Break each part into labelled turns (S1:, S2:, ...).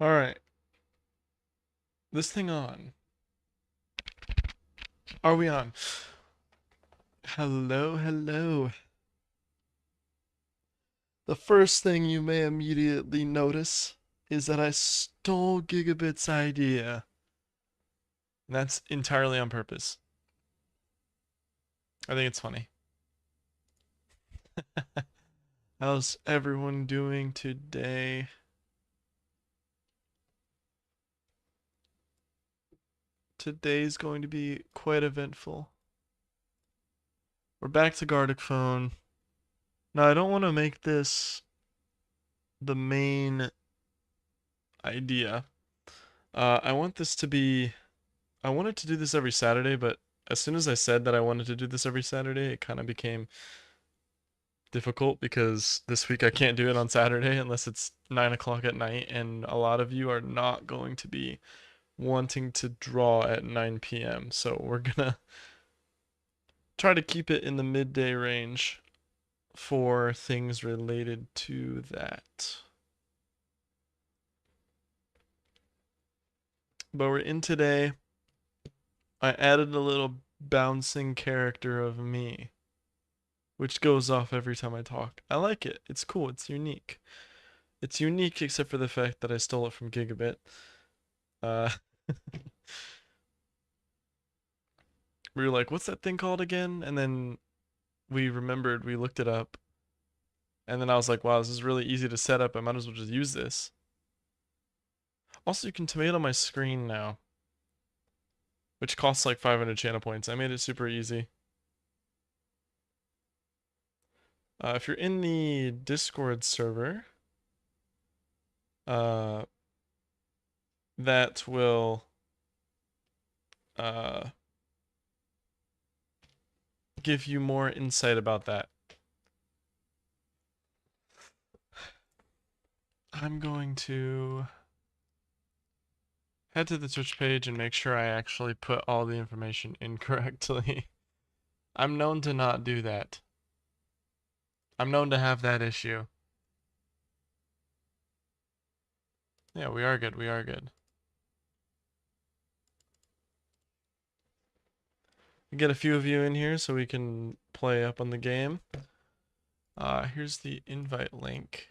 S1: All right. This thing on. Are we on? Hello, hello. The first thing you may immediately notice is that I stole Gigabit's idea. And that's entirely on purpose. I think it's funny. How's everyone doing today? Today's going to be quite eventful. We're back to Gartic Phone. Now, I don't want to make this the main idea. I want this to be. I wanted to do this every Saturday, but as soon as I said that I wanted to do this every Saturday, it kind of became difficult because this week I can't do it on Saturday unless it's 9 o'clock at night, and a lot of you are not going to be wanting to draw at 9 p.m. So we're gonna try to keep it in the midday range for things related to that. But we're in today. I added a little bouncing character of me, which goes off every time I talk. I like it. It's cool. It's unique. It's unique except for the fact that I stole it from Gigabit. Uh, we were like, what's that thing called again? And then we remembered, we looked it up. And then I was like, wow, this is really easy to set up. I might as well just use this. Also, you can tomato my screen now, which costs like 500 channel points. I made it super easy. If you're in the Discord server, uh, that will uh, give you more insight about that. I'm going to head to the Twitch page and make sure I actually put all the information in correctly. I'm known to not do that. I'm known to have that issue. Yeah, we are good. We are good. We get a few of you in here so we can play up on the game. Here's the invite link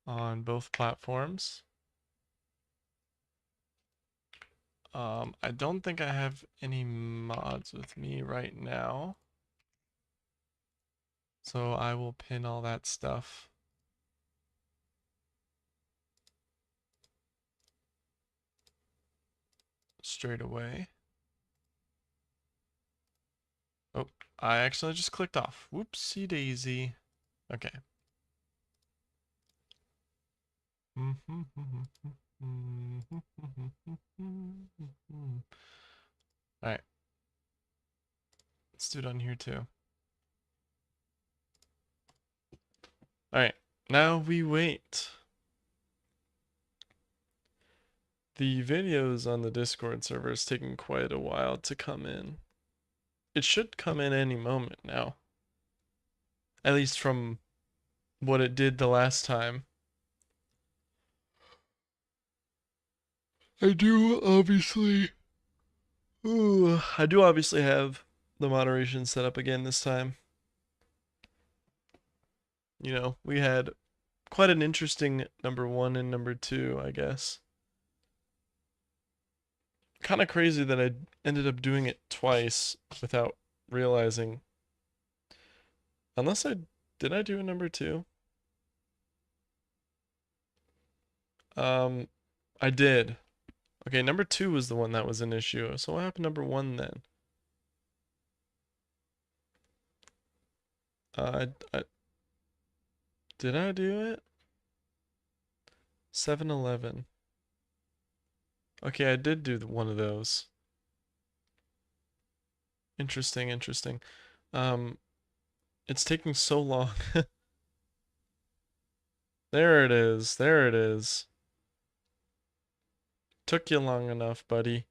S1: on both platforms. I don't think I have any mods with me right now. So I will pin all that stuff straight away. Oh, I actually just clicked off. Whoopsie daisy. Okay. Alright. Let's do it on here too. Alright. Now we wait. The videos on the Discord server is taking quite a while to come in. It should come in any moment now. At least from what it did the last time. I do obviously have the moderation set up again this time. You know, we had quite an interesting number 1 and number 2, I guess. Kind of crazy that I ended up doing it twice without realizing. Unless did I do a number 2? Um, I did. Okay, number 2 was the one that was an issue. So what happened to number 1 then? Did I do it? 7-Eleven. Okay, I did do one of those. Interesting, interesting. Um, it's taking so long. There it is. There it is. Took you long enough, buddy.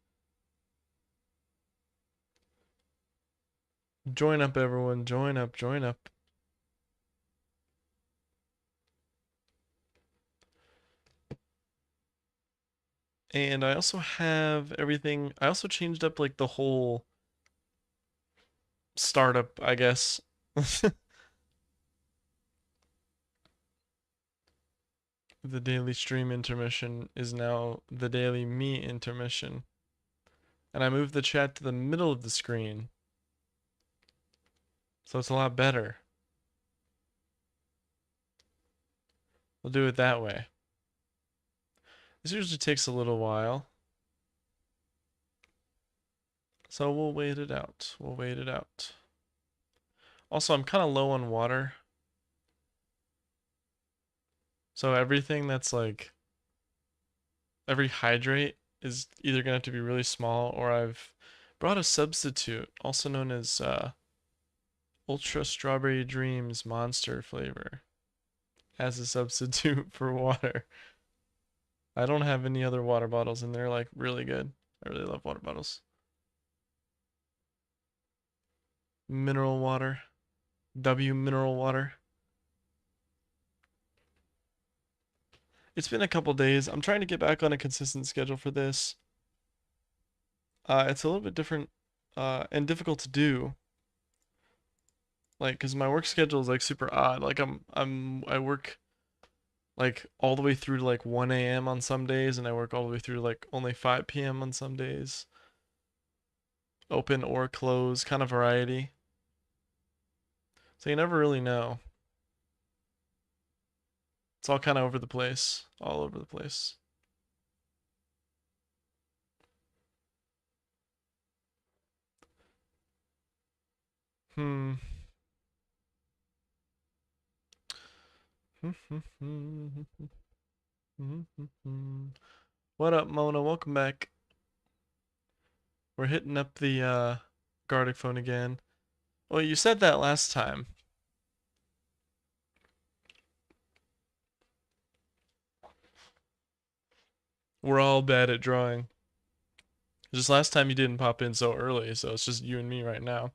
S1: Join up, everyone. Join up, join up. And I also have everything. I also changed up like the whole startup, I guess. The daily stream intermission is now the daily me intermission. And I moved the chat to the middle of the screen, so it's a lot better. We'll do it that way. This usually takes a little while, so we'll wait it out. We'll wait it out. Also, I'm kind of low on water, so everything that's like every hydrate is either gonna have to be really small, or I've brought a substitute, also known as Ultra Strawberry Dreams Monster flavor, as a substitute for water. I don't have any other water bottles, and they're like really good. I really love water bottles. Mineral water. W mineral water. It's been a couple days. I'm trying to get back on a consistent schedule for this. It's a little bit different and difficult to do. Like, cause my work schedule is like super odd. Like I work like all the way through to like 1 a.m. on some days, and I work all the way through to like only 5 p.m. on some days. Open or close, kind of variety. So you never really know. It's all kind of over the place, all over the place. Hmm. What up, Mona? Welcome back. We're hitting up the Gartic phone again. Well, you said that last time. We're all bad at drawing. Just last time you didn't pop in so early, so it's just you and me right now.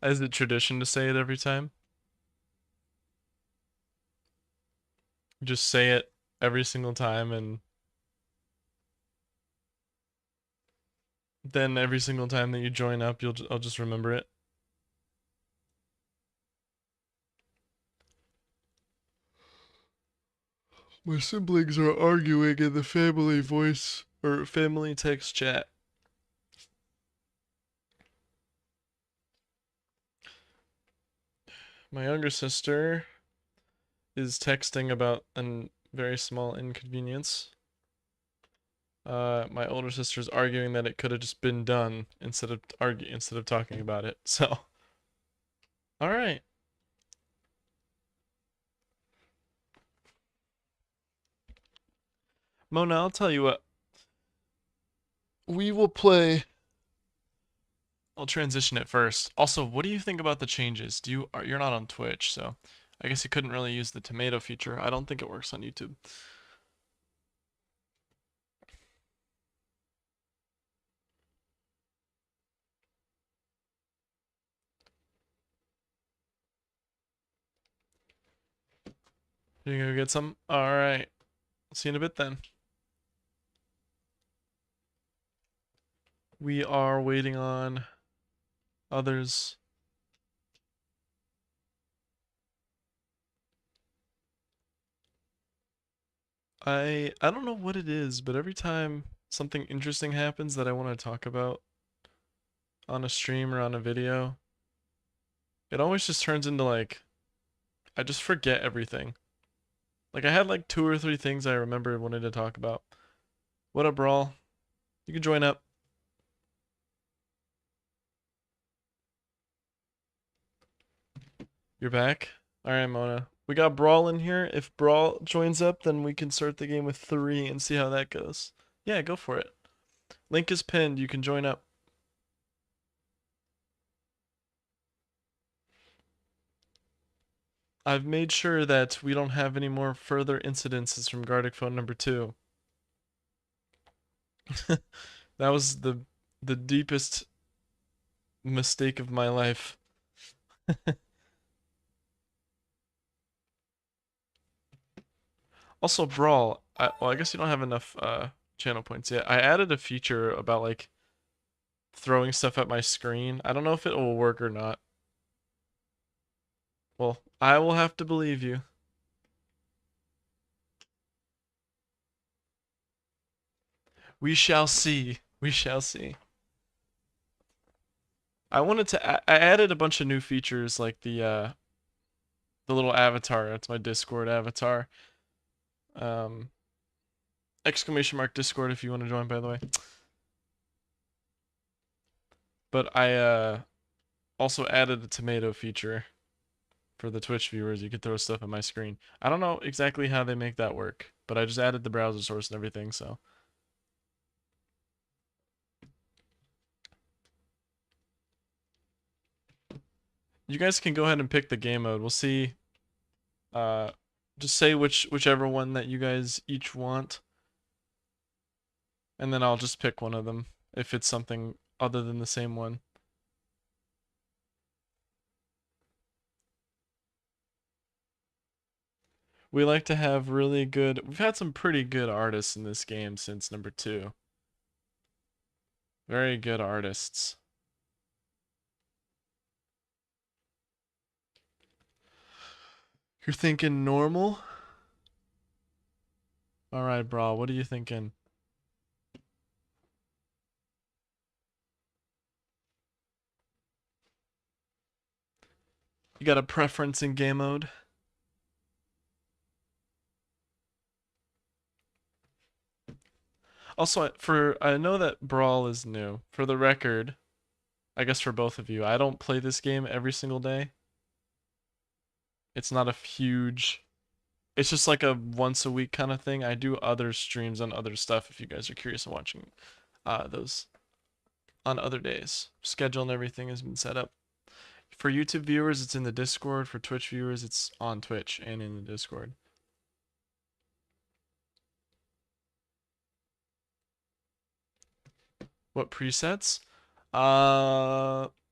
S1: Is it tradition to say it every time? Just say it every single time, and then every single time that you join up, I'll just remember it. My siblings are arguing in the family voice or family text chat. My younger sister is texting about a very small inconvenience. My older sister's arguing that it could have just been done instead of talking about it. So, all right, Mona, I'll tell you what. We will play. I'll transition it first. Also, what do you think about the changes? You're not on Twitch, so I guess you couldn't really use the tomato feature. I don't think it works on YouTube. You gonna go get some? All right. See you in a bit then. We are waiting on others. I don't know what it is, but every time something interesting happens that I want to talk about on a stream or on a video, it always just turns into like I just forget everything. Like I had like two or three things I remember wanted to talk about. What up, Brawl? You can join up. You're back? Alright, Mona. We got Brawl in here. If Brawl joins up, then we can start the game with three and see how that goes. Yeah, go for it. Link is pinned. You can join up. I've made sure that we don't have any more further incidences from Gartic phone number 2. That was the deepest mistake of my life. Also, Brawl, well, I guess you don't have enough channel points yet. I added a feature about like throwing stuff at my screen. I don't know if it will work or not. Well, I will have to believe you. We shall see. We shall see. I added a bunch of new features like the little avatar. That's my Discord avatar. Um, exclamation mark Discord if you want to join, by the way. But I also added a tomato feature for the Twitch viewers. You could throw stuff at my screen. I don't know exactly how they make that work, but I just added the browser source and everything, so. You guys can go ahead and pick the game mode. We'll see. Uh, just say whichever one that you guys each want, and then I'll just pick one of them if it's something other than the same one. We like to have really good. We've had some pretty good artists in this game since number 2. Very good artists. You're thinking normal? Alright, bro, what are you thinking? You got a preference in game mode? Also, I know that Brawl is new. For the record, I guess for both of you, I don't play this game every single day. It's not a huge. It's just like a once a week kind of thing. I do other streams on other stuff if you guys are curious of watching those on other days. Schedule and everything has been set up. For YouTube viewers, it's in the Discord. For Twitch viewers, it's on Twitch and in the Discord. What presets?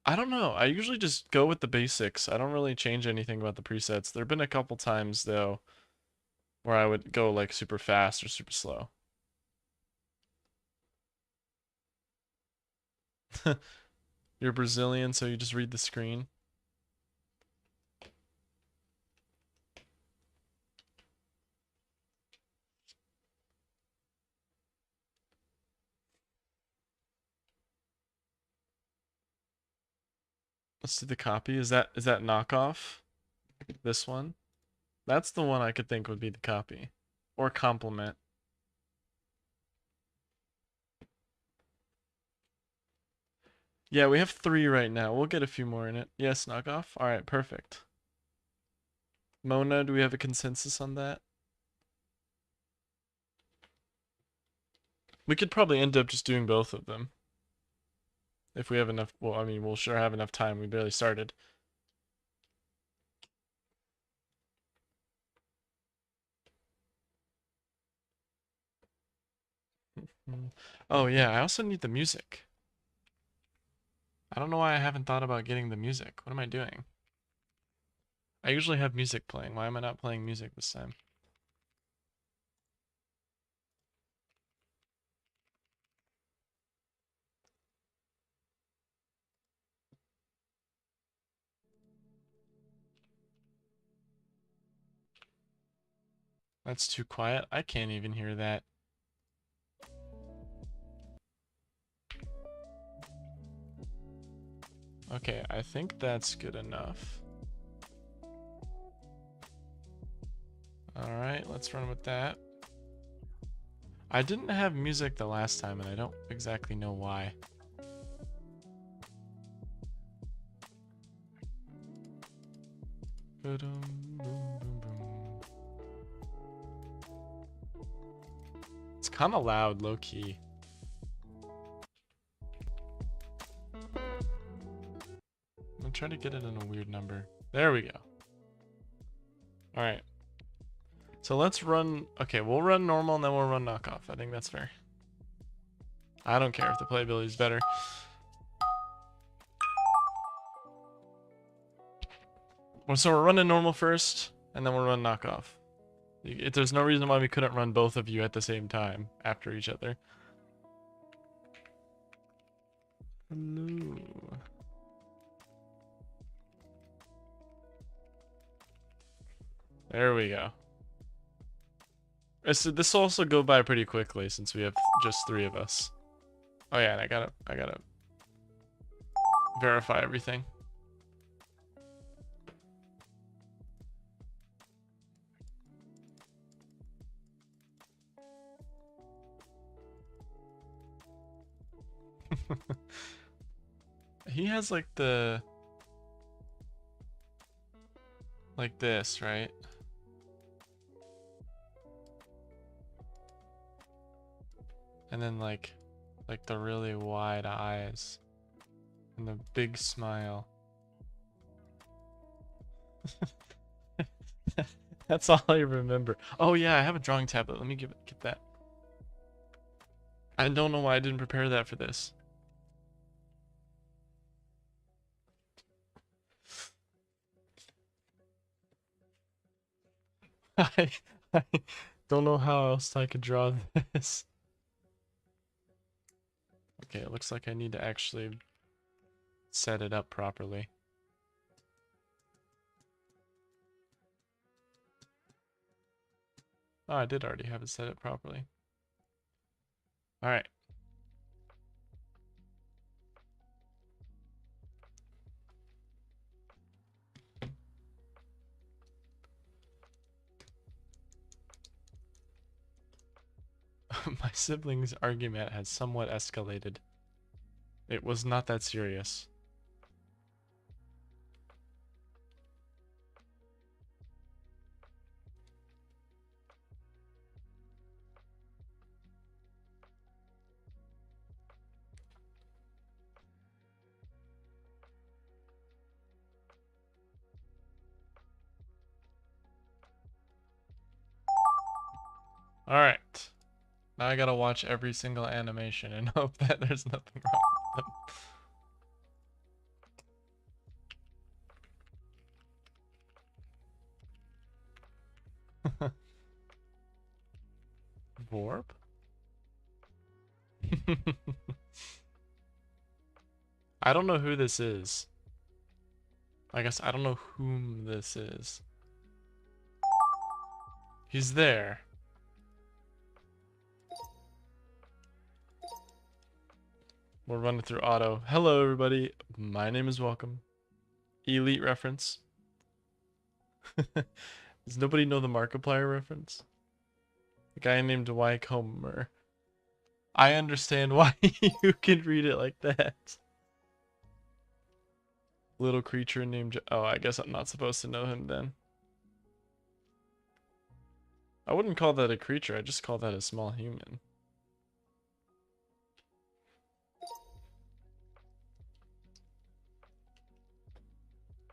S1: I don't know. I usually just go with the basics. I don't really change anything about the presets. There've been a couple times though where I would go like super fast or super slow. You're Brazilian, so you just read the screen. Let's see the copy. Is that knockoff? This one? That's the one I could think would be the copy. Or complement. Yeah, we have 3 right now. We'll get a few more in it. Yes, knockoff. Alright, perfect. Mona, do we have a consensus on that? We could probably end up just doing both of them. If we have enough, well, I mean, we'll sure have enough time. We barely started. Oh yeah, I also need the music. I don't know why I haven't thought about getting the music. What am I doing? I usually have music playing. Why am I not playing music this time? That's too quiet. I can't even hear that. Okay, I think that's good enough. Alright, let's run with that. I didn't have music the last time, and I don't exactly know why. It's kind of loud, low key. I'm trying to get it in a weird number. There we go. Alright. So let's run. Okay, we'll run normal and then we'll run knockoff. I think that's fair. I don't care if the playability is better. Well, so we're running normal first, and then we'll run knockoff. There's no reason why we couldn't run both of you at the same time after each other. Hello. There we go. This will also go by pretty quickly since we have just 3 of us. Oh yeah, and I gotta verify everything. He has like this, right? And then like the really wide eyes and the big smile. That's all I remember. Oh yeah, I have a drawing tablet. Let me get that. I don't know why I didn't prepare that for this. I, I don't know how else I could draw this. Okay, it looks like I need to actually set it up properly. Oh, I did already have it set up properly. Alright. My siblings' argument has somewhat escalated. It was not that serious. Alright. Now I gotta watch every single animation and hope that there's nothing wrong with them. Vorp? I don't know who this is. I guess I don't know whom this is. He's there. We're running through auto. Hello, everybody. My name is Welcome. Elite reference. Does nobody know the Markiplier reference? The guy named Wycomer. I understand why you can read it like that. Little creature named... Oh, I guess I'm not supposed to know him then. I wouldn't call that a creature. I just call that a small human.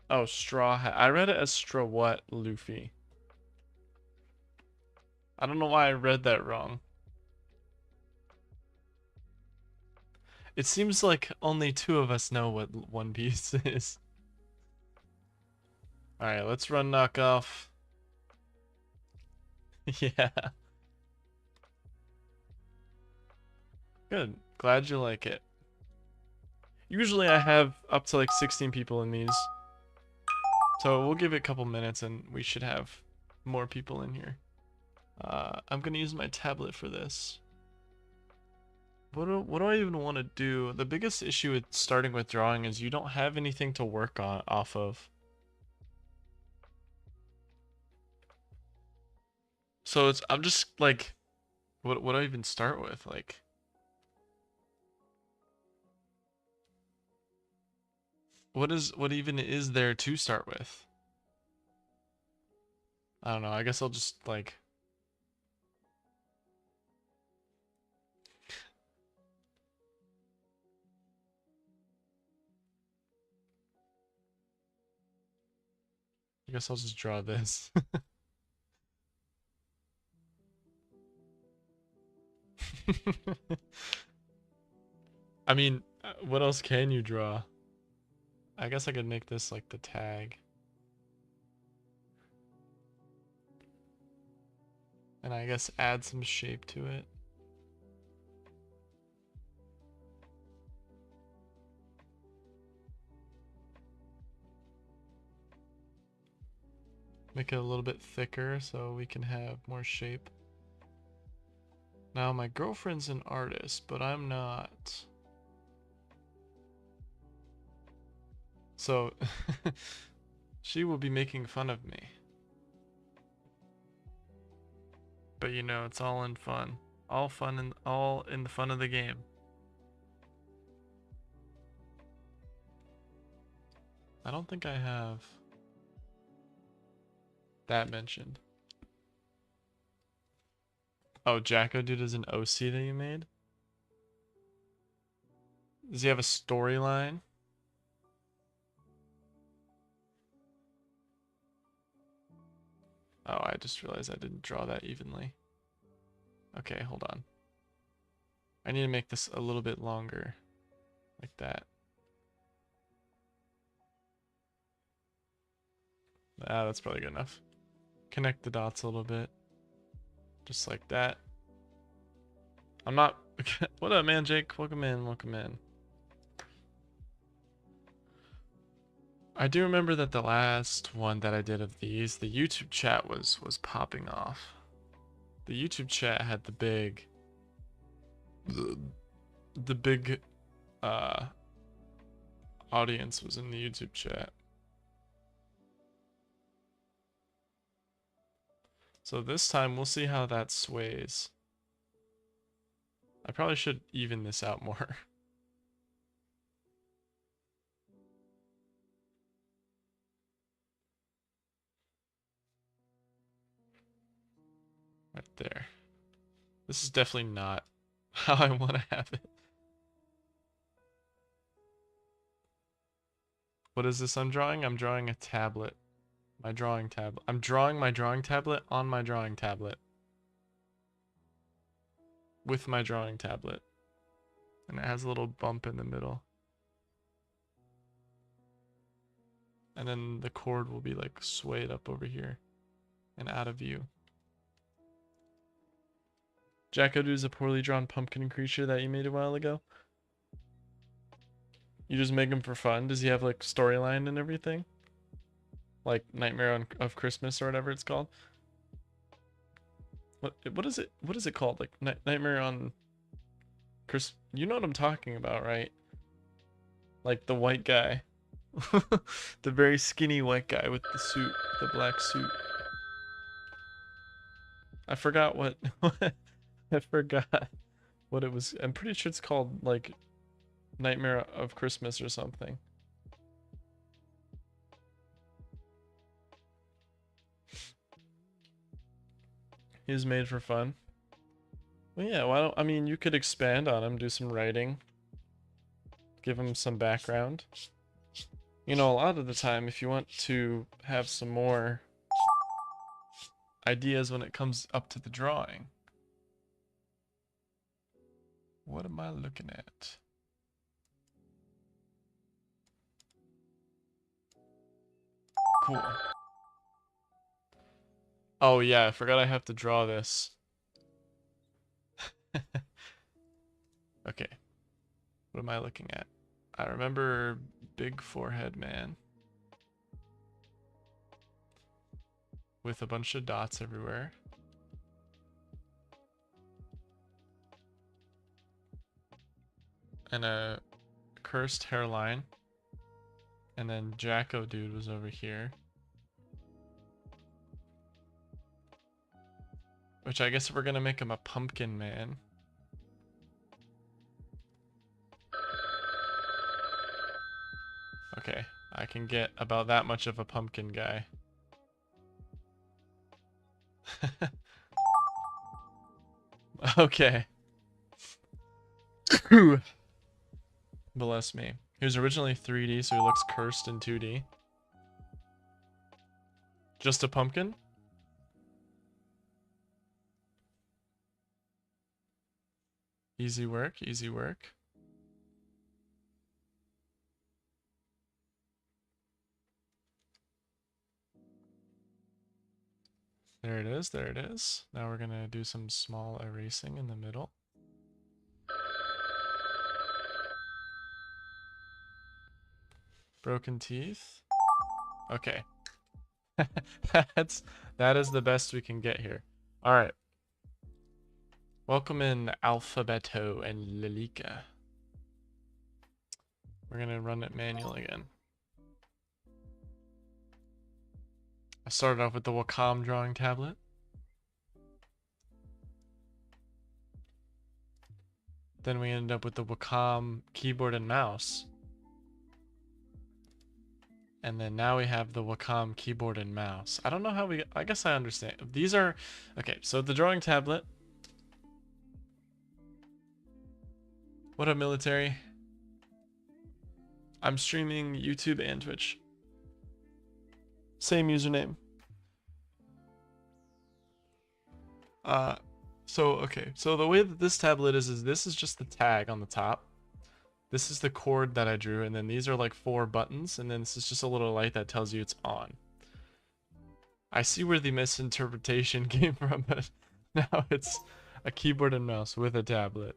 S1: Oh, Straw Hat. I read it as Straw what, Luffy. I don't know why I read that wrong. It seems like only 2 of us know what One Piece is. Alright, let's run knockoff. Yeah. Good. Glad you like it. Usually I have up to like 16 people in these. So we'll give it a couple minutes and we should have more people in here. I'm gonna use my tablet for this. What do I even want to do? The biggest issue with starting with drawing is you don't have anything to work on off of. So I'm just like, what do I even start with? Like, what even is there to start with? I don't know. I guess I'll just like. I guess I'll just draw this. I mean, what else can you draw? I guess I could make this like the tag. And I guess add some shape to it. Make it a little bit thicker so we can have more shape. Now, my girlfriend's an artist, but I'm not. So, she will be making fun of me. But you know, it's all in fun. All fun and all in the fun of the game. I don't think I have that mentioned. Oh, Jacko Dude is an OC that you made? Does he have a storyline? Oh, I just realized I didn't draw that evenly. Okay, hold on. I need to make this a little bit longer. Like that. Ah, that's probably good enough. Connect the dots a little bit. Just like that. I'm not... What up, man, Jake? Welcome in, welcome in. I do remember that the last one that I did of these, the YouTube chat was popping off. The YouTube chat had the big... The big audience was in the YouTube chat. So this time we'll see how that sways. I probably should even this out more. Right there. This is definitely not how I want to have it. What is this I'm drawing? I'm drawing a tablet. My drawing tablet. I'm drawing my drawing tablet on my drawing tablet. With my drawing tablet. And it has a little bump in the middle. And then the cord will be like swayed up over here and out of view. Jacko is a poorly drawn pumpkin creature that you made a while ago. You just make him for fun. Does he have like storyline and everything? Like Nightmare of Christmas or whatever it's called. What is it? What is it called? Like Nightmare on Chris. You know what I'm talking about, right? Like the white guy, the very skinny white guy with the suit, the black suit. I forgot what. I forgot what it was. I'm pretty sure it's called like Nightmare of Christmas or something. He was made for fun. Well, yeah, why don't, I mean, you could expand on him, do some writing, give him some background. You know, a lot of the time, if you want to have some more ideas when it comes up to the drawing. What am I looking at? Cool. Oh yeah, I forgot I have to draw this. Okay. What am I looking at? I remember big forehead man. With a bunch of dots everywhere. And a cursed hairline. And then Jacko Dude was over here. Which I guess we're gonna make him a pumpkin man. Okay, I can get about that much of a pumpkin guy. Okay. Bless me. He was originally 3D, so he looks cursed in 2D. Just a pumpkin? Easy work, easy work. There it is, there it is. Now we're gonna do some small erasing in the middle. Broken teeth. Okay. That is the best we can get here. Alright. Welcome in Alphabeto and Lilica. We're gonna run it manual again. I started off with the Wacom drawing tablet. Then we ended up with the Wacom keyboard and mouse. And then now we have the Wacom keyboard and mouse. I don't know how I guess I understand. These are, okay, so the drawing tablet. What up, military? I'm streaming YouTube and Twitch. Same username. Okay, so the way that this tablet is this is just the tag on the top. This is the cord that I drew, and then these are like 4 buttons, and then this is just a little light that tells you it's on. I see where the misinterpretation came from, but now it's a keyboard and mouse with a tablet.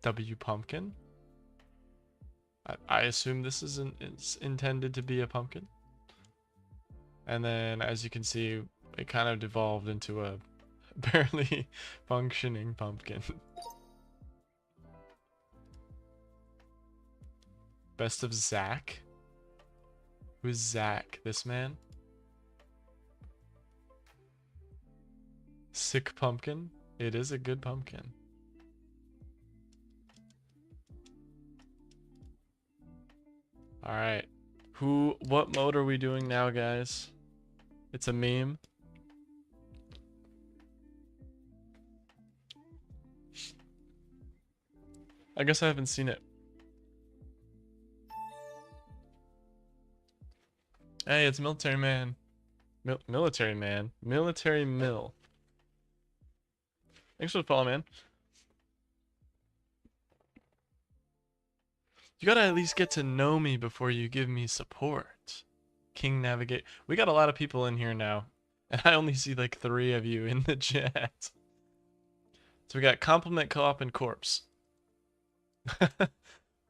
S1: W pumpkin. I assume this is intended to be a pumpkin. And then, as you can see, it kind of devolved into a barely functioning pumpkin. Best of Zach. Who's Zach? This man? Sick pumpkin. It is a good pumpkin. Alright. What mode are we doing now, guys? It's a meme. I guess I haven't seen it. Hey, it's Military Man. Military Man. Military Mill. Thanks for the follow, man. You gotta at least get to know me before you give me support. King Navigate. We got a lot of people in here now. And I only see like 3 of you in the chat. So we got Compliment, Co-op, and Corpse.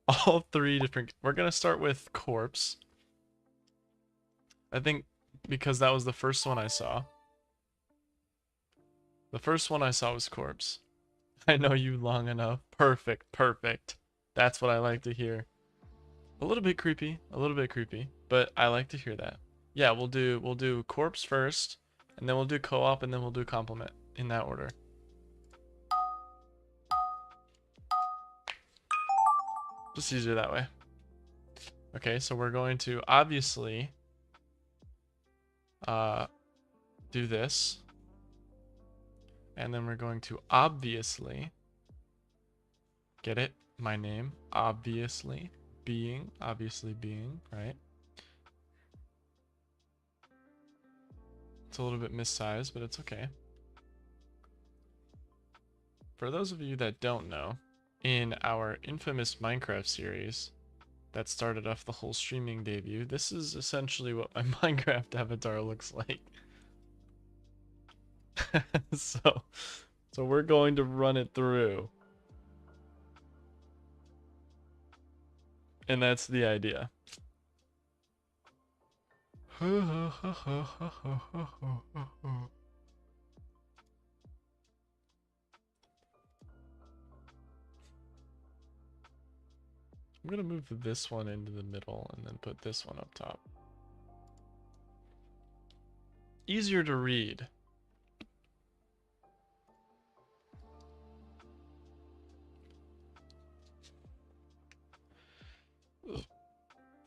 S1: All 3 different... We're gonna start with Corpse. I think because that was the first one I saw. The first one I saw was Corpse. I know you long enough. Perfect, perfect. That's what I like to hear. A little bit creepy, but I like to hear that. Yeah, we'll do Corpse first, and then we'll do Co-op, and then we'll do Compliment in that order. Just easier that way. Okay, so we're going to obviously do this, and then we're going to obviously get it. My name, obviously being, right? It's a little bit missized, but it's okay. For those of you that don't know, in our infamous Minecraft series that started off the whole streaming debut, this is essentially what my Minecraft avatar looks like. So we're going to run it through. And that's the idea. I'm gonna move this one into the middle and then put this one up top. Easier to read.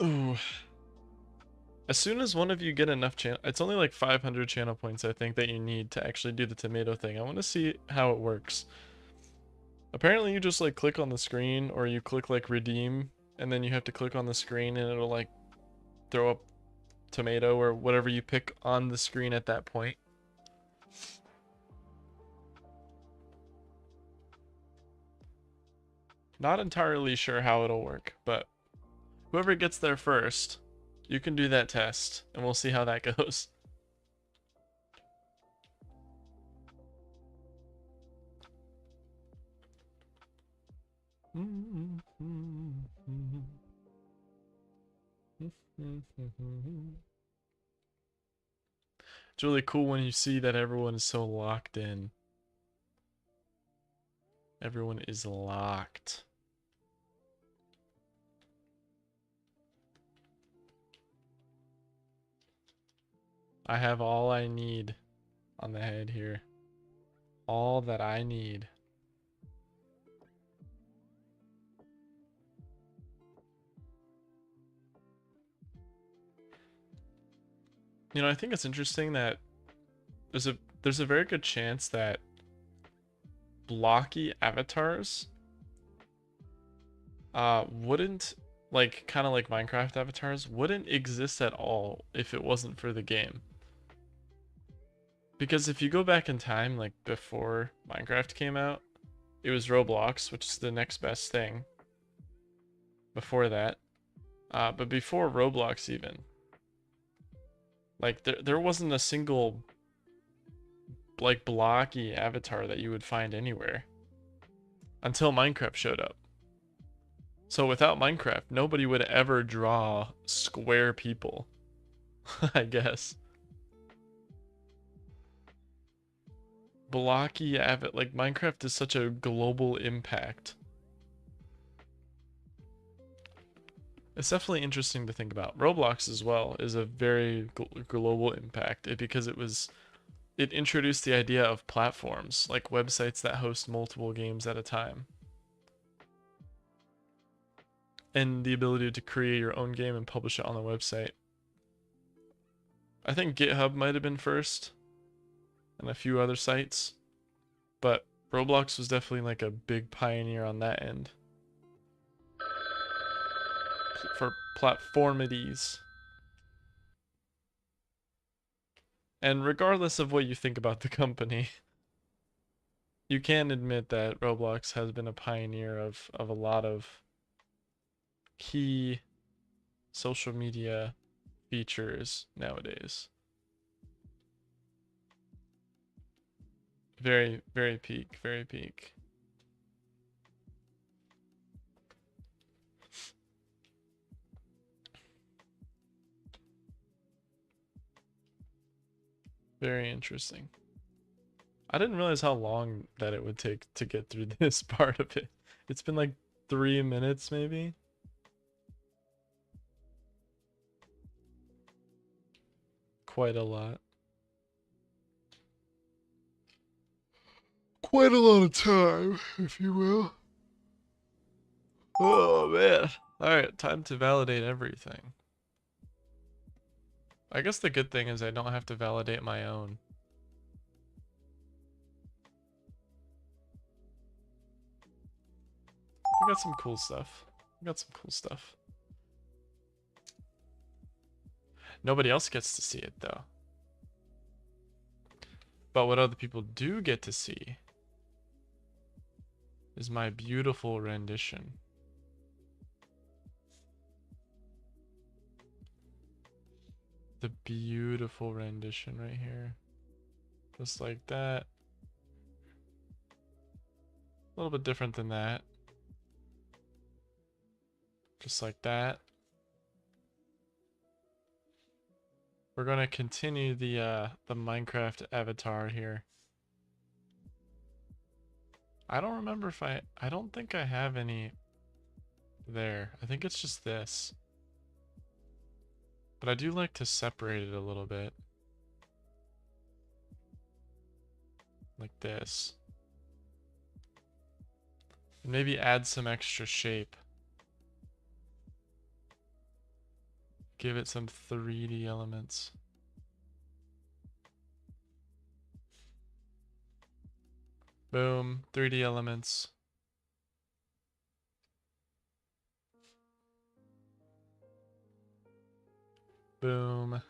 S1: Ooh. As soon as one of you get enough channel, it's only like 500 channel points I think that you need to actually do the tomato thing. I want to see how it works. Apparently you just like click on the screen, or you click like redeem, and then you have to click on the screen and it'll like throw up tomato or whatever you pick on the screen at that point. Not entirely sure how it'll work, but whoever gets there first, you can do that test and we'll see how that goes. It's really cool when you see that everyone is so locked in. Everyone is locked. I have all I need on the head here. All that I need. You know, I think it's interesting that there's a very good chance that blocky avatars wouldn't, like, kind of like Minecraft avatars, wouldn't exist at all if it wasn't for the game. Because if you go back in time, like before Minecraft came out, it was Roblox, which is the next best thing. Before that, but before Roblox even, like there wasn't a single like blocky avatar that you would find anywhere until Minecraft showed up. So without Minecraft, nobody would ever draw square people, I guess. Blocky like Minecraft is such a global impact. It's definitely interesting to think about. Roblox as well is a very global impact because it introduced the idea of platforms, like websites that host multiple games at a time. And the ability to create your own game and publish it on the website. I think GitHub might have been first, and a few other sites, but Roblox was definitely like a big pioneer on that end. For platformities. And regardless of what you think about the company, you can admit that Roblox has been a pioneer of a lot of key social media features nowadays. Very, very peak, very peak. Very interesting. I didn't realize how long that it would take to get through this part of it. It's been like 3 minutes maybe. Quite a lot. Quite a lot of time, if you will. Oh man. Alright, time to validate everything. I guess the good thing is I don't have to validate my own. We got some cool stuff. We got some cool stuff. Nobody else gets to see it though. But what other people do get to see is my beautiful rendition. The beautiful rendition right here. Just like that. A little bit different than that. Just like that. We're gonna continue the Minecraft avatar here. I don't remember if I don't think I have any there. I think it's just this. But I do like to separate it a little bit. Like this. And maybe add some extra shape. Give it some 3D elements. Boom, 3D elements. Boom.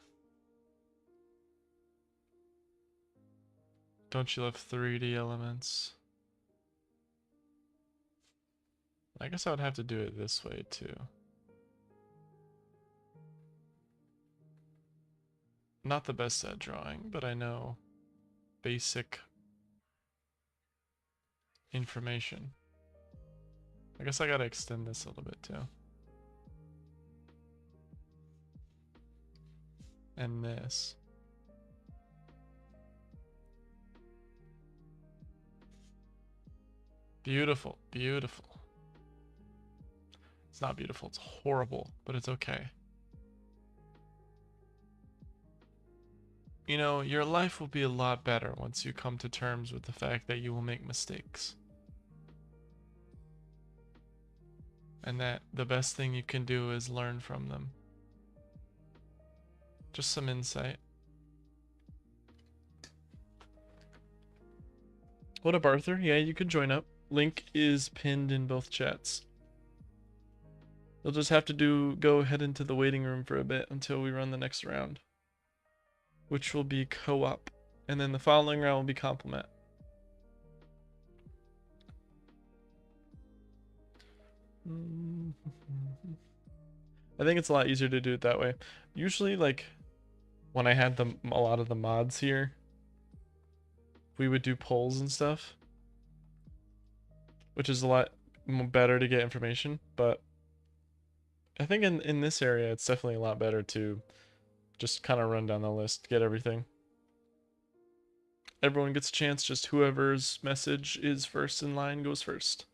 S1: Don't you love 3D elements? I guess I would have to do it this way too. Not the best at drawing, but I know basic information. I guess I gotta extend this a little bit too. And this. Beautiful, beautiful. It's not beautiful, it's horrible, but it's okay. You know, your life will be a lot better once you come to terms with the fact that you will make mistakes. And that the best thing you can do is learn from them. Just some insight. What up, Arthur? Yeah, you can join up. Link is pinned in both chats. You'll just have to go head into the waiting room for a bit until we run the next round, which will be co-op, and then the following round will be complement. I think it's a lot easier to do it that way. Usually, like, when I had a lot of the mods here, we would do polls and stuff, which is a lot better to get information, but I think in this area, it's definitely a lot better to just kind of run down the list, get everything. Everyone gets a chance, just whoever's message is first in line goes first.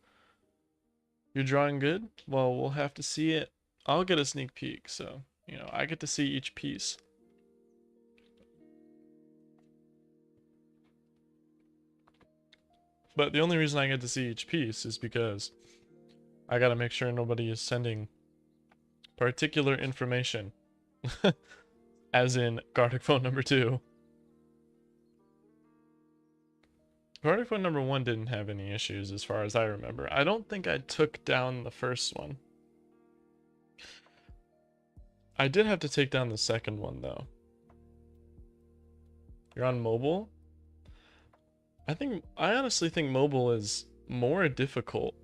S1: You're drawing good? Well, we'll have to see it. I'll get a sneak peek, so, you know, I get to see each piece. But the only reason I get to see each piece is because I gotta make sure nobody is sending particular information. As in Gartic Phone number 2. Gartic Phone number 1 didn't have any issues as far as I remember. I don't think I took down the first one. I did have to take down the second one though. You're on mobile? I honestly think mobile is more difficult.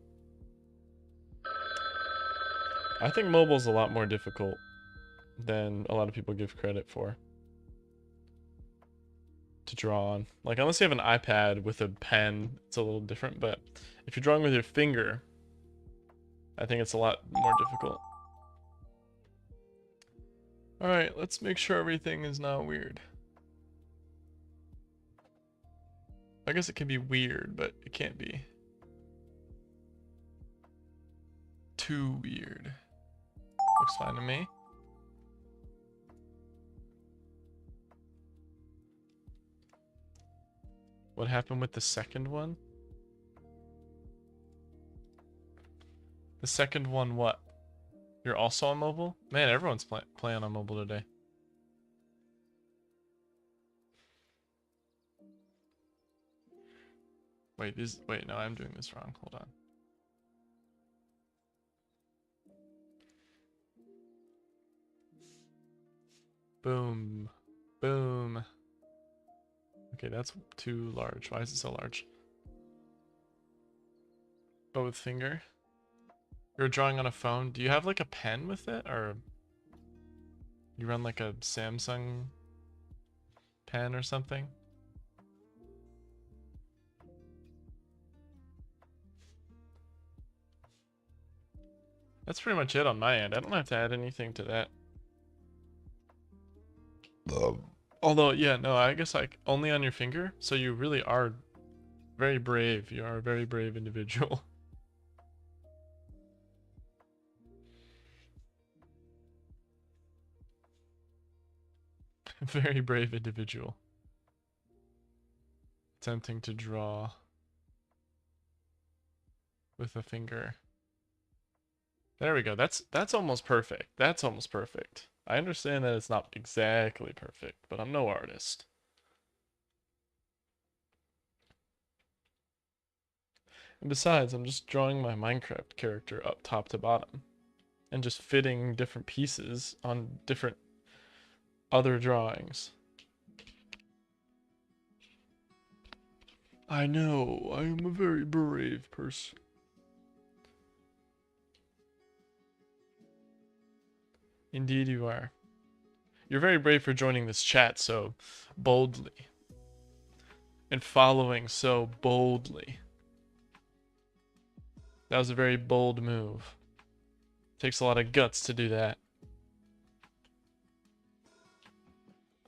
S1: I think mobile's a lot more difficult than a lot of people give credit for to draw on. Like, unless you have an iPad with a pen, it's a little different, but if you're drawing with your finger, I think it's a lot more difficult. Alright, let's make sure everything is not weird. I guess it can be weird, but it can't be too weird. Looks fine to me. What happened with the second one? The second one what? You're also on mobile? Man, everyone's playing on mobile today. Wait, no, I'm doing this wrong. Hold on. Boom. Boom. Okay, that's too large. Why is it so large? But with finger? You're drawing on a phone. Do you have like a pen with it? Or you run like a Samsung pen or something? That's pretty much it on my end. I don't have to add anything to that. Although, yeah, no, I guess like only on your finger. So you really are very brave. You are a very brave individual. Very brave individual. Attempting to draw with a finger. There we go. That's almost perfect. That's almost perfect. I understand that it's not exactly perfect, but I'm no artist. And besides, I'm just drawing my Minecraft character up top to bottom and just fitting different pieces on different other drawings. I know, I am a very brave person. Indeed you are. You're very brave for joining this chat so boldly. And following so boldly. That was a very bold move. Takes a lot of guts to do that.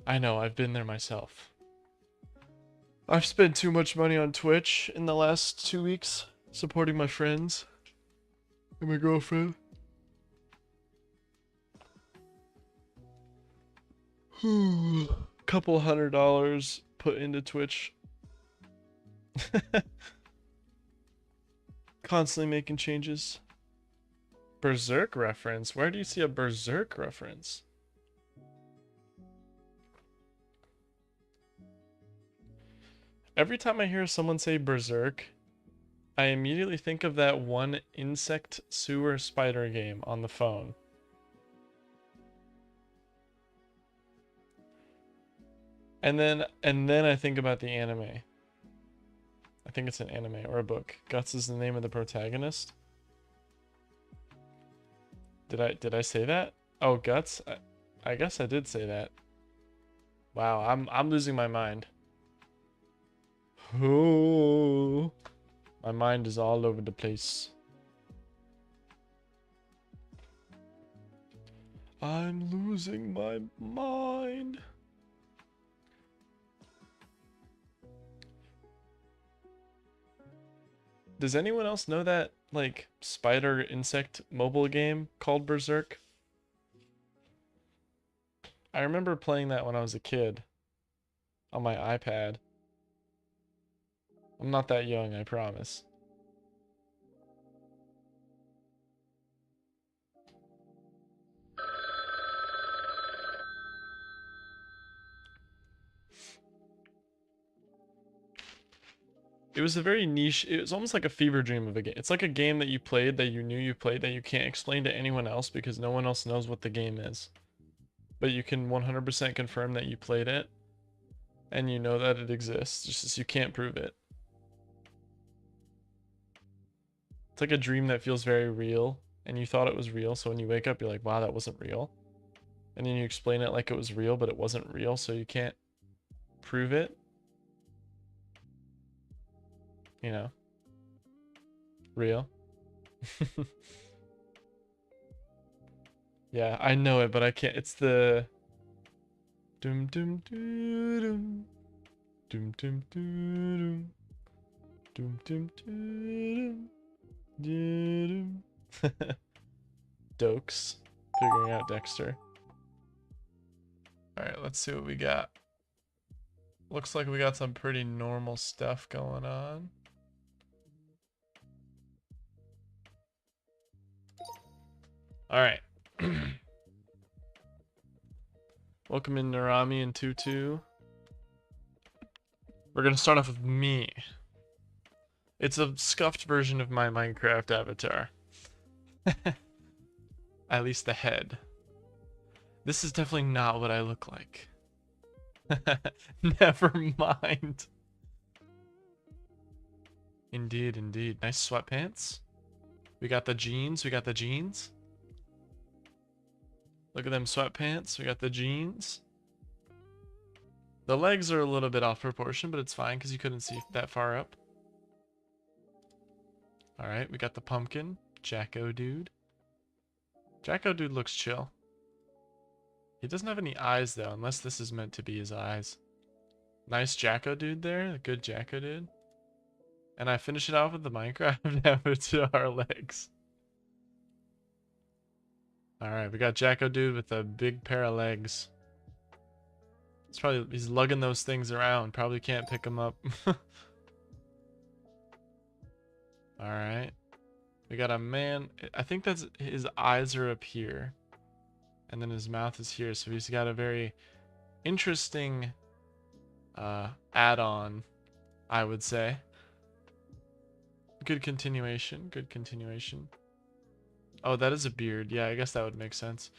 S1: I know, I've been there myself. I've spent too much money on Twitch in the last 2 weeks supporting my friends and my girlfriend. Couple $100 put into Twitch. Constantly making changes. Berserk reference? Where do you see a Berserk reference? Every time I hear someone say Berserk, I immediately think of that one insect sewer spider game on the phone. And then I think about the anime. I think it's an anime or a book. Guts is the name of the protagonist. Did I say that? Oh, Guts? I guess I did say that. Wow, I'm losing my mind. Oh, my mind is all over the place. I'm losing my mind. Does anyone else know that, like, spider insect mobile game called Berserk? I remember playing that when I was a kid on my iPad. I'm not that young, I promise. It was a very niche, it was almost like a fever dream of a game. It's like a game that you played, that you knew you played, that you can't explain to anyone else because no one else knows what the game is. But you can 100% confirm that you played it, and you know that it exists, just as you can't prove it. It's like a dream that feels very real, and you thought it was real, so when you wake up, you're like, wow, that wasn't real. And then you explain it like it was real, but it wasn't real, so you can't prove it. You know? Real. Yeah, I know it, but I can't. It's the doom doom doom doom doom doom doom doom doom doom. Dokes figuring out Dexter. All right, let's see what we got. Looks like we got some pretty normal stuff going on. All right. Welcome in Narami and Tutu. We're gonna start off with me. It's a scuffed version of my Minecraft avatar. At least the head. This is definitely not what I look like. Never mind. Indeed, indeed. Nice sweatpants. We got the jeans. We got the jeans. Look at them sweatpants. We got the jeans. The legs are a little bit off proportion, but it's fine because you couldn't see that far up. Alright, we got the pumpkin. Jacko dude. Jacko dude looks chill. He doesn't have any eyes though, unless this is meant to be his eyes. Nice Jacko dude there. A good Jacko dude. And I finish it off with the Minecraft avatar legs. Alright, we got Jacko dude with a big pair of legs. It's probably, he's lugging those things around. Probably can't pick them up. Alright. We got a man. I think that's his eyes are up here. And then his mouth is here. So he's got a very interesting add-on, I would say. Good continuation. Good continuation. Oh, that is a beard. Yeah, I guess that would make sense.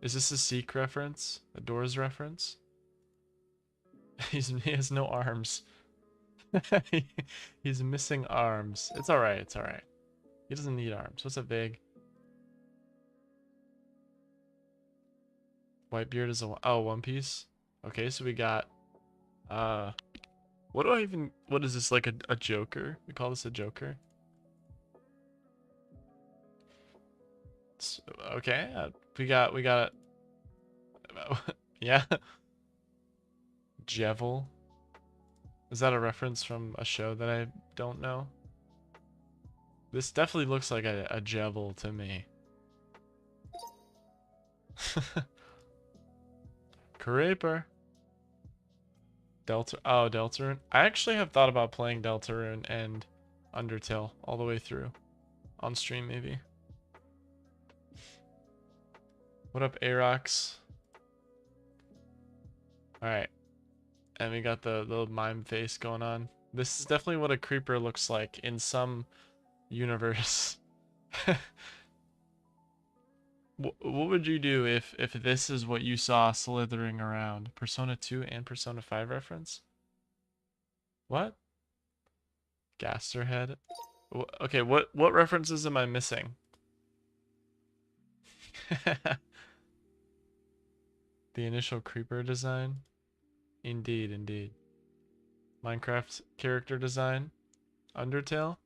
S1: Is this a Seek reference? A Doors reference? He has no arms. He's missing arms. It's alright, it's alright. He doesn't need arms. What's up, Vig? Whitebeard is a... Oh, One Piece? Okay, so we got... What do I even... What is this, like a Joker? We call this a Joker? Okay, we got yeah. Jevel. Is that a reference from a show that I don't know? This definitely looks like a Jevel to me. Creeper. Deltarune. I actually have thought about playing Deltarune and Undertale all the way through. On stream, maybe. What up, Arox? Alright. And we got the little mime face going on. This is definitely what a creeper looks like in some universe. What would you do if this is what you saw slithering around? Persona 2 and Persona 5 reference? What? Gaster head? Okay, what references am I missing? The initial creeper design? Indeed, indeed. Minecraft character design? Undertale?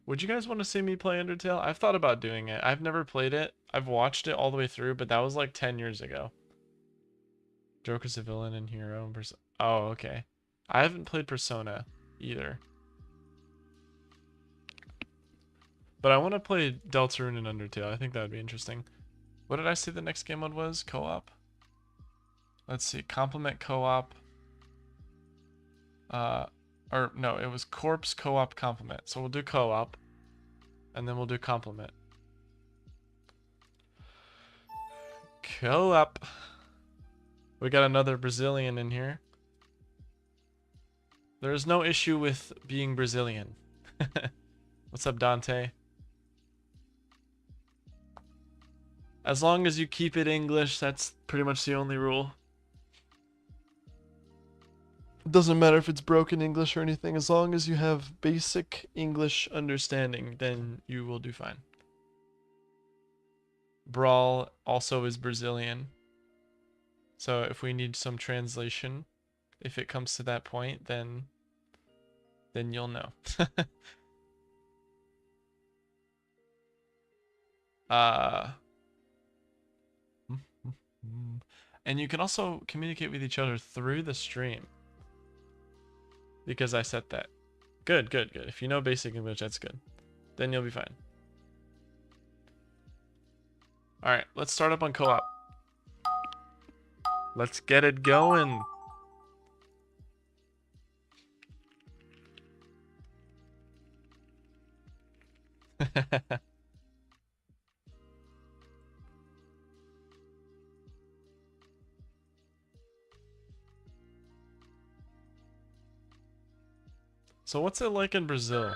S1: Would you guys want to see me play Undertale? I've thought about doing it. I've never played it. I've watched it all the way through, but that was like 10 years ago. Joker's a villain and hero. Oh, okay. I haven't played Persona either. But I want to play Deltarune and Undertale. I think that would be interesting. What did I say the next game mode was? Co-op? Let's see. Complement co-op. Or no, it was Corpse co-op complement. So we'll do co-op. And then we'll do complement. Co-op. We got another Brazilian in here. There is no issue with being Brazilian. What's up, Dante? As long as you keep it English, that's pretty much the only rule. It doesn't matter if it's broken English or anything. As long as you have basic English understanding, then you will do fine. Brawl also is Brazilian. So if we need some translation, if it comes to that point, then you'll know. And you can also communicate with each other through the stream. Because I set that. Good, good, good. If you know basic English, that's good. Then you'll be fine. Alright, let's start up on co-op. Let's get it going. So what's it like in Brazil?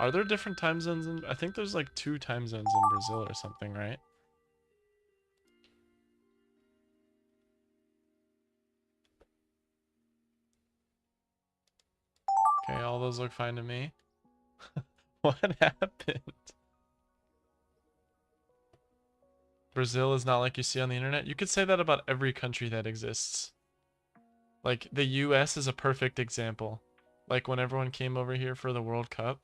S1: Are there different time zones in... I think there's like 2 time zones in Brazil or something, right? Okay, all those look fine to me. What happened? Brazil is not like you see on the internet? You could say that about every country that exists. Like, the US is a perfect example. Like, when everyone came over here for the World Cup.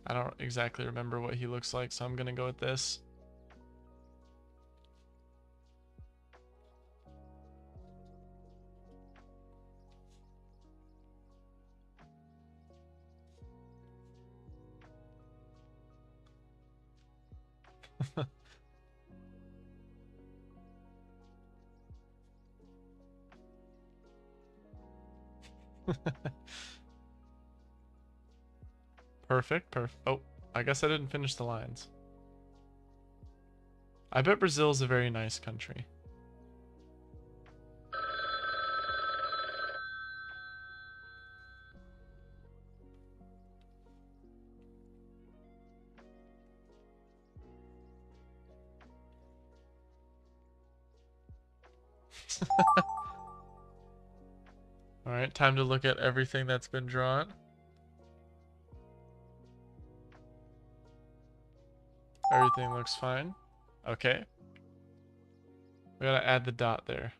S1: I don't exactly remember what he looks like, so I'm gonna go with this. Perfect. Oh, I guess I didn't finish the lines. I bet Brazil is a very nice country. Alright, time to look at everything that's been drawn. Everything looks fine. Okay. We gotta add the dot there.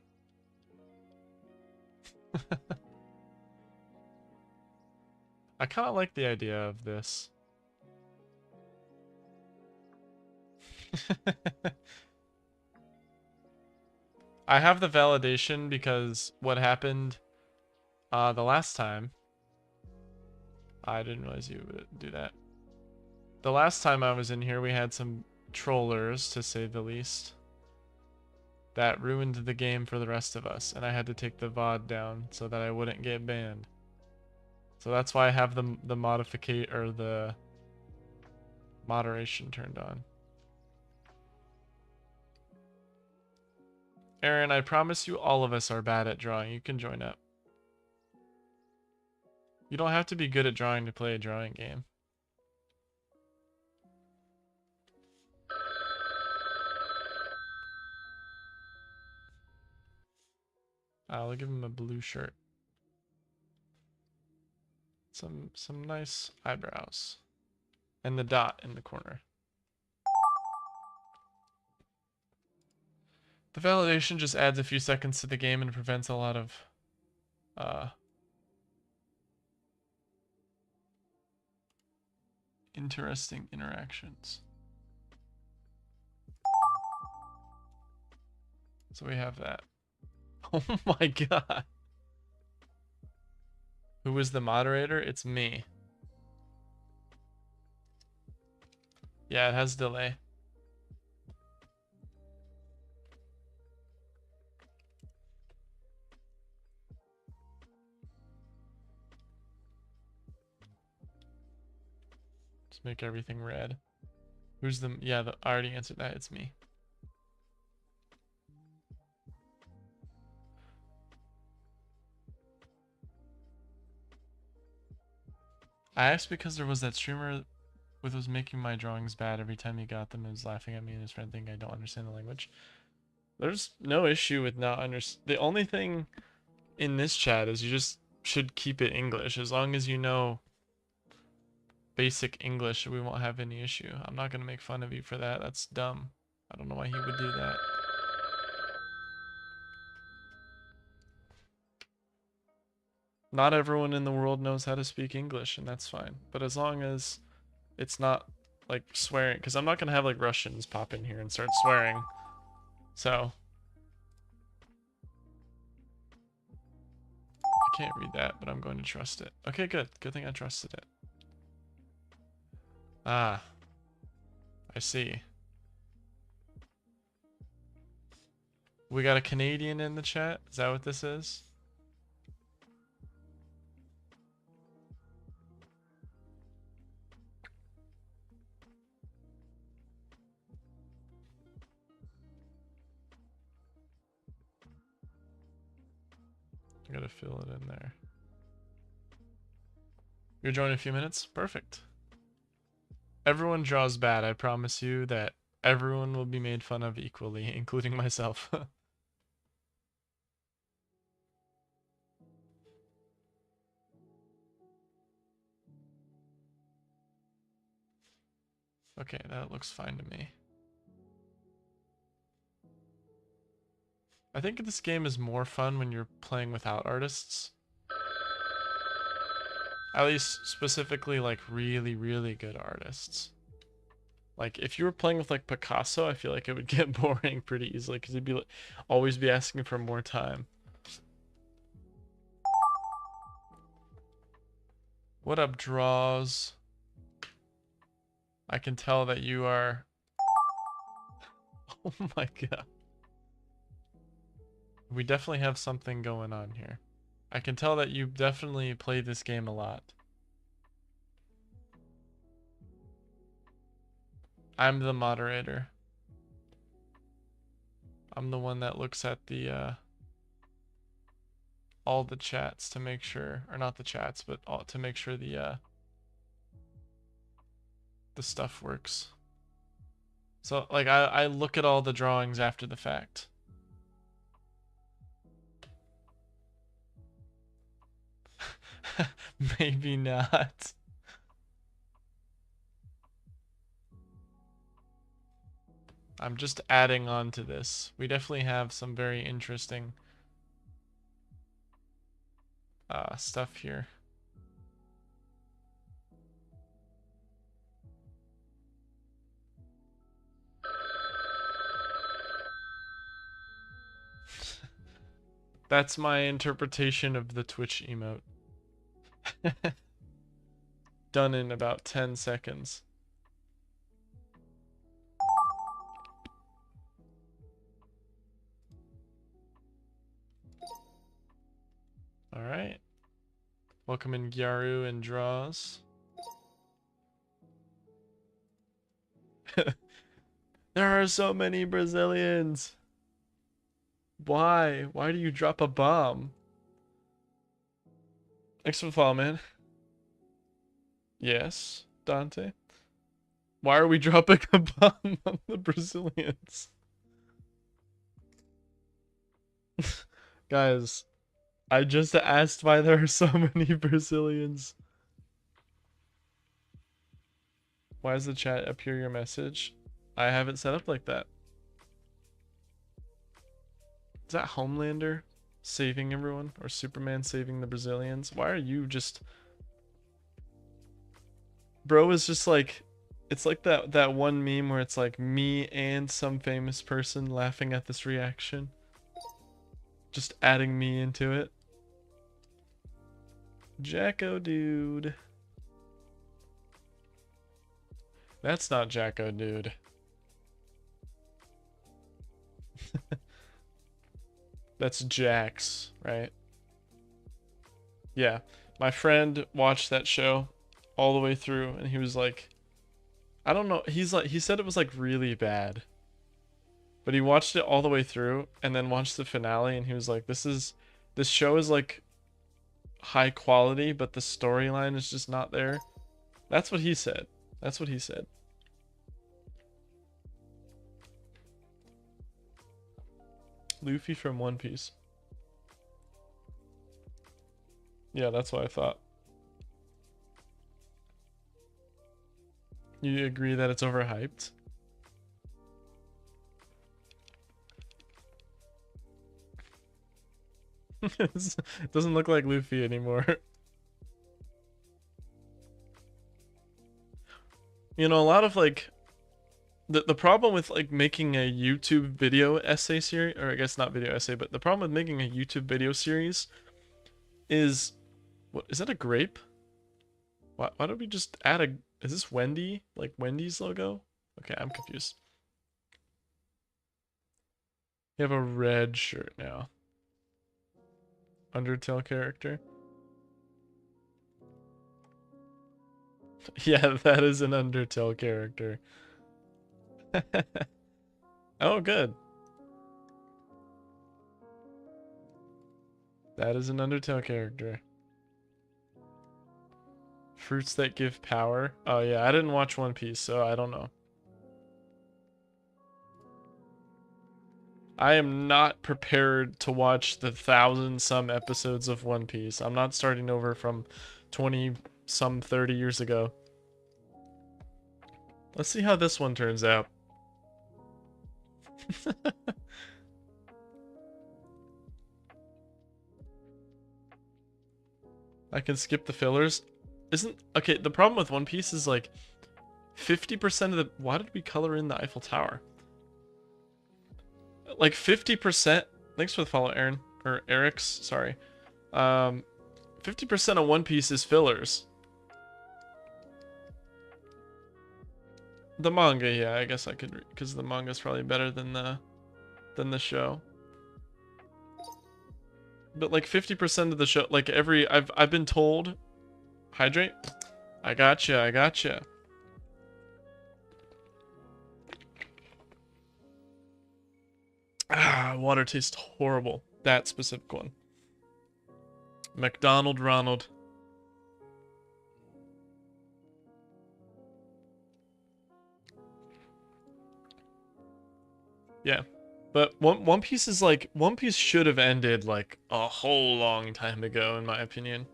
S1: I kind of like the idea of this. I have the validation because what happened the last time. I didn't realize you would do that. The last time I was in here, we had some trollers, to say the least, that ruined the game for the rest of us, and I had to take the VOD down so that I wouldn't get banned. So that's why I have the modificate or the moderation turned on. Aaron, I promise you all of us are bad at drawing. You can join up. You don't have to be good at drawing to play a drawing game. I'll give him a blue shirt. Some nice eyebrows. And the dot in the corner. The validation just adds a few seconds to the game and prevents a lot of interesting interactions. So we have that. Oh my god. Who is the moderator? It's me. Yeah, it has delay. Just make everything red. Who's the... Yeah, I already answered that. It's me. I asked because there was that streamer with was making my drawings bad every time he got them and was laughing at me and his friend thinking I don't understand the language. There's no issue with not understand. The only thing in this chat is you just should keep it English. As long as you know basic English, we won't have any issue. I'm not going to make fun of you for that. That's dumb. I don't know why he would do that. Not everyone in the world knows how to speak English, and that's fine. But as long as it's not like swearing, because I'm not going to have like Russians pop in here and start swearing. So I can't read that, but I'm going to trust it. Okay, good. Good thing I trusted it. Ah, I see. We got a Canadian in the chat. Is that what this is? I gotta fill it in there. You're joining in a few minutes? Perfect. Everyone draws bad. I promise you that everyone will be made fun of equally, including myself. Okay, that looks fine to me. I think this game is more fun when you're playing without artists. At least specifically like really, really good artists. Like if you were playing with like Picasso, I feel like it would get boring pretty easily because he'd be like, always be asking for more time. What up, draws? I can tell that you are... Oh my god. We definitely have something going on here. I can tell that you definitely play this game a lot. I'm the moderator. I'm the one that looks at the all the chats to make sure, or not the chats, but all, to make sure the stuff works. So like I look at all the drawings after the fact. Maybe not. I'm just adding on to this. We definitely have some very interesting stuff here. That's my interpretation of the Twitch emote. Done in about 10 seconds. Alright. Welcome in Gyaru and Draws. There are so many Brazilians. Why? Why do you drop a bomb? Thanks for the follow, man. Yes, Dante. Why are we dropping a bomb on the Brazilians? Guys, I just asked why there are so many Brazilians. Why does the chat appear your message? I have it set up like that. Is that Homelander saving everyone? Or Superman saving the Brazilians? Why are you just... Bro is just like... It's like that one meme where it's like me and some famous person laughing at this reaction. Just adding me into it. Jacko dude. That's not Jacko dude. That's Jax, right? Yeah. My friend watched that show all the way through and he was like, I don't know, he said it was like really bad. But he watched it all the way through and then watched the finale and he was like, this show is like high quality, but the storyline is just not there. That's what he said. That's what he said. Luffy from One Piece. Yeah, that's what I thought. You agree that it's overhyped? It doesn't look like Luffy anymore. You know, a lot of like the problem with like making a YouTube video essay series, or I guess not video essay, but the problem with making a YouTube video series is, what is that, a grape? Why don't we just add a, is this Wendy? Like Wendy's logo? Okay, I'm confused. You have a red shirt now. Undertale character. Yeah, that is an Undertale character. Oh, good. That is an Undertale character. Fruits that give power. Oh yeah, I didn't watch One Piece, so I don't know. I am not prepared to watch the 1,000-some episodes of One Piece. I'm not starting over from 20-some 30 years ago. Let's see how this one turns out. I can skip the fillers. Okay, the problem with One Piece is like 50% of the, why did we color in the Eiffel Tower? Like 50%, thanks for the follow, Aaron, or Eric's, sorry. 50% of One Piece is fillers. The manga, yeah, I guess I could, because the manga is probably better than the show. But like 50% of the show, like I've been told, hydrate. I gotcha, I gotcha. Ah, water tastes horrible. That specific one. McDonald Ronald. Yeah. But One Piece is like, One Piece should have ended like a whole long time ago, in my opinion.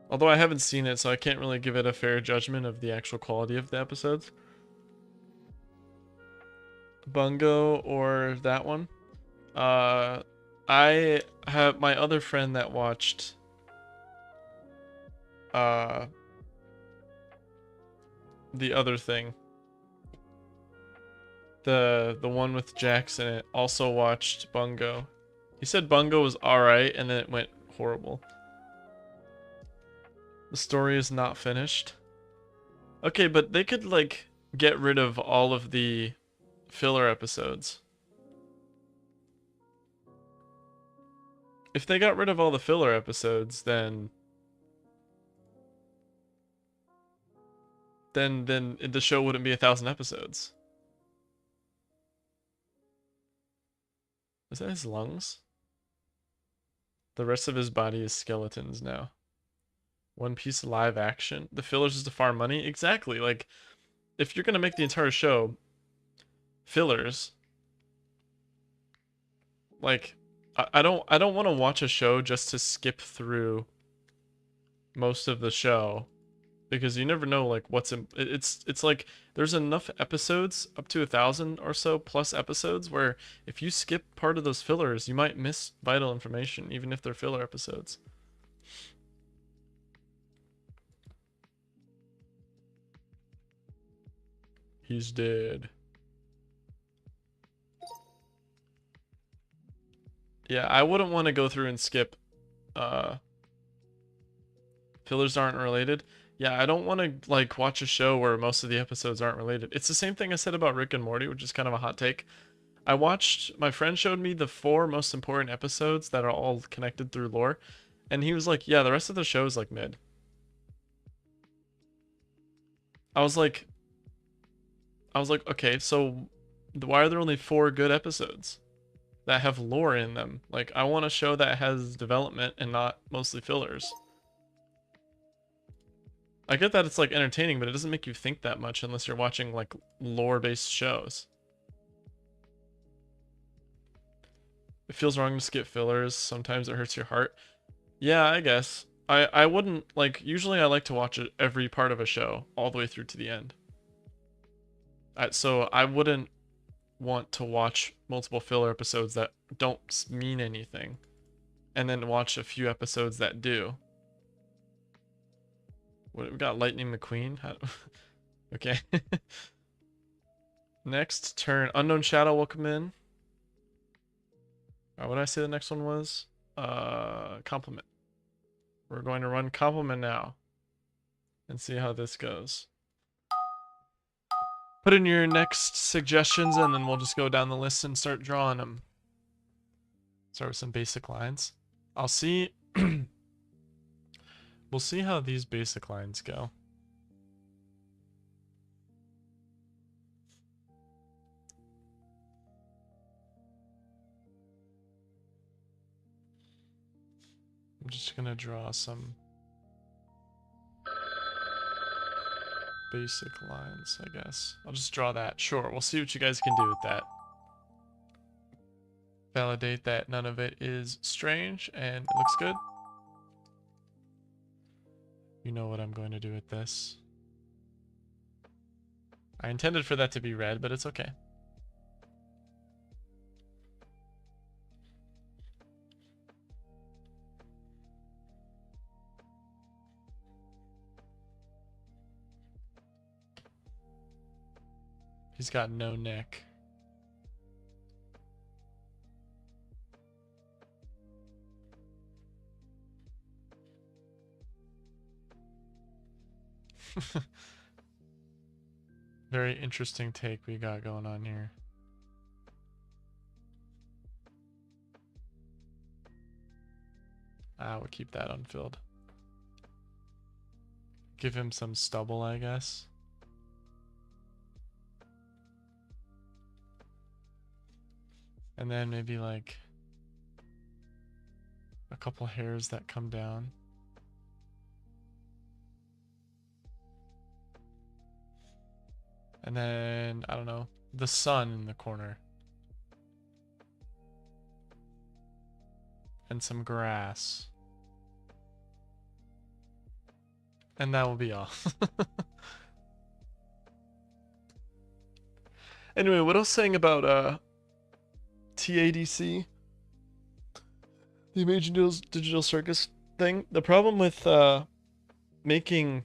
S1: Although I haven't seen it, so I can't really give it a fair judgment of the actual quality of the episodes. Bungo or that one. I have my other friend that watched the other thing. The one with Jax in it also watched Bungo. He said Bungo was alright, and then it went horrible. The story is not finished. Okay, but they could, like, get rid of all of the filler episodes. If they got rid of all the filler episodes, then the show wouldn't be 1,000 episodes. Is that his lungs? The rest of his body is skeletons now. One Piece live action. The fillers is to farm money? Exactly. Like, if you're gonna make the entire show fillers, like, I don't want to watch a show just to skip through most of the show, because you never know like what's in it's like there's enough episodes, up to 1,000 or so plus episodes, where if you skip part of those fillers you might miss vital information even if they're filler episodes. He's dead. Yeah, I wouldn't want to go through and skip fillers aren't related. Yeah, I don't want to like watch a show where most of the episodes aren't related. It's the same thing I said about Rick and Morty, which is kind of a hot take. I watched, my friend showed me the 4 most important episodes that are all connected through lore, and he was like, yeah, the rest of the show is like mid. I was like, okay, so why are there only 4 good episodes that have lore in them? Like, I want a show that has development and not mostly fillers. I get that it's like entertaining, but it doesn't make you think that much unless you're watching like lore-based shows. It feels wrong to skip fillers. Sometimes it hurts your heart. Yeah, I guess. I wouldn't, like, usually I like to watch every part of a show all the way through to the end. So I wouldn't want to watch multiple filler episodes that don't mean anything, and then watch a few episodes that do. What, we got Lightning McQueen? Okay. Next turn. Unknown Shadow will come in. What did I say the next one was? Compliment. We're going to run compliment now and see how this goes. Put in your next suggestions and then we'll just go down the list and start drawing them. Start with some basic lines. I'll see. We'll see how these basic lines go. I'm just gonna draw some basic lines, I guess. I'll just draw that. Sure, we'll see what you guys can do with that. Validate that none of it is strange and it looks good. You know what I'm going to do with this. I intended for that to be red, but it's okay. He's got no neck. Very interesting take we got going on here. We'll keep that unfilled. Give him some stubble, I guess. And then maybe like a couple hairs that come down. And then, I don't know, the sun in the corner. And some grass. And that will be all. Anyway, what I was saying about TADC, the Amazing Digital Circus thing, the problem with making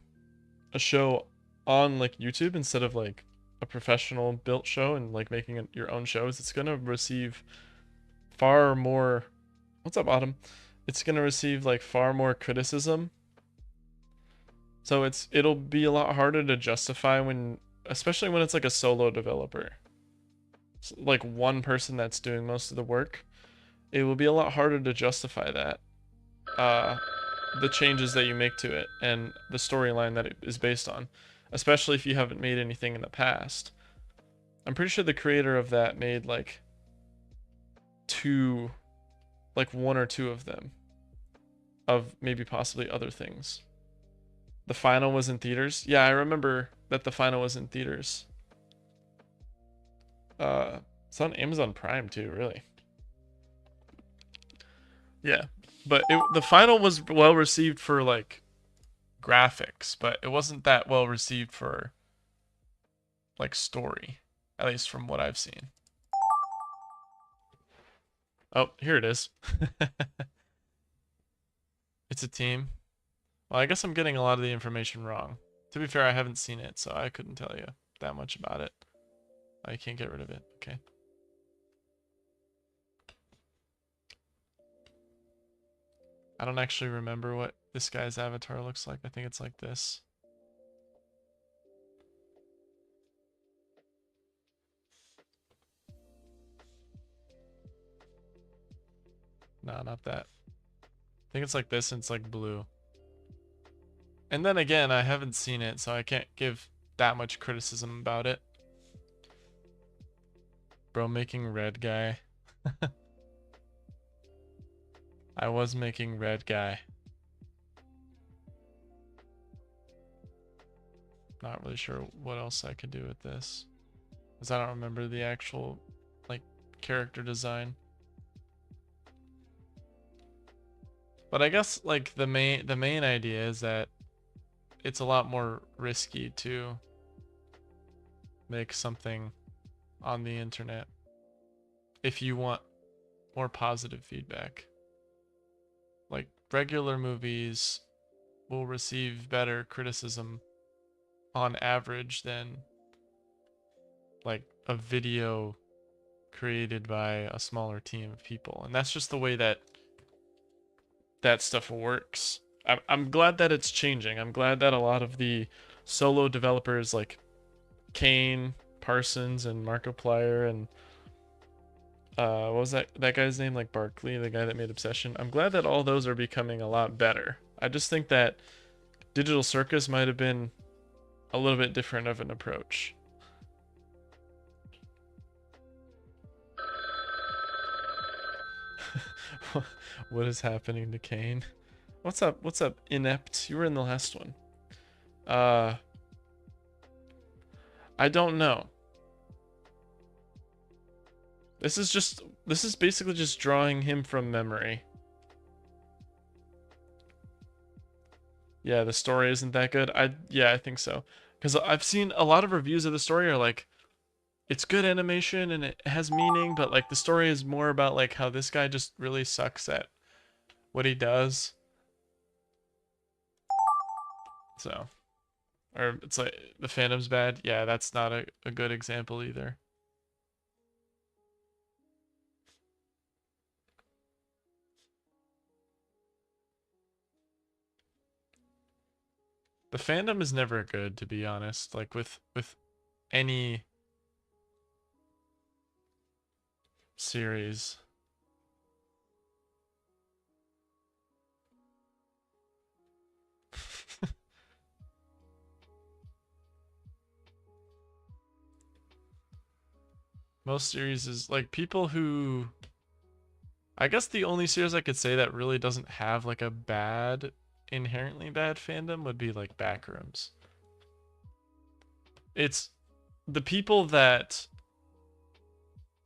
S1: a show on like YouTube instead of like a professional built show and like making your own shows, it's gonna receive far more What's up, Autumn? It's gonna receive like far more criticism. So it'll be a lot harder to justify when, especially when it's like a solo developer. Like one person that's doing most of the work. It will be a lot harder to justify that. The changes that you make to it and the storyline that it is based on, especially if you haven't made anything in the past. I'm pretty sure the creator of that made like one or two of them, of maybe possibly other things. The final was in theaters. Yeah, I remember that the final was in theaters. It's on Amazon Prime too, really. Yeah, but the final was well received for like graphics, but it wasn't that well received for like story, at least from what I've seen. Oh, here it is. It's a team. Well, I guess I'm getting a lot of the information wrong. To be fair, I haven't seen it, so I couldn't tell you that much about it. I can't get rid of it. Okay. I don't actually remember what this guy's avatar looks like. I think it's like this. No, not that. I think it's like this and it's like blue. And then again, I haven't seen it, so I can't give that much criticism about it. Bro making red guy. I was making red guy. Not really sure what else I could do with this, because I don't remember the actual like character design. But I guess like the main idea is that it's a lot more risky to make something on the internet if you want more positive feedback. Like regular movies will receive better criticism on average than like a video created by a smaller team of people. And that's just the way that stuff works. I'm glad that it's changing. I'm glad that a lot of the solo developers like Kane, Parsons, and Markiplier, and what was that guy's name? Like Barkley, the guy that made Obsession. I'm glad that all those are becoming a lot better. I just think that Digital Circus might have been a little bit different of an approach. What is happening to Kane? What's up? What's up, Inept? You were in the last one. I don't know. This is basically just drawing him from memory. Yeah, the story isn't that good. Yeah, I think so. Because I've seen a lot of reviews of the story are like, it's good animation and it has meaning, but like the story is more about like how this guy just really sucks at what he does. So, or it's like the Phantom's bad. Yeah, that's not a good example either. The Phantom is never good, to be honest. Like with any series. Most series is like people who, I guess the only series I could say that really doesn't have like a bad, inherently bad fandom would be like Backrooms. It's the people that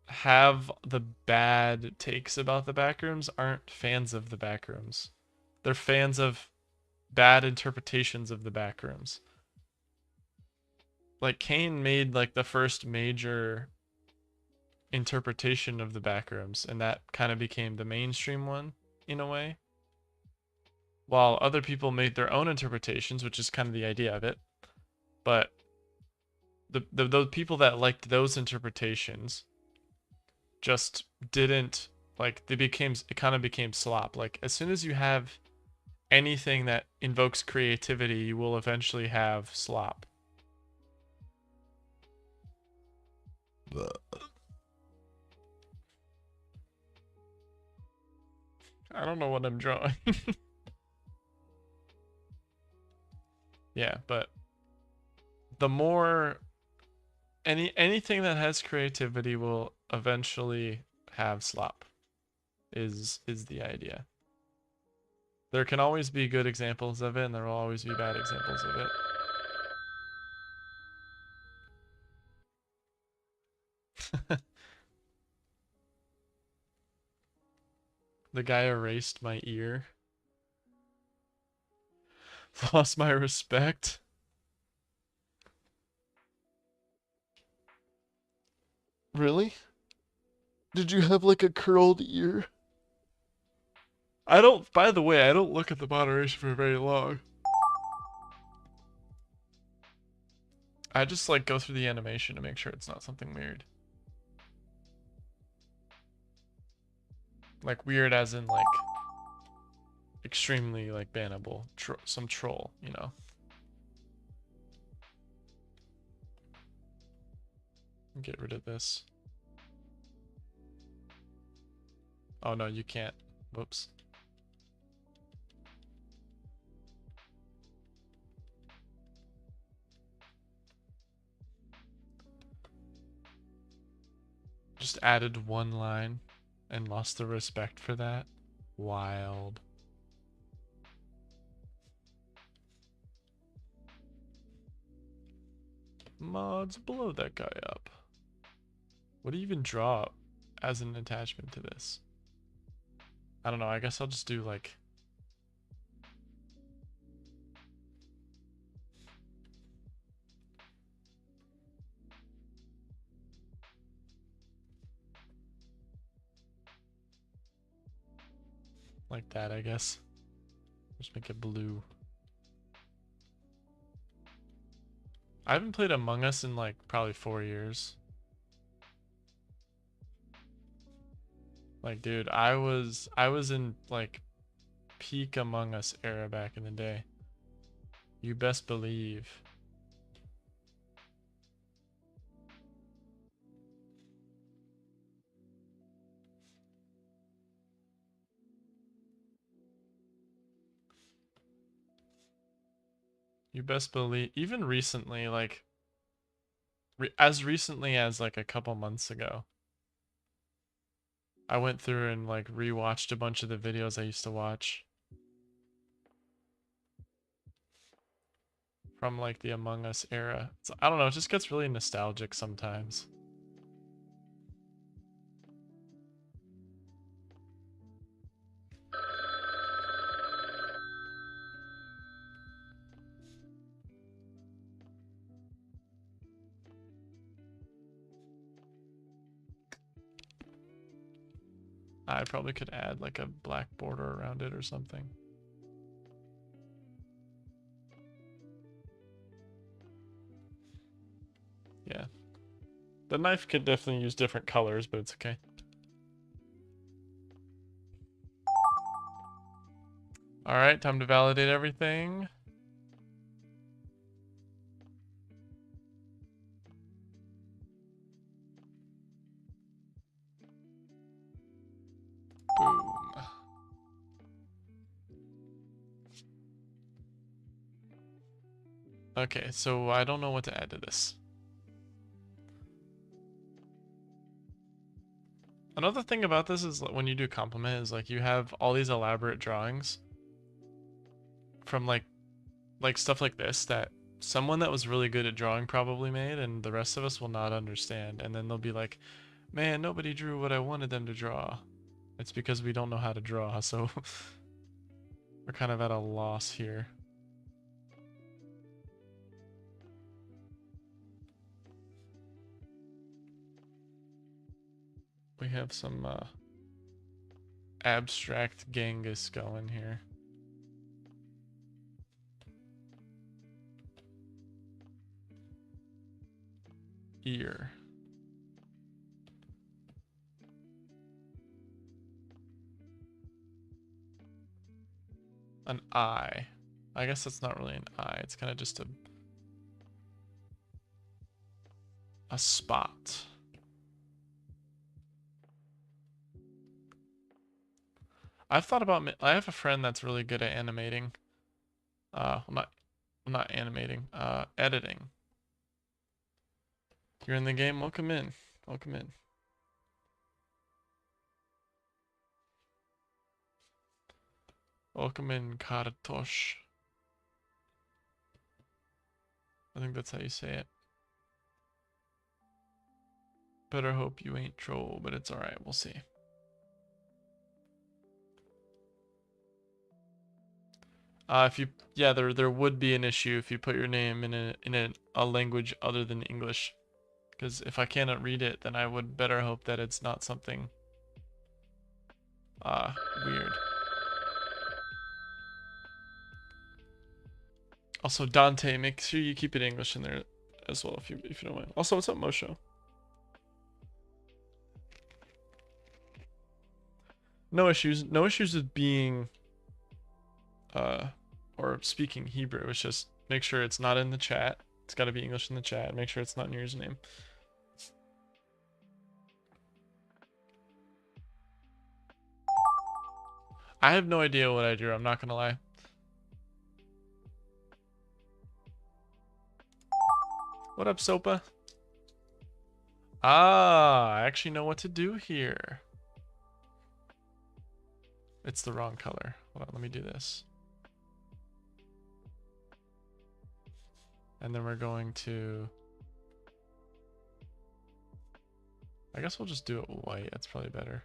S1: have the bad takes about the Backrooms aren't fans of the Backrooms. They're fans of bad interpretations of the Backrooms. Like Kane made like the first major interpretation of the Backrooms, and that kind of became the mainstream one in a way. While other people made their own interpretations, which is kind of the idea of it. But the people that liked those interpretations just didn't Like it kind of became slop. Like as soon as you have anything that invokes creativity, you will eventually have slop. I don't know what I'm drawing. Yeah, but the more anything that has creativity will eventually have slop is the idea. There can always be good examples of it, and there will always be bad examples of it. The guy erased my ear. Lost my respect. Really? Did you have like a curled ear? I don't, by the way, I don't look at the moderation for very long. I just like go through the animation to make sure it's not something weird. Like weird as in like extremely like bannable. Some troll, you know. Get rid of this. Oh no, you can't. Whoops. Just added one line and lost the respect for that. Wild. Mods, blow that guy up. What do you even draw as an attachment to this? I don't know, I guess I'll just do like... like that, I guess. Just make it blue. I haven't played Among Us in like probably 4 years. Like, dude, I was in like peak Among Us era back in the day. You best believe. You best believe. Even recently, like as recently as like a couple months ago, I went through and like rewatched a bunch of the videos I used to watch from like the Among Us era. I don't know, it just gets really nostalgic sometimes. I probably could add like a black border around it or something. Yeah. The knife could definitely use different colors, but it's okay. Alright, time to validate everything. Boom. Okay, so I don't know what to add to this. Another thing about this is when you do compliment is like you have all these elaborate drawings from like stuff like this that someone that was really good at drawing probably made and the rest of us will not understand, and then they'll be like, man, nobody drew what I wanted them to draw. It's because we don't know how to draw, so we're kind of at a loss here. We have some abstract Genghis going here. Ear. an eye. I guess that's not really an eye. It's kind of just a spot. I've thought about. I have a friend that's really good at animating. Not animating. Editing. You're in the game. Welcome in. Welcome in. Welcome in, Kartosh. I think that's how you say it. Better hope you ain't troll, but it's alright. We'll see. There would be an issue if you put your name in a language other than English, because if I cannot read it, then I would better hope that it's not something weird. Also, Dante, make sure you keep it English in there as well, if you don't mind. Also, what's up, Mosho? No issues. No issues with being or speaking Hebrew. It's just make sure it's not in the chat. It's got to be English in the chat. Make sure it's not in your username. I have no idea what I drew. I'm not gonna lie. What up, Sopa? Ah, I actually know what to do here. It's the wrong color. Hold on, let me do this. And then we're going to... I guess we'll just do it white. That's probably better.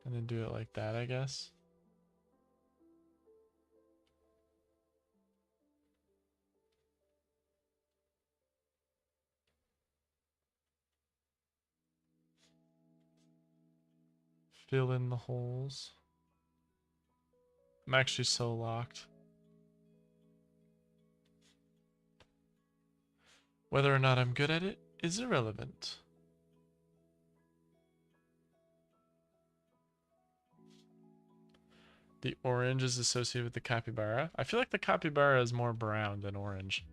S1: And then do it like that, I guess. Fill in the holes. I'm actually so locked. Whether or not I'm good at it is irrelevant. The orange is associated with the capybara. I feel like the capybara is more brown than orange.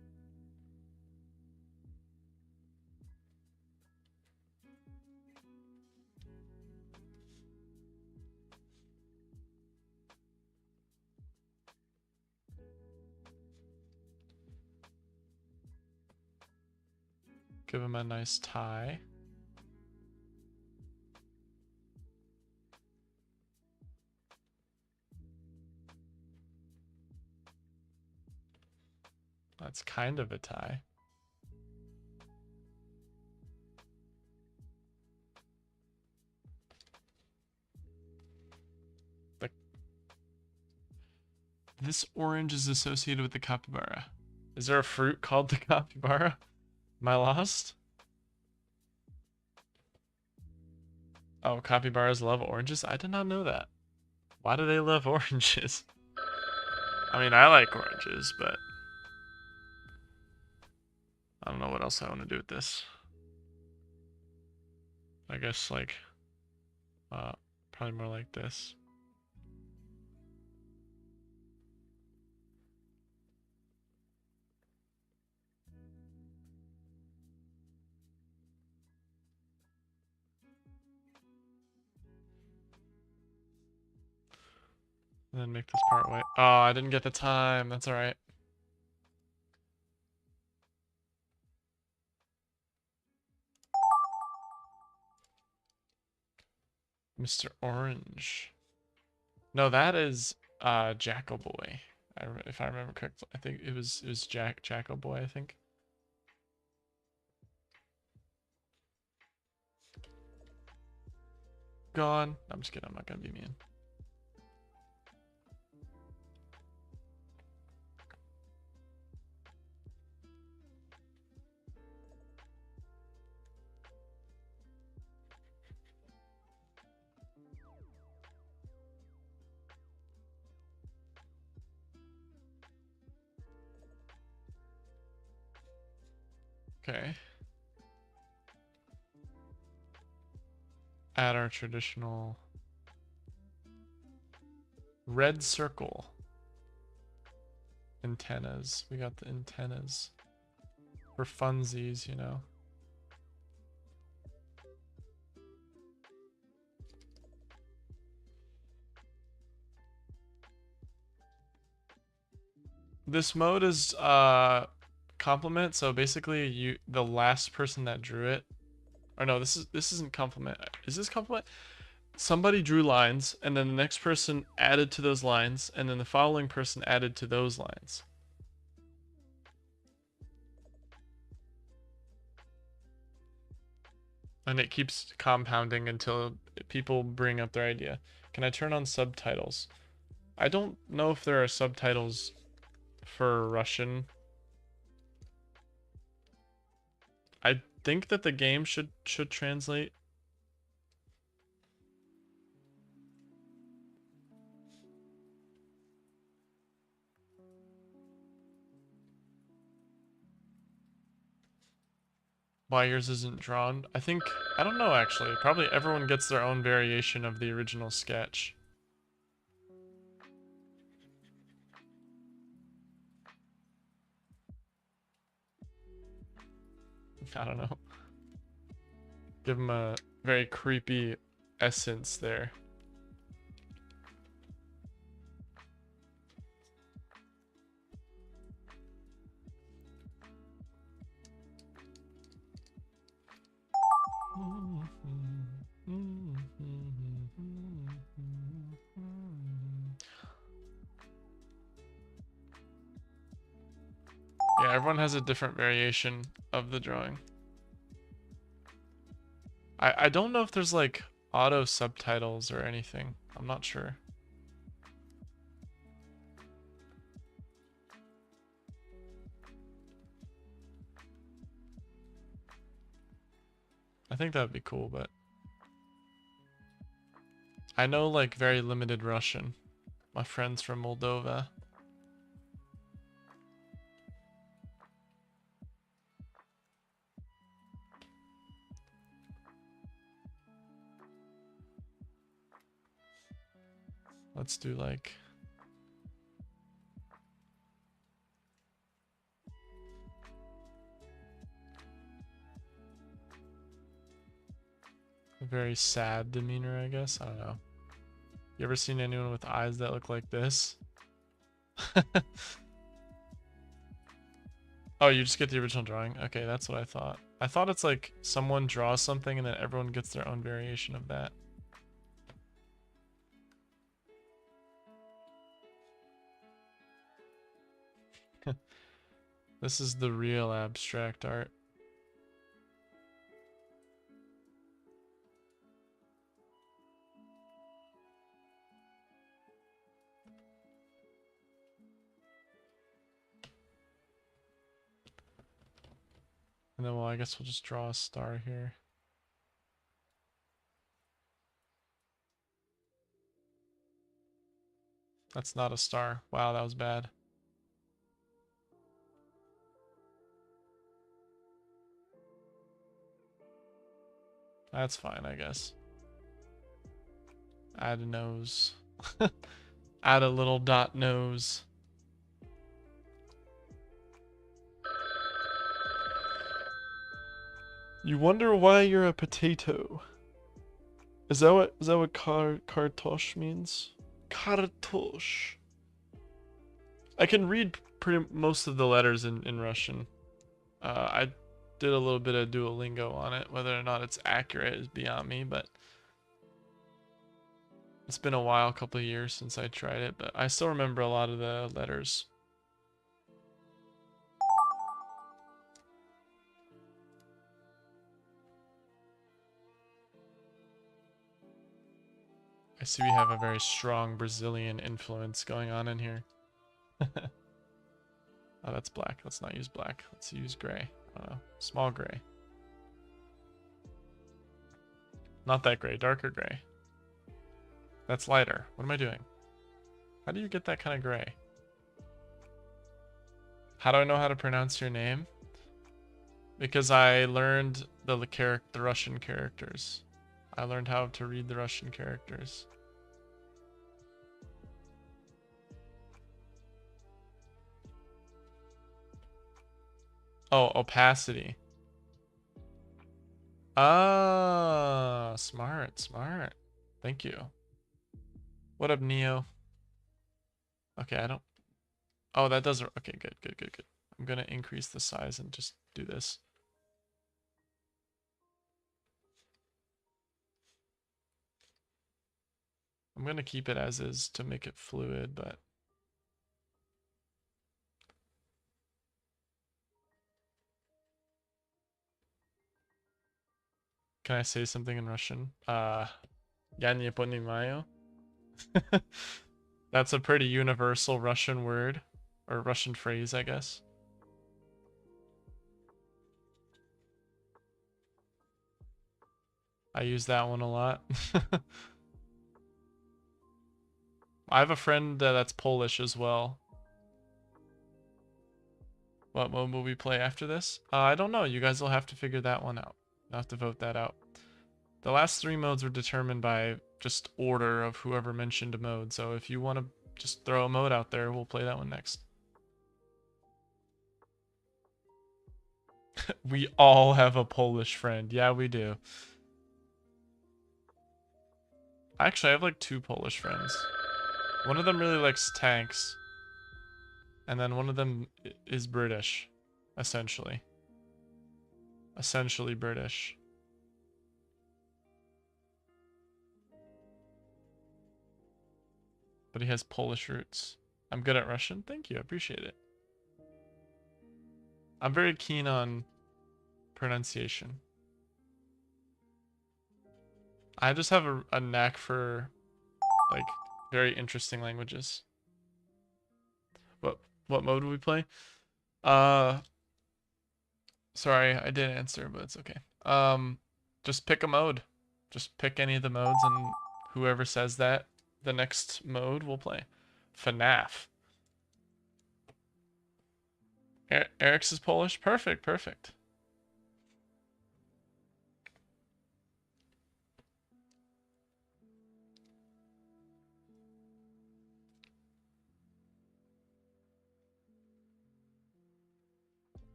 S1: Give him a nice tie. That's kind of a tie. This orange is associated with the capybara. Is there a fruit called the capybara? Am I lost? Oh, capybaras love oranges? I did not know that. Why do they love oranges? I mean, I like oranges, but I don't know what else I want to do with this. I guess like, probably more like this. And then make this part white. Oh, I didn't get the time. That's alright. Mr. Orange. No, that is Jackal Boy. If I remember correctly, I think it was Jackal Boy, I think. Gone. I'm just kidding. I'm not gonna be mean. Okay. add our traditional red circle antennas. We got the antennas for funsies, you know. This mode is complement, so basically the last person that drew it, or no, this isn't complement. Is this complement? Somebody drew lines, and then the next person added to those lines, and then the following person added to those lines. And it keeps compounding until people bring up their idea. Can I turn on subtitles? I don't know if there are subtitles for Russian. I think that the game should translate. Why yours isn't drawn? I don't know actually. Probably everyone gets their own variation of the original sketch. I don't know. Give them a very creepy essence there. Yeah, everyone has a different variation of the drawing. I don't know if there's like auto subtitles or anything. I'm not sure. I think that would be cool, but I know like very limited Russian. My friends from Moldova. Let's do like a very sad demeanor, I guess. I don't know. You ever seen anyone with eyes that look like this? Oh, you just get the original drawing? Okay, that's what I thought. I thought it's like someone draws something and then everyone gets their own variation of that. This is the real abstract art. And then, well, I guess we'll just draw a star here. That's not a star. Wow, that was bad. That's fine, I guess. Add a nose. Add a little dot nose. You wonder why you're a potato. Is that what kartosh means? Kartosh. I can read pretty most of the letters in Russian. I did a little bit of Duolingo on it. Whether or not it's accurate is beyond me, but it's been a while, a couple of years since I tried it, but I still remember a lot of the letters. I see we have a very strong Brazilian influence going on in here. Oh, that's black. Let's not use black. Let's use gray. I don't know. Small gray. Not that gray. Darker gray. That's lighter. What am I doing? How do you get that kind of gray? How do I know how to pronounce your name? Because I learned the Russian characters. I learned how to read the Russian characters. Oh, opacity. Ah, smart, smart. Thank you. What up, Neo? Okay, I don't... Oh, that doesn't... Okay, good, good, good, good. I'm gonna increase the size and just do this. I'm gonna keep it as is to make it fluid, but... Can I say something in Russian? Я не понимаю. That's a pretty universal Russian word. Or Russian phrase, I guess. I use that one a lot. I have a friend that's Polish as well. What mode will we play after this? I don't know. You guys will have to figure that one out. You'll have to vote that out. The last 3 modes were determined by just order of whoever mentioned a mode. So if you want to just throw a mode out there, we'll play that one next. We all have a Polish friend. Yeah, we do. Actually, I have like 2 Polish friends. One of them really likes tanks. And then one of them is British, essentially. Essentially British. But he has Polish roots. I'm good at Russian. Thank you. I appreciate it. I'm very keen on pronunciation. I just have a knack for like very interesting languages. What mode would we play? Uh sorry, I did answer, but it's okay. Just pick a mode. Just pick any of the modes and whoever says that the next mode we'll play. FNAF. Eric's is Polish? Perfect, perfect.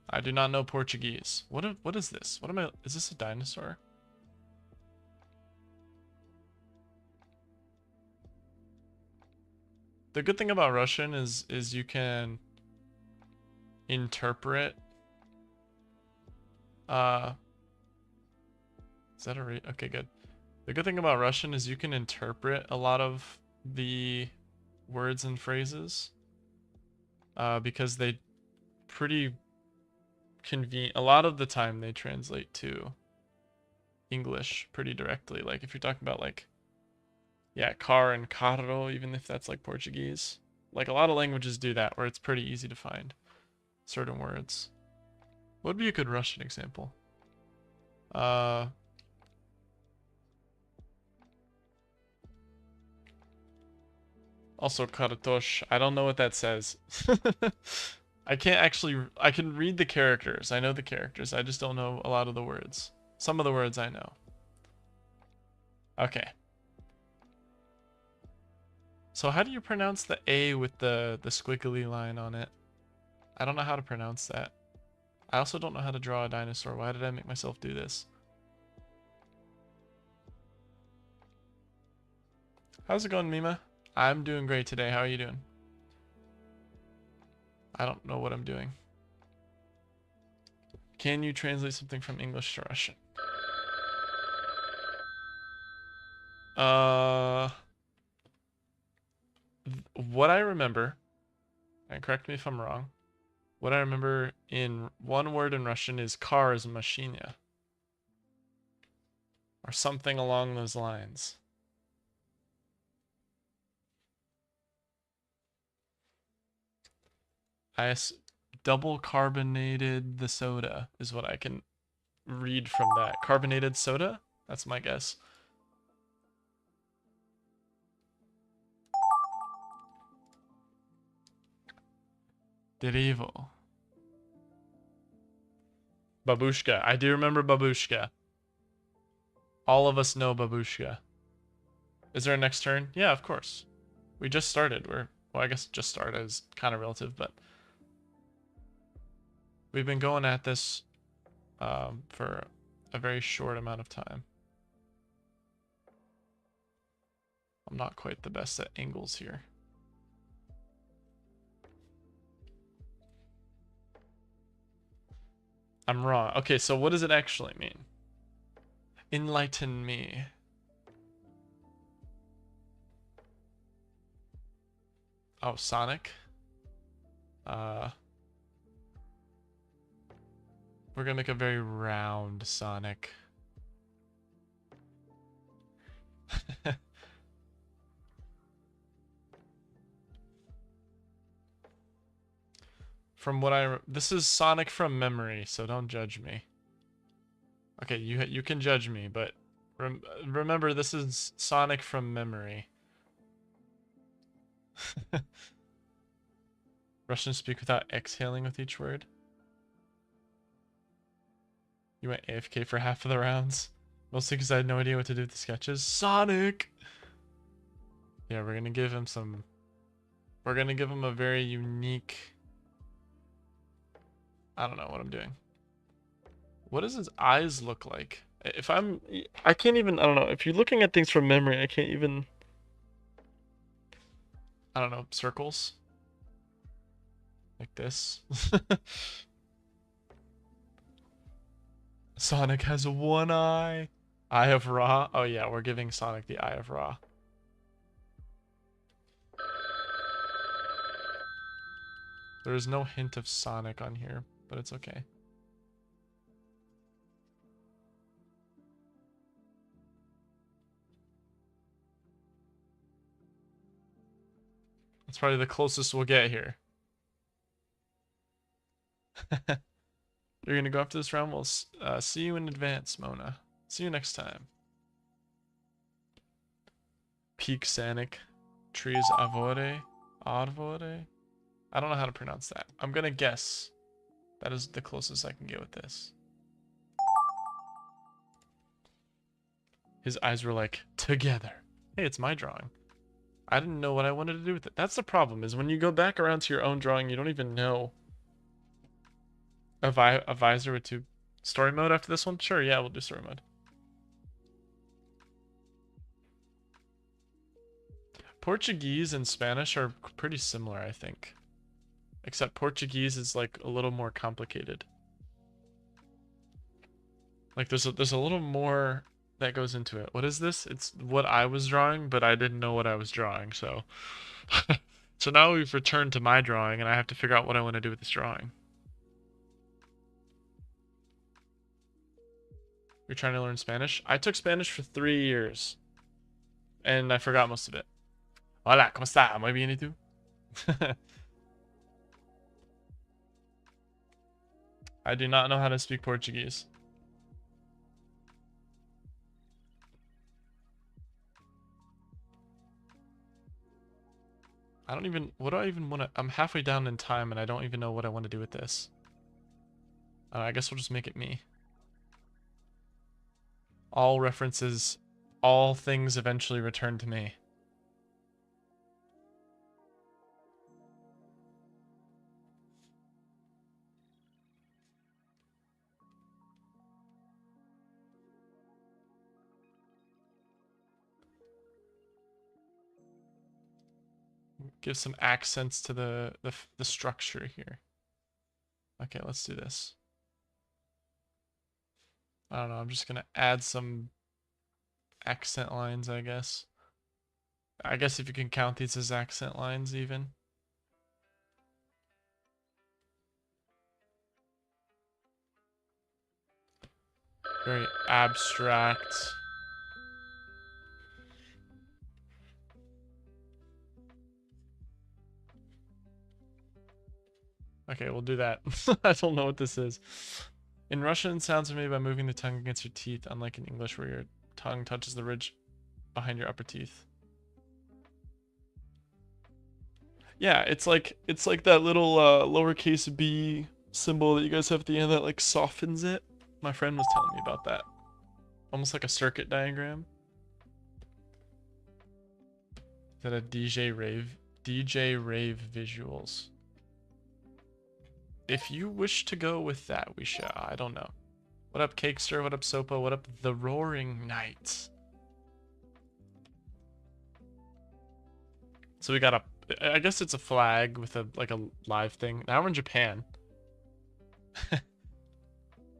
S1: I do not know Portuguese. What is this? What am I... Is this a dinosaur? The good thing about Russian is you can interpret... Is that a rate? Okay, good. The good thing about Russian is you can interpret a lot of the words and phrases. Because they pretty convenient... A lot of the time they translate to English pretty directly. Like if you're talking about like... Yeah, car and carro, even if that's like Portuguese. Like a lot of languages do that, where it's pretty easy to find certain words. What would be a good Russian example? Also kartosh. I don't know what that says. I can't actually... I can read the characters. I know the characters. I just don't know a lot of the words. Some of the words I know. Okay. So how do you pronounce the A with the squiggly line on it? I don't know how to pronounce that. I also don't know how to draw a dinosaur. Why did I make myself do this? How's it going, Mima? I'm doing great today. How are you doing? I don't know what I'm doing. Can you translate something from English to Russian? What I remember, and correct me if I'm wrong, what I remember in one word in Russian is car is mashinya. Or something along those lines. Double carbonated the soda is what I can read from that. Carbonated soda? That's my guess. Derivo. Babushka. I do remember Babushka. All of us know Babushka. Is there a next turn? Yeah, of course. We just started. Well, I guess just started is kind of relative, but we've been going at this for a very short amount of time. I'm not quite the best at angles here. I'm wrong. Okay, so what does it actually mean? Enlighten me. Oh, Sonic. We're gonna make a very round Sonic. From what this is Sonic from memory, so don't judge me. Okay, you can judge me, but remember this is Sonic from memory. Russians speak without exhaling with each word. You went AFK for half of the rounds. Mostly because I had no idea what to do with the sketches. Sonic! Yeah, we're gonna give him some... We're gonna give him a very unique... I don't know what I'm doing. What does his eyes look like? I can't even... I don't know. If you're looking at things from memory, I can't even... I don't know. Circles? Like this? Sonic has one eye. Eye of Ra. Oh yeah, we're giving Sonic the Eye of Ra. There is no hint of Sonic on here, but it's okay. That's probably the closest we'll get here. You're gonna go after this round. We'll see you in advance, Mona. See you next time. Peak Sanic. Trees Avore. Arvore. I don't know how to pronounce that. I'm gonna guess. That is the closest I can get with this. His eyes were like, together. Hey, it's my drawing. I didn't know what I wanted to do with it. That's the problem, is when you go back around to your own drawing, you don't even know. A visor with two... Story mode after this one? Sure, yeah, we'll do story mode. Portuguese and Spanish are pretty similar, I think. Except Portuguese is like a little more complicated. Like there's a little more that goes into it. What is this? It's what I was drawing, but I didn't know what I was drawing, so... So now we've returned to my drawing, and I have to figure out what I want to do with this drawing. You're trying to learn Spanish? I took Spanish for 3 years. And I forgot most of it. Hola, ¿cómo está? Muy bien, ¿y tú? I do not know how to speak Portuguese. I don't even... What do I even want to... I'm halfway down in time, and I don't even know what I want to do with this. I guess we'll just make it me. All references... All things eventually return to me. Give some accents to the structure here. Okay, let's do this. I don't know, I'm just gonna add some accent lines, I guess. I guess if you can count these as accent lines even. Very abstract. Okay, we'll do that. I don't know what this is. In Russian, sounds are made by moving the tongue against your teeth, unlike in English where your tongue touches the ridge behind your upper teeth. Yeah, it's like that little lowercase b symbol that you guys have at the end that like softens it. My friend was telling me about that. Almost like a circuit diagram. Is that a DJ rave? DJ rave visuals. If you wish to go with that, we shall. I don't know. What up, Cakester? What up, Sopa? What up, The Roaring Knights? So we got a, I guess it's a flag with a like a live thing. Now we're in Japan.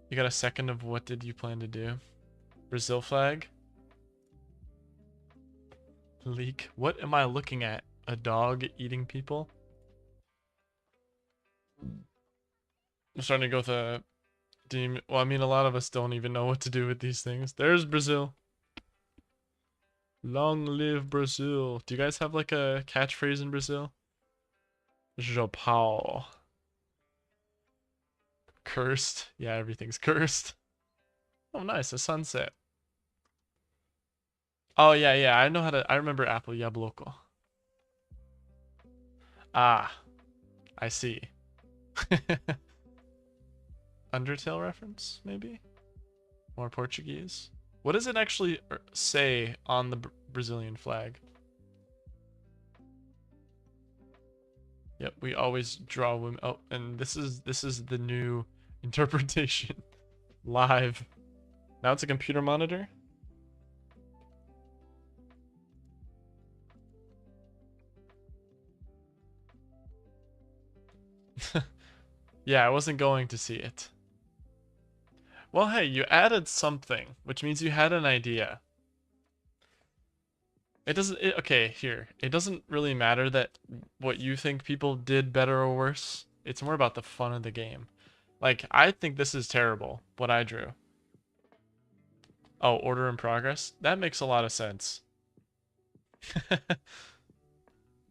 S1: You got a second of what did you plan to do? Brazil flag? Leak. What am I looking at? A dog eating people? I'm starting to go with a demon. Well, I mean, a lot of us don't even know what to do with these things. There's Brazil. Long live Brazil. Do you guys have like a catchphrase in Brazil? Jopau. Cursed. Yeah, everything's cursed. Oh, nice. A sunset. Oh, yeah, yeah. I know how to. I remember apple yabloko. Ah, I see. Undertale reference, maybe? More Portuguese? What does it actually say on the Brazilian flag? Yep, we always draw women. Oh, and this is the new interpretation. Live. Now it's a computer monitor. Yeah, I wasn't going to see it. Well, hey, you added something, which means you had an idea. It doesn't, okay, here. It doesn't really matter that what you think people did better or worse. It's more about the fun of the game. Like, I think this is terrible, what I drew. Oh, order in progress? That makes a lot of sense.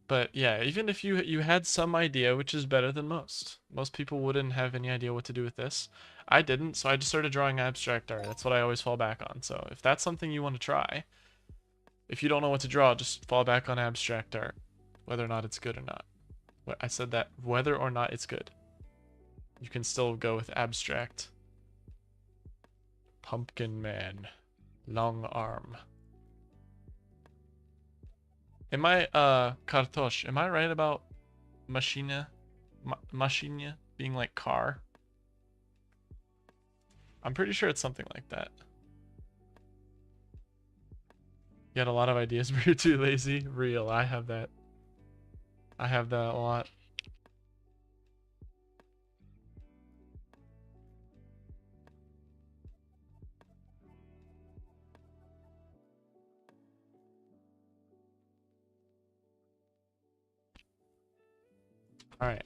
S1: But yeah, even if you had some idea, which is better than most. Most people wouldn't have any idea what to do with this. I didn't, so I just started drawing abstract art. That's what I always fall back on. So if that's something you want to try, if you don't know what to draw, just fall back on abstract art, whether or not it's good or not. I said that, whether or not it's good. You can still go with abstract. Pumpkin Man. Long arm. Am I, Kartosh, am I right about machina? Machina being like car? I'm pretty sure it's something like that. You had a lot of ideas, but you're too lazy. Real, I have that. I have that a lot. Alright.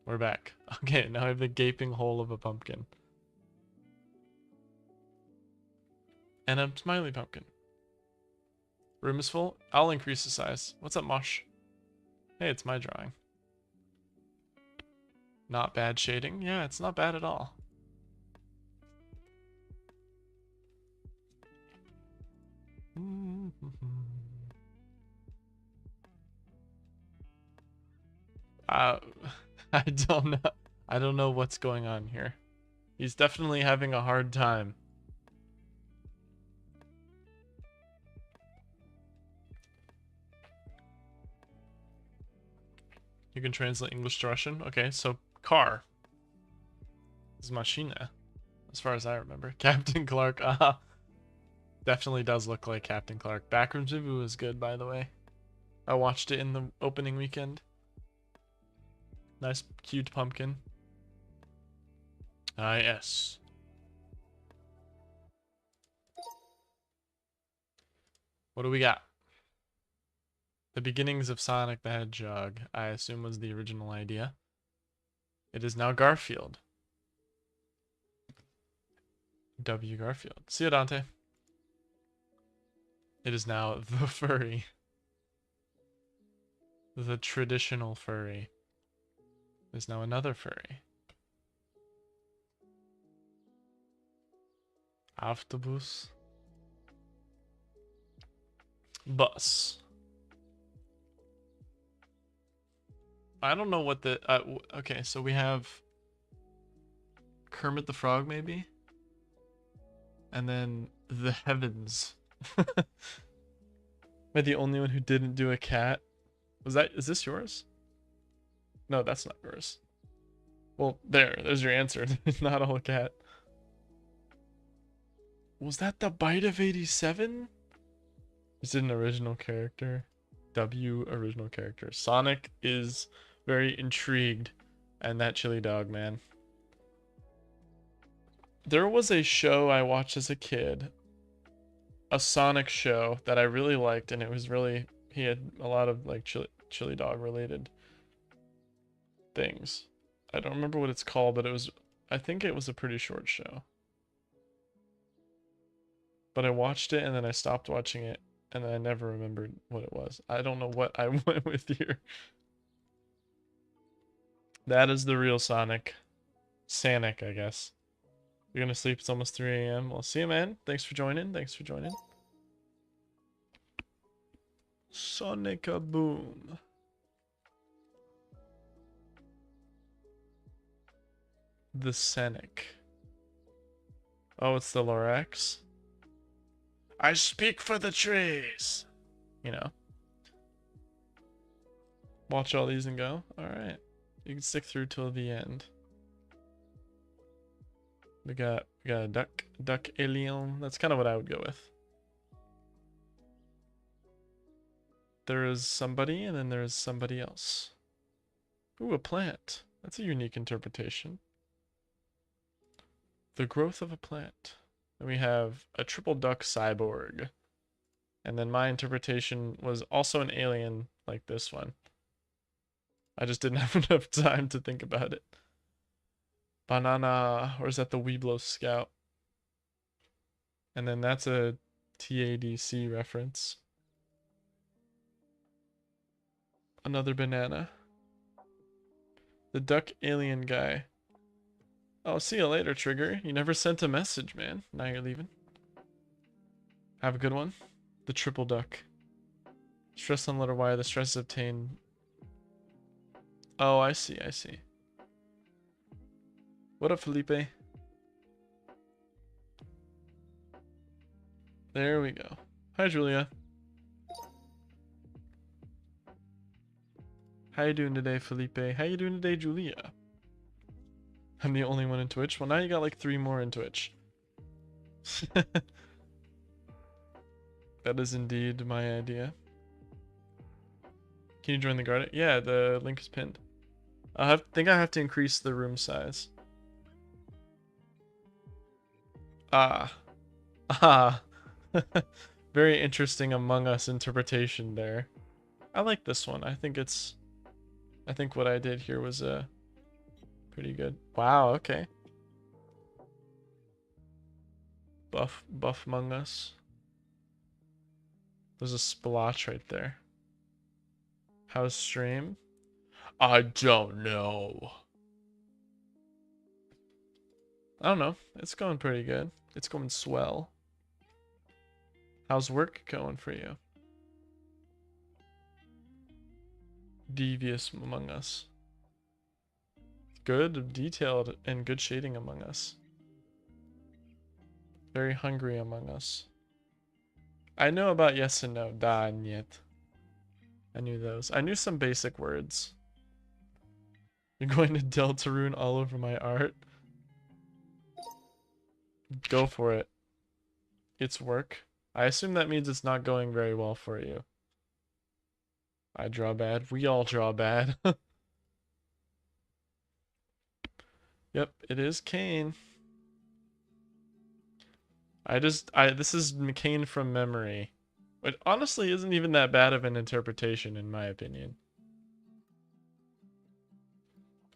S1: We're back. Okay, now I have the gaping hole of a pumpkin. And a smiley pumpkin. Room is full. I'll increase the size. What's up, Mosh? Hey, it's my drawing. Not bad shading. Yeah, it's not bad at all. Uh, I don't know. I don't know what's going on here. He's definitely having a hard time. You can translate English to Russian? Okay, so car is machina, as far as I remember. Captain Clark, definitely does look like Captain Clark. Backrooms Review was good, by the way. I watched it in the opening weekend. Nice, cute pumpkin. Ah, yes. What do we got? The beginnings of Sonic the Hedgehog, I assume was the original idea. It is now Garfield. W. Garfield. See ya, Dante. It is now the furry. The traditional furry. There's now another furry. Autobus. Bus. I don't know what the okay, so we have Kermit the Frog maybe, and then the heavens. Am I the only one who didn't do a cat? Is this yours? No, that's not yours. Well, there's your answer. Not all cat. Was that the Bite of 87? Is it an original character? W original character. Sonic is very intrigued, and that chili dog, man. There was a show I watched as a kid, a Sonic show that I really liked, and it was really, he had a lot of like chili dog related things. I don't remember what it's called, but I think it was a pretty short show. But I watched it and then I stopped watching it and then I never remembered what it was. I don't know what I went with here. That is the real Sonic. Sanic, I guess. You're gonna sleep, it's almost 3 a.m. Well, see you, man. Thanks for joining. Thanks for joining. Sonic-a-boom. The Sanic. Oh, it's the Lorax. I speak for the trees. You know. Watch all these and go. Alright. You can stick through till the end. We got a duck alien. That's kind of what I would go with. There is somebody and then there is somebody else. Ooh, a plant. That's a unique interpretation. The growth of a plant. Then we have a triple duck cyborg. And then my interpretation was also an alien like this one. I just didn't have enough time to think about it. Banana, or is that the Weeblo Scout? And then that's a TADC reference. Another banana. The duck alien guy. Oh, see you later, Trigger. You never sent a message, man. Now you're leaving. Have a good one. The triple duck. Stress on letter Y. The stress is obtained. Oh, I see, I see. What up, Felipe? There we go. Hi, Julia. How you doing today, Felipe? How you doing today, Julia? I'm the only one in Twitch. Well, now you got like 3 more in Twitch. That is indeed my idea. Can you join the Gartic? Yeah, the link is pinned. Think I have to increase the room size. Ah. Ah. Very interesting Among Us interpretation there. I like this one. I think what I did here was pretty good. Wow, okay. Buff Among Us. There's a splotch right there. How's stream? I don't know. I don't know. It's going pretty good. It's going swell. How's work going for you? Devious Among Us. Good, detailed, and good shading Among Us. Very hungry Among Us. I know about yes and no. Da and yet. I knew those. I knew some basic words. You're going to Deltarune all over my art? Go for it. It's work. I assume that means it's not going very well for you. I draw bad. We all draw bad. Yep, it is Kane. This is Kane from memory. Which honestly isn't even that bad of an interpretation in my opinion.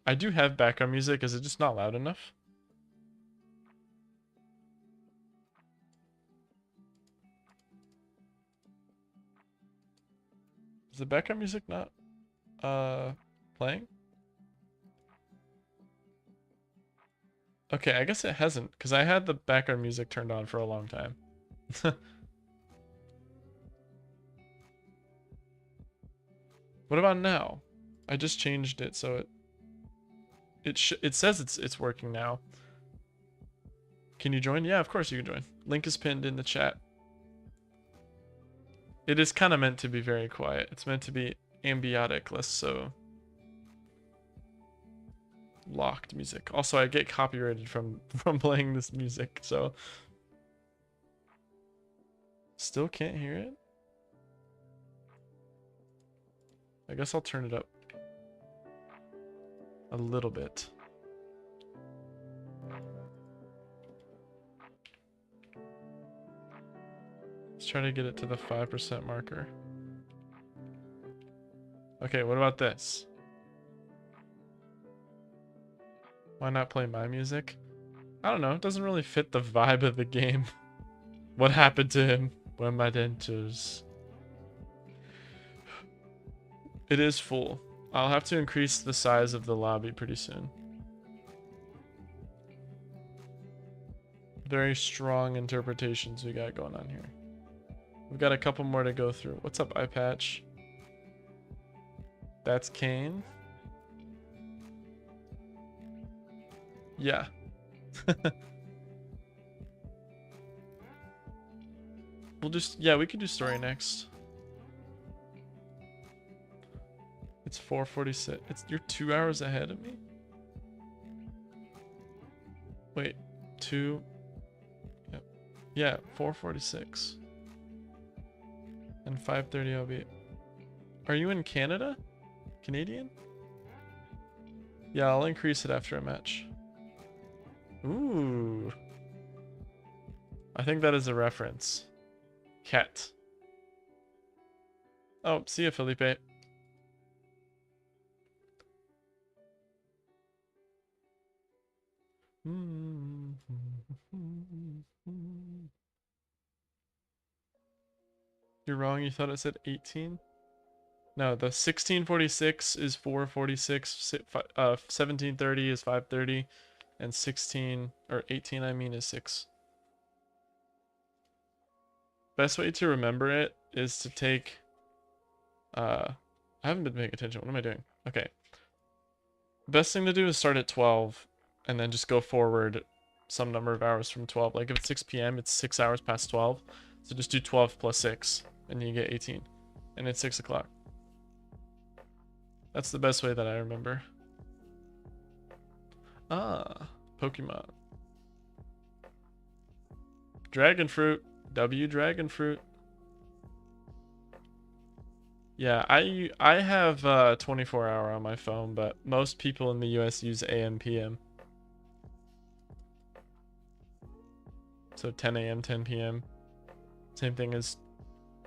S1: I do have background music, is it just not loud enough? Is the background music not playing? Okay, I guess it hasn't, because I had the background music turned on for a long time. What about now? I just changed it so it says it's working now. Can you join? Yeah, of course you can join. Link is pinned in the chat. It is kind of meant to be very quiet. It's meant to be ambiotic, less so locked music. Also, I get copyrighted from playing this music, so still can't hear it. I guess I'll turn it up a little bit. Let's try to get it to the 5% marker. Okay, what about this? Why not play my music? I don't know, it doesn't really fit the vibe of the game. What happened to him? Where my dentures? It is full. I'll have to increase the size of the lobby pretty soon. Very strong interpretations we got going on here. We've got a couple more to go through. What's up, iPatch? That's Kane. Yeah. Yeah, we could do story next. It's 4:46. You're 2 hours ahead of me? Wait, 2. Yep. Yeah, 4:46. And 5:30 I'll be. Are you in Canada? Canadian? Yeah, I'll increase it after a match. Ooh. I think that is a reference. Cat. Oh, see ya, Felipe. You're wrong, you thought it said 18? No, the 1646 is 446, 1730 is 530, and 16, or 18 I mean, is 6. Best way to remember it is to take, I haven't been paying attention, what am I doing? Okay. Best thing to do is start at 12, and then just go forward some number of hours from 12. Like if it's 6 p.m., it's 6 hours past 12. So just do 12 plus 6, and you get 18. And it's 6 o'clock. That's the best way that I remember. Ah, Pokemon. Dragon fruit. W dragon fruit. Yeah, I have 24-hour on my phone, but most people in the US use AM PM. So 10 a.m., 10 p.m. Same thing as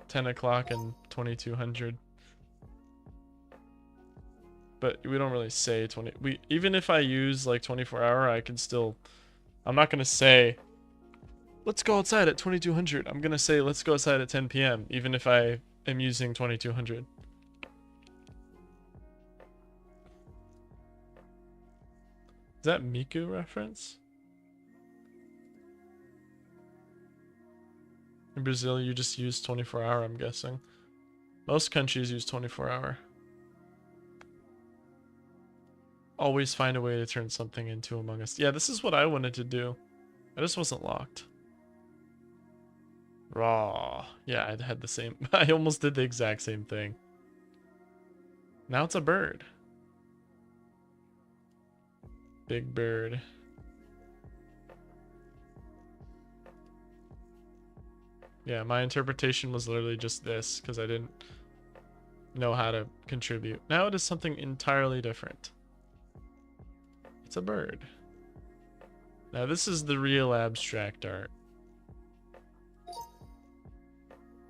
S1: 10 o'clock and 2200. But we don't really say 20. Even if I use like 24-hour, I can still. I'm not gonna say, let's go outside at 2200. I'm gonna say, let's go outside at 10 p.m. Even if I am using 2200. Is that Miku reference? In Brazil, you just use 24-hour, I'm guessing. Most countries use 24-hour. Always find a way to turn something into Among Us. Yeah, this is what I wanted to do. I just wasn't locked. Raw. Yeah, I had the same. I almost did the exact same thing. Now it's a bird. Big bird. Yeah, my interpretation was literally just this because I didn't know how to contribute. Now it is something entirely different. It's a bird. Now this is the real abstract art.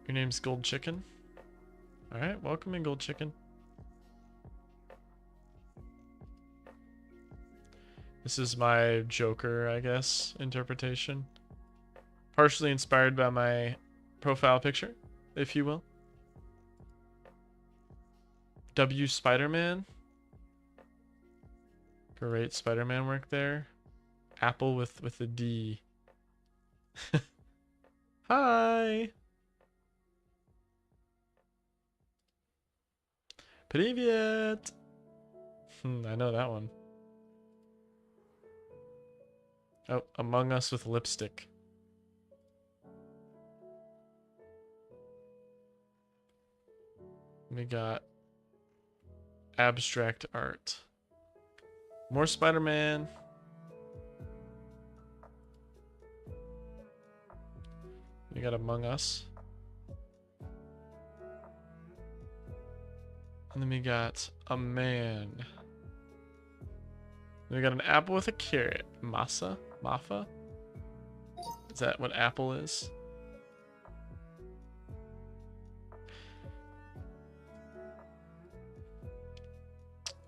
S1: Your name's Gold Chicken? Alright, welcome in, Gold Chicken. This is my Joker, I guess, interpretation. Partially inspired by my profile picture, if you will. W Spider-Man. Great Spider-Man work there. Apple with a D. Hi. Привет. I know that one. Oh, Among Us with lipstick. We got abstract art. More Spider-Man. We got Among Us. And then we got a man. We got an apple with a carrot. Masa? Mafa? Is that what apple is?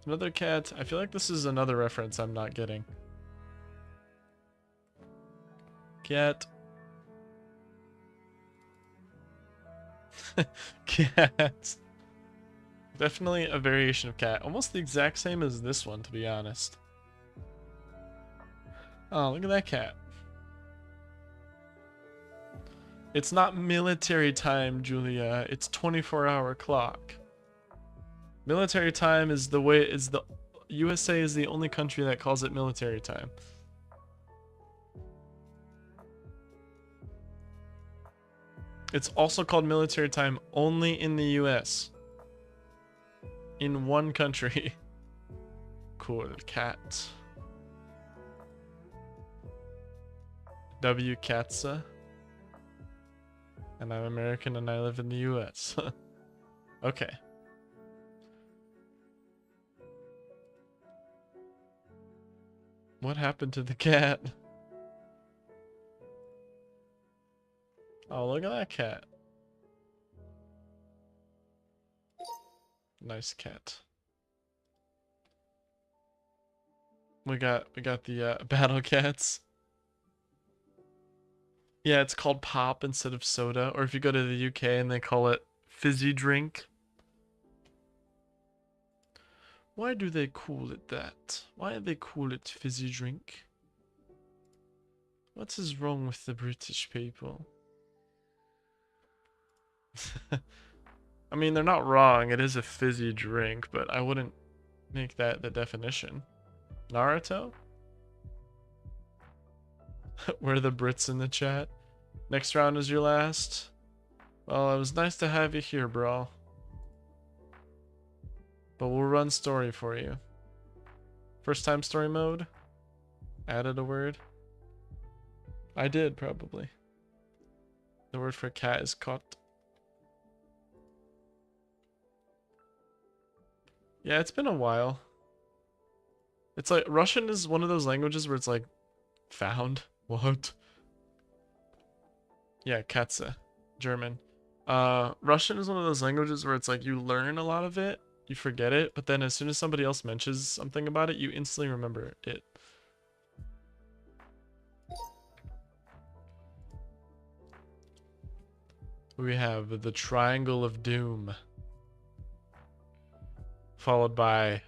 S1: Another cat. I feel like this is another reference I'm not getting. Cat. Cat. Definitely a variation of cat. Almost the exact same as this one, to be honest. Oh, look at that cat. It's not military time, Julia. It's 24-hour clock. Military time is the way, USA is the only country that calls it military time. It's also called military time only in the US. In one country. Cool cat. W Katza. And I'm American and I live in the US. Okay. What happened to the cat? Oh, look at that cat. Nice cat. We got the battle cats. Yeah, it's called pop instead of soda. Or if you go to the UK and they call it fizzy drink. Why do they call it that? Why do they call it fizzy drink? What is wrong with the British people? I mean, they're not wrong. It is a fizzy drink, but I wouldn't make that the definition. Naruto? Where are the Brits in the chat? Next round is your last. Well, it was nice to have you here, bro. But we'll run story for you. First time story mode? Added a word? I did, probably. The word for cat is caught. Yeah, it's been a while. It's like, Russian is one of those languages where it's like, found? What? Yeah, Katze. German. Russian is one of those languages where it's like, you learn a lot of it, you forget it, but then as soon as somebody else mentions something about it, you instantly remember it. We have the Triangle of Doom. Followed by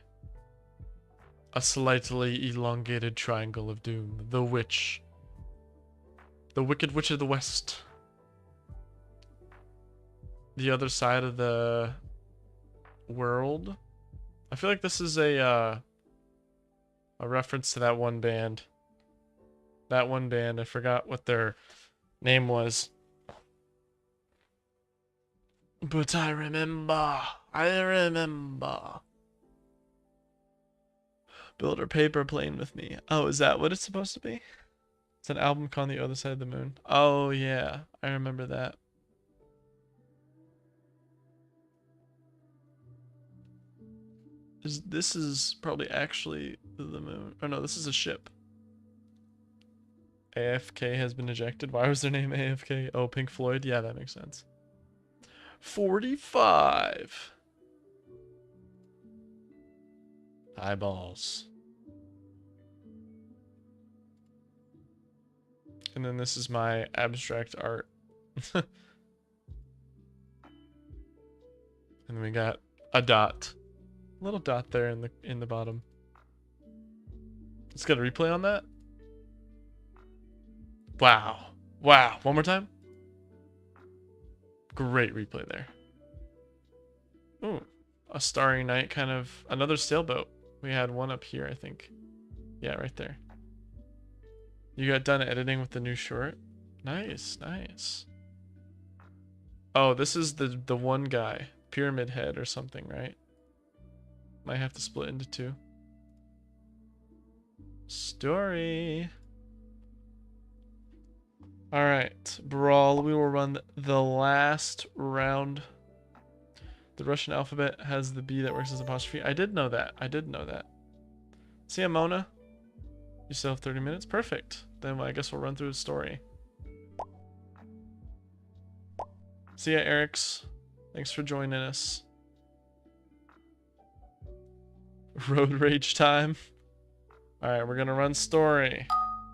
S1: a slightly elongated Triangle of Doom. The Witch. The Wicked Witch of the West. The other side of the world. I feel like this is a reference to that one band. That one band, I forgot what their name was. But I remember. Build a paper plane with me. Oh, is that what it's supposed to be? It's an album called The Other Side of the Moon. Oh, yeah. I remember that. This is probably actually the moon. Oh, no, this is a ship. AFK has been ejected. Why was their name AFK? Oh, Pink Floyd? Yeah, that makes sense. 45. Eyeballs. And then this is my abstract art. And then we got a dot. A little dot there in the bottom. Let's get a replay on that. Wow. Wow. One more time. Great replay there. Ooh. A starry night kind of. Another sailboat. We had one up here, I think. Yeah, right there. You got done editing with the new short? Nice, nice. Oh, this is the one guy. Pyramid Head or something, right? Might have to split into two. Story. Alright, Brawl, we will run the last round. The Russian alphabet has the B that works as apostrophe. I did know that. I did know that. See ya, Mona. You still have 30 minutes? Perfect. Then I guess we'll run through the story. See ya, Eric's. Thanks for joining us. Road rage time. Alright, we're gonna run story.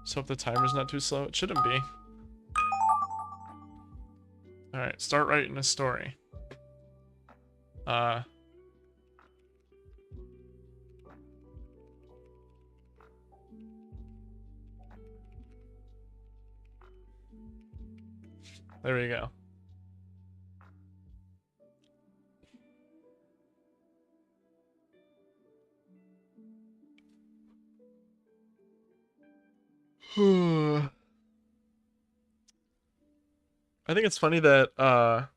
S1: Just hope the timer's not too slow. It shouldn't be. Alright, start writing a story. There we go. I think it's funny that,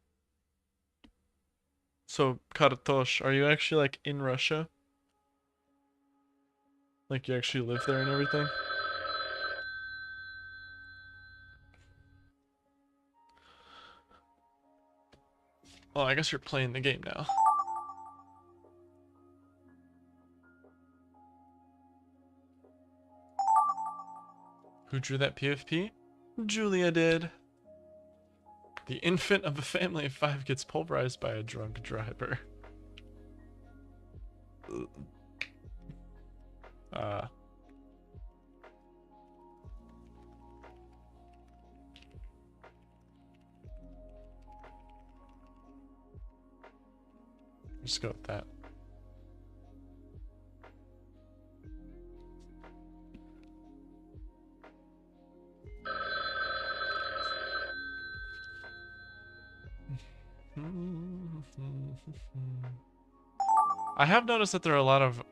S1: so, Kartosh, are you actually, like, in Russia? Like, you actually live there and everything? Well, I guess you're playing the game now. Who drew that PFP? Julia did. The infant of a family of 5 gets pulverized by a drunk driver. Just go with that. I have noticed that there are a lot of,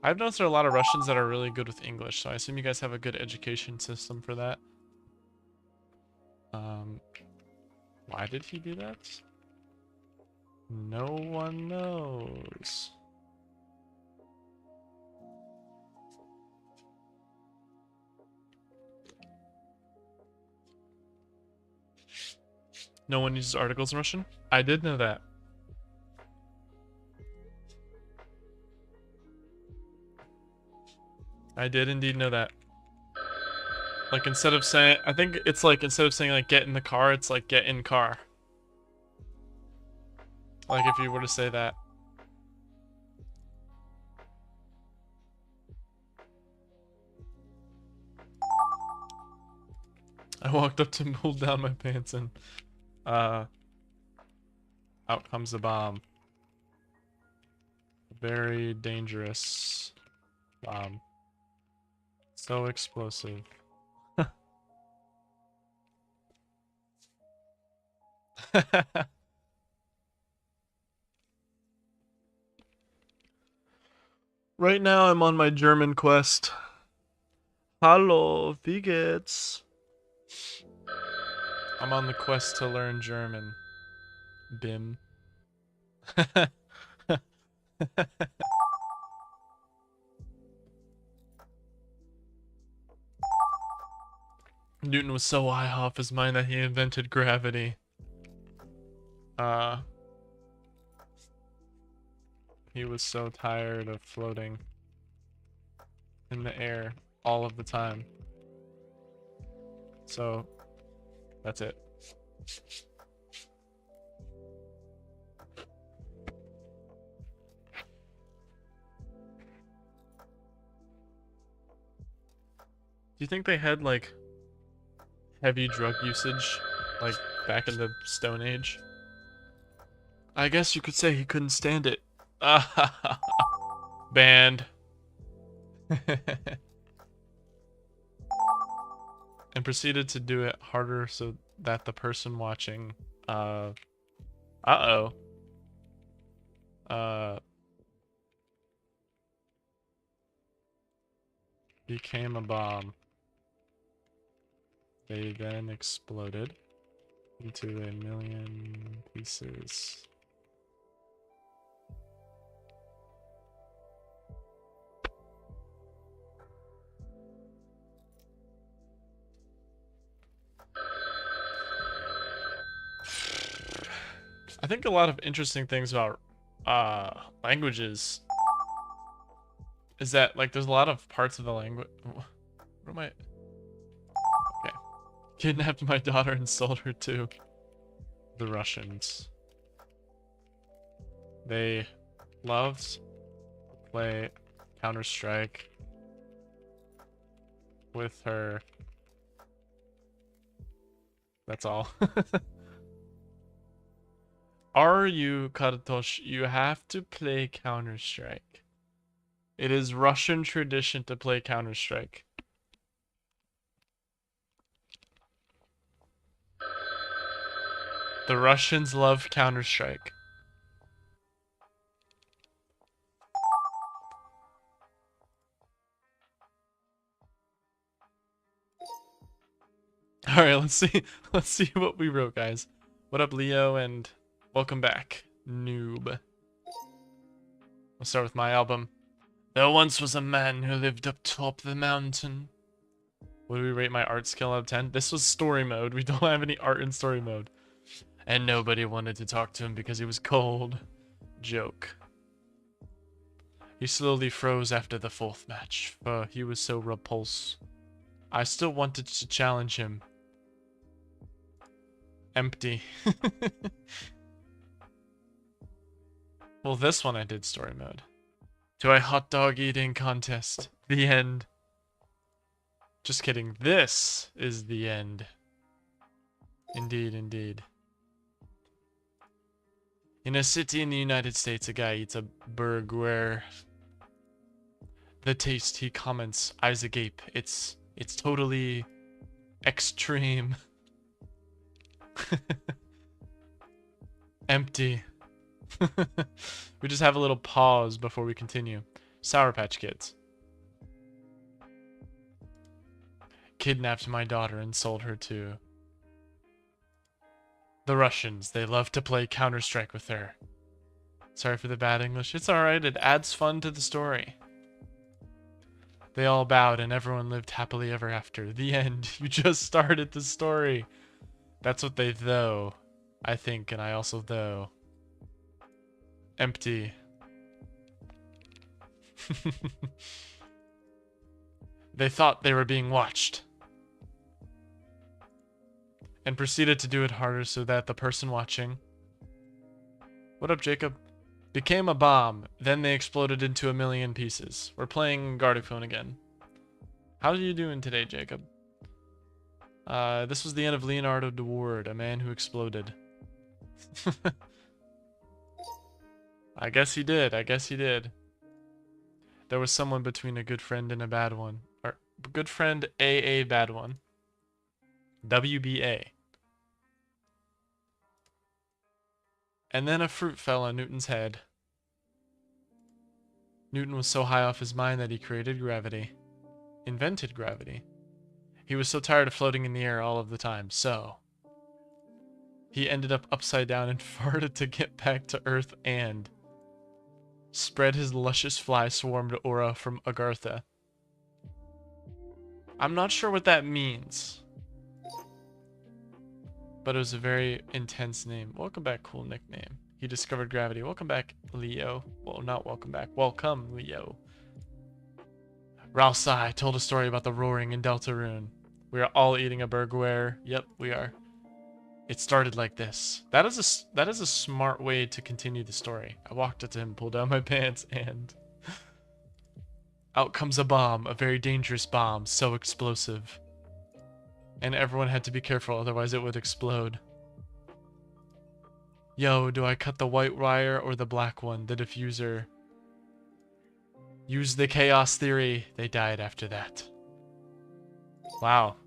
S1: I've noticed there are a lot of Russians that are really good with English, so I assume you guys have a good education system for that. Why did he do that? No one knows. No one uses articles in Russian? I did know that. I did indeed know that. Like, instead of saying, I think it's like, instead of saying, like, get in the car, it's like, get in car. Like, if you were to say that. I walked up to pull down my pants and, out comes the bomb. Very dangerous bomb. So explosive. Right now I'm on my German quest. Hallo, wie geht's? I'm on the quest to learn German. Bim. Newton was so high off his mind that he invented gravity. He was so tired of floating in the air all of the time. So, that's it. Do you think they had, like, heavy drug usage, like, back in the Stone Age? I guess you could say he couldn't stand it. Banned. And proceeded to do it harder so that the person watching Uh-oh. Uh, became a bomb. They then exploded into a million pieces. I think a lot of interesting things about languages is that like there's a lot of parts of the language. What am I? Okay, kidnapped my daughter and sold her to the Russians. They loved to play Counter-Strike with her. That's all. Are you, Kartosh? You have to play Counter-Strike. It is Russian tradition to play Counter-Strike. The Russians love Counter-Strike. Alright, let's see. Let's see what we wrote, guys. What up, Leo, and welcome back, noob. We'll start with my album. There once was a man who lived up top the mountain. What do we rate my art skill out of 10? This was story mode. We don't have any art in story mode. And nobody wanted to talk to him because he was cold. Joke. He slowly froze after the 4th match, for he was so repulsed. I still wanted to challenge him. Empty. Well, this one I did story mode. To a hot dog eating contest. The end. Just kidding. This is the end. Indeed, indeed. In a city in the United States, a guy eats a burger. The taste, he comments, eyes agape. It's totally extreme. Empty. We just have a little pause before we continue. Sour Patch Kids. Kidnapped my daughter and sold her to the Russians. They love to play Counter-Strike with her. Sorry for the bad English. It's alright, it adds fun to the story. They all bowed and everyone lived happily ever after. The end. You just started the story. That's what they though. I think, and I also though. Empty. They thought they were being watched. And proceeded to do it harder so that the person watching... What up, Jacob? Became a bomb. Then they exploded into a million pieces. We're playing Gartic Phone again. How are you doing today, Jacob? This was the end of Leonardo da Ward, a man who exploded. I guess he did. I guess he did. There was someone between a good friend and a bad one. Or, good friend, a bad one. WBA. And then a fruit fell on Newton's head. Newton was so high off his mind that he created gravity. Invented gravity. He was so tired of floating in the air all of the time, so... he ended up upside down and farted to get back to Earth and... spread his luscious fly-swarmed aura from Agartha. I'm not sure what that means. But it was a very intense name. Welcome back, cool nickname. He discovered gravity. Welcome back, Leo. Well, not welcome back. Welcome, Leo. Ralsai told a story about the roaring in Deltarune. We are all eating a burger. Yep, we are. It started like this. That is a smart way to continue the story. I walked up to him, pulled down my pants, and... out comes a bomb. A very dangerous bomb. So explosive. And everyone had to be careful, otherwise it would explode. Yo, do I cut the white wire or the black one? The diffuser. Use the chaos theory. They died after that. Wow.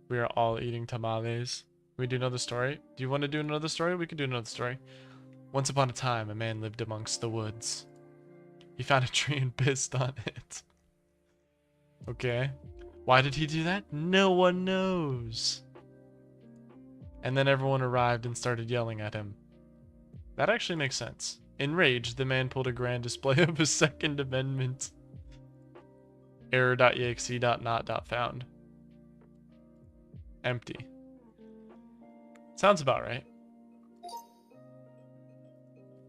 S1: We are all eating tamales. we do another story? Do you want to do another story? We can do another story. Once upon a time, a man lived amongst the woods. He found a tree and pissed on it. Okay. Why did he do that? No one knows. And then everyone arrived and started yelling at him. That actually makes sense. Enraged, the man pulled a grand display of his Second Amendment. Error.exe.not.found. Empty. Sounds about right.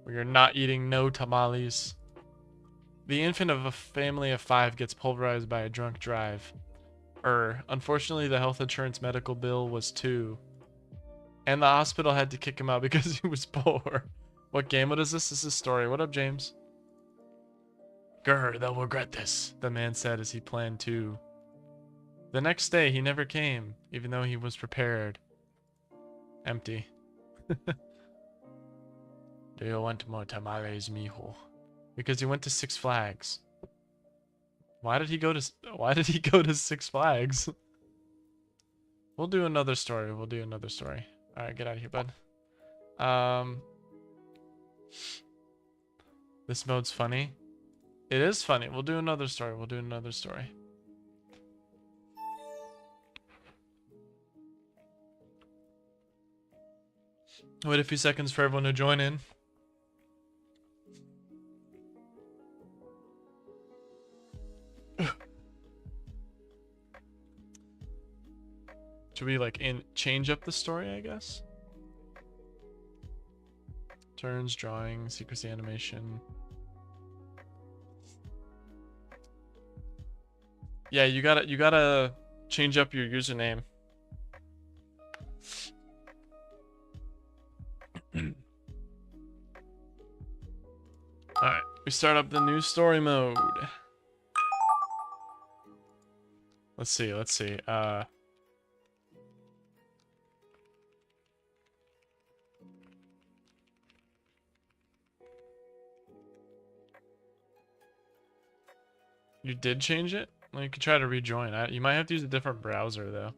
S1: We are not eating no tamales. The infant of a family of 5 gets pulverized by a drunk drive. Unfortunately, the health insurance medical bill was 2. And the hospital had to kick him out because he was poor. What game? What is this? This is story. What up, James? Grr, they'll regret this, the man said as he planned to. The next day, he never came, even though he was prepared. Empty. Do you want more tamales, mijo? Because he went to Six Flags. Why did he go to Six Flags? We'll do another story. We'll do another story. All right, get out of here, bud. This mode's funny. It is funny. We'll do another story. We'll do another story. Wait a few seconds for everyone to join in. Should we like change up the story, I guess? Turns, drawing, secrecy, animation. Yeah, you gotta change up your username. Alright, we start up the new story mode. Let's see. You did change it? Well, you could try to rejoin. You might have to use a different browser, though.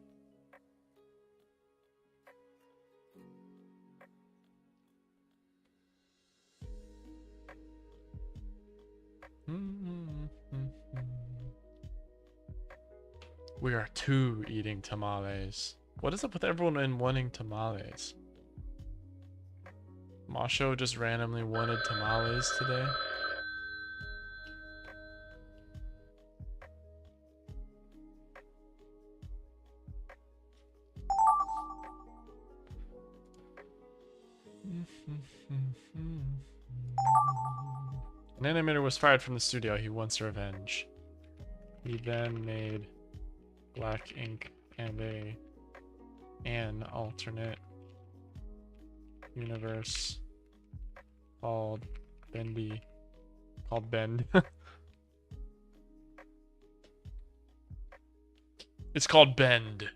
S1: We are 2 eating tamales. What is up with everyone in wanting tamales? Masho just randomly wanted tamales today. An animator was fired from the studio. He wants revenge. He then made black ink and an alternate universe called Bend. It's called Bend.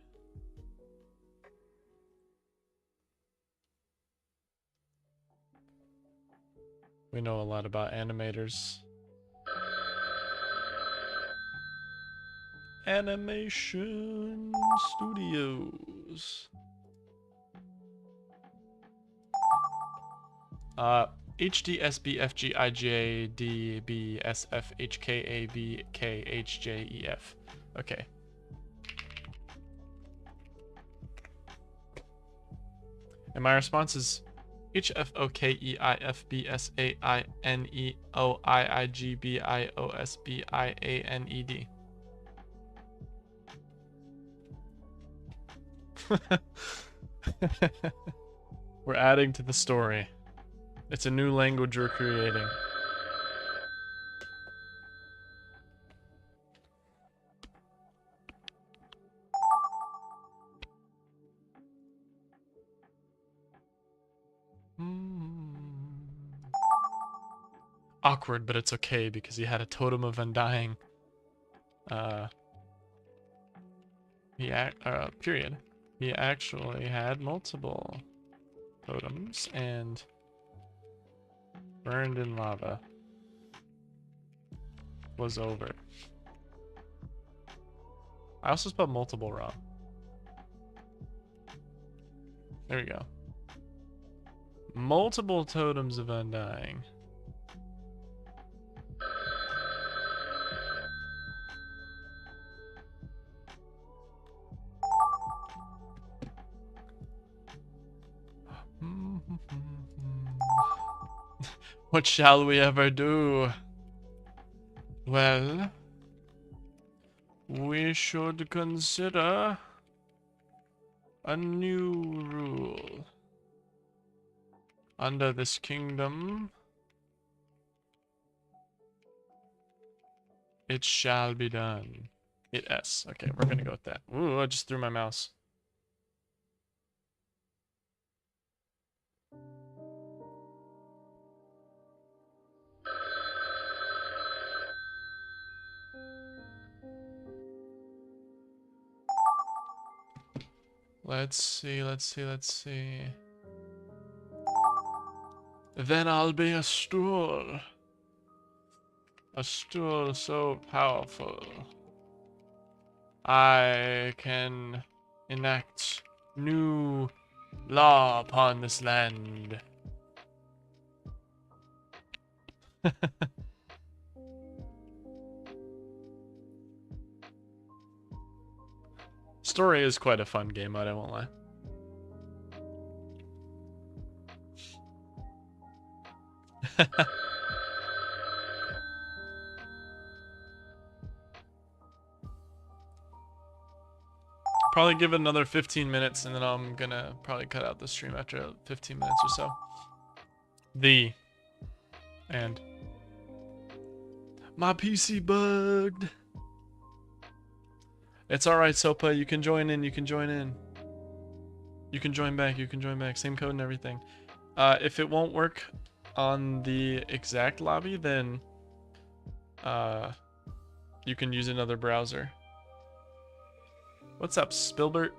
S1: We know a lot about animators. Animation Studios. HD SB FG IJ DB SF HK AB KH JEF. Okay. And my response is HFOKEIFBSAINEOIIGBIOSBIANED. We're adding to the story. It's a new language we're creating. Awkward, but it's okay because he had a totem of undying. Period. He actually had multiple totems and burned in lava. Was over. I also spelled multiple wrong. There we go. Multiple totems of undying. What shall we ever do? Well, we should consider a new rule. Under this kingdom, it shall be done. Hit S. Okay, we're gonna go with that. Ooh, I just threw my mouse. Let's see. Then I'll be a stool. A stool so powerful. I can enact new law upon this land. Story is quite a fun game mode, I won't lie. Probably give it another 15 minutes and then I'm gonna probably cut out the stream after 15 minutes or so. And my PC bugged. It's alright, Sopa, you can join in, you can join back, same code and everything. If it won't work on the exact lobby, then you can use another browser. What's up, Spilbert?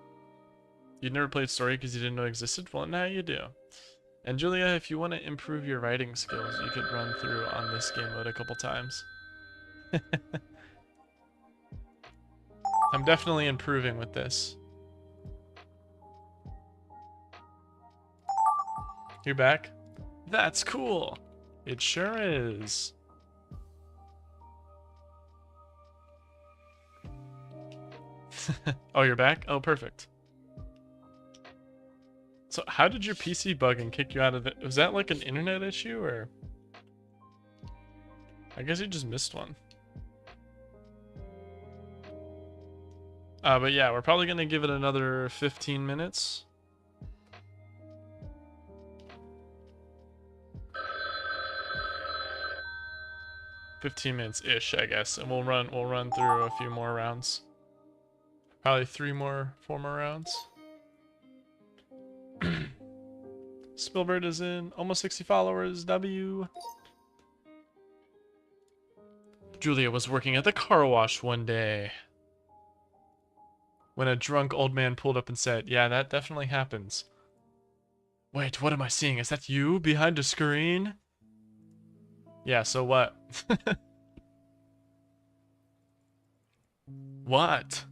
S1: You never played Story because you didn't know it existed? Well, now you do. And Julia, if you want to improve your writing skills, you could run through on this game mode a couple times. I'm definitely improving with this. You're back? That's cool. It sure is. Oh, you're back? Oh, perfect. So how did your PC bug and kick you out of it? Was that like an internet issue or? I guess you just missed one. But yeah, we're probably gonna give it another 15 minutes. (15 minutes-ish), I guess, and we'll run through a few more rounds. Probably 4 more rounds. Spilbert is in, almost 60 followers. W. Julia was working at the car wash one day when a drunk old man pulled up and said, "Yeah, that definitely happens." Wait, what am I seeing? Is that you behind a screen? Yeah, so what? What?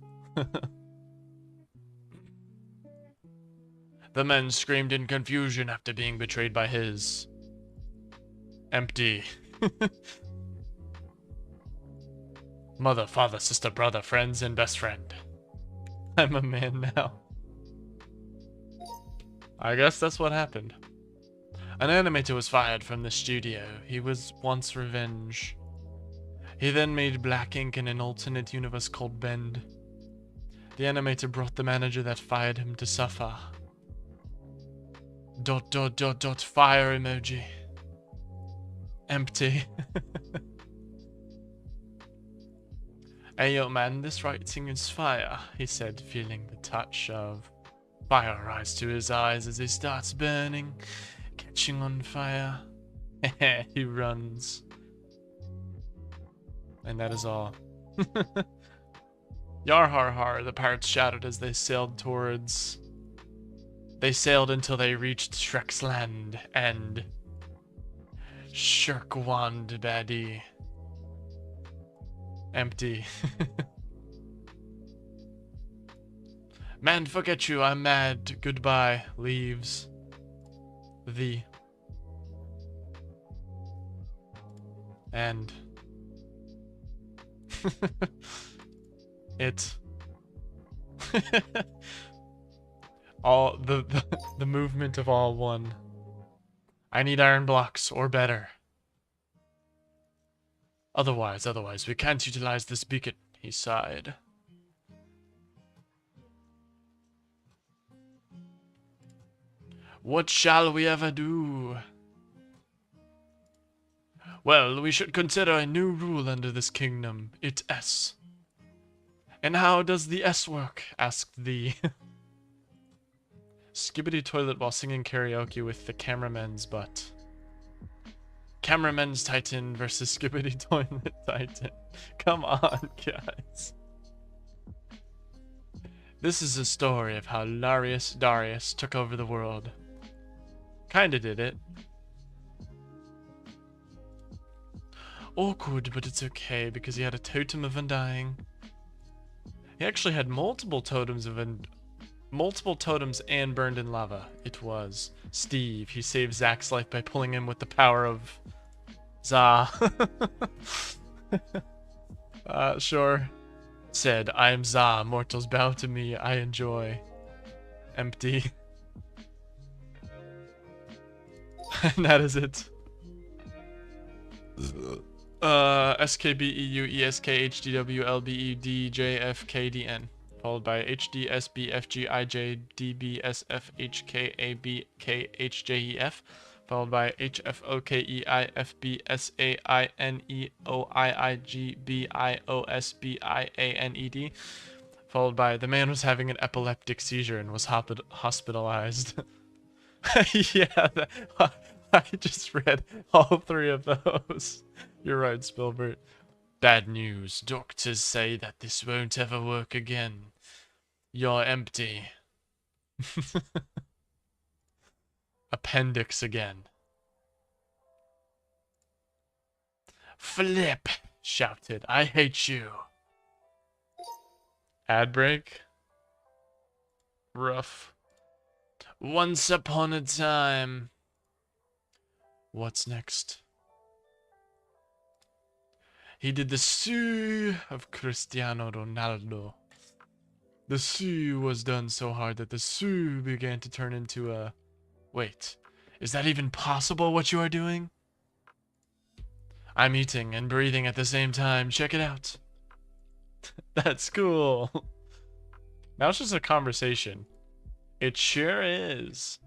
S1: The men screamed in confusion after being betrayed by his... empty. Mother, father, sister, brother, friends, and best friend. I'm a man now. I guess that's what happened. An animator was fired from the studio. He was once revenge. He then made black ink in an alternate universe called Bend. The animator brought the manager that fired him to suffer. ... fire emoji. Empty. Hey yo man, this writing is fire, he said, feeling the touch of fire rise to his eyes as he starts burning, catching on fire. He runs. And that is all. Yar har har, the pirates shouted as they sailed towards... They sailed until they reached Shrek's land, and... Shirkwand baddie. Empty. Man, forget you, I'm mad. Goodbye. Leaves. The. And. It. all the movement of all one. I need iron blocks, or better. Otherwise, we can't utilize this beacon, he sighed. What shall we ever do? Well, we should consider a new rule under this kingdom. It S. And how does the S work? Asked the skibbity toilet while singing karaoke with the cameraman's butt. Cameraman's Titan versus Skibbity Toilet Titan. Come on, guys. This is a story of how Larius Darius took over the world. Kinda did it. Awkward, but it's okay because he had a totem of undying. He actually had multiple totems and burned in lava. It was Steve. He saved Zach's life by pulling him with the power of Za. Sure. Said, I am Za, mortals bow to me, I enjoy. Empty. And that is it. SKBEUESKHDWLBEDJFKDN, followed by HDSBFGIJDBSFHKABKHJEF, followed by HFOKEIFBSAINEOIIGBIOSBIANED, followed by the man was having an epileptic seizure and was hospitalized. Yeah, I just read all three of those. You're right, Spielbert. Bad news. Doctors say that this won't ever work again. You're empty. Appendix again. Flip, shouted. I hate you. Ad break. Rough. Once upon a time. What's next? He did the Su of Cristiano Ronaldo. The Su was done so hard that the Su began to turn into a... Wait, is that even possible what you are doing? I'm eating and breathing at the same time. Check it out. That's cool. Now it's just a conversation. It sure is.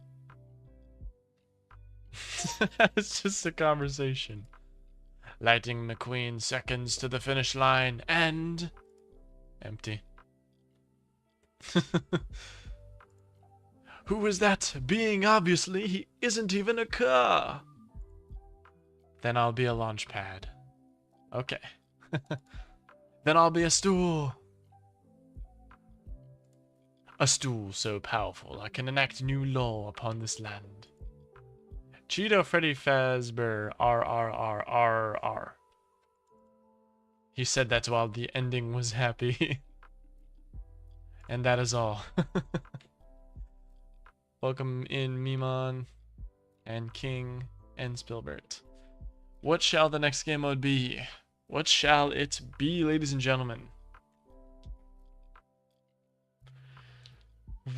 S1: It's just a conversation. Lightning McQueen seconds to the finish line and... Empty. Who is that being? Obviously, he isn't even a car. Then I'll be a launch pad. Okay. Then I'll be a stool. A stool so powerful I can enact new law upon this land. Cheeto Freddy Fazbear RRRRR. He said that while the ending was happy. And that is all. Welcome in Mimon and King and Spielbert. What shall the next game mode be? What shall it be, ladies and gentlemen?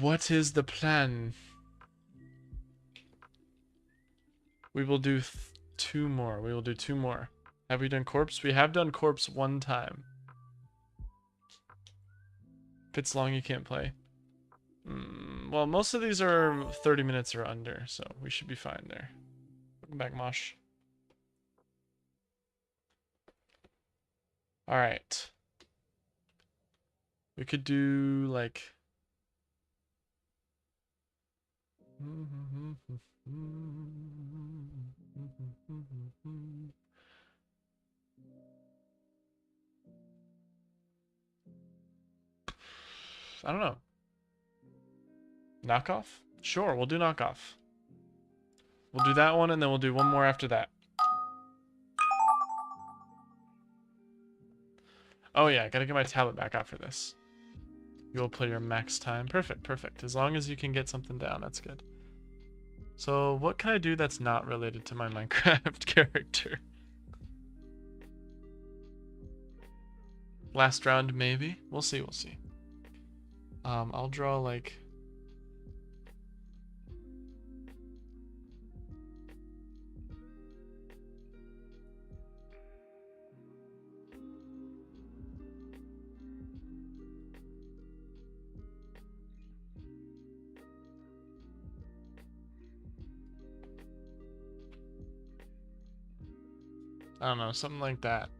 S1: What is the plan? We will do two more. We will do two more. Have we done Corpse? We have done Corpse one time. If it's long, you can't play. Well, most of these are 30 minutes or under, so we should be fine there. Welcome back, Mosh. Alright. We could do, like... I don't know. Knockoff? Sure, we'll do knockoff. We'll do that one, and then we'll do one more after that. Oh yeah, I gotta get my tablet back out for this. You'll play your max time. Perfect, perfect. As long as you can get something down, that's good. So what can I do that's not related to my Minecraft character? Last round, maybe? We'll see, we'll see. I'll draw like... I don't know, something like that.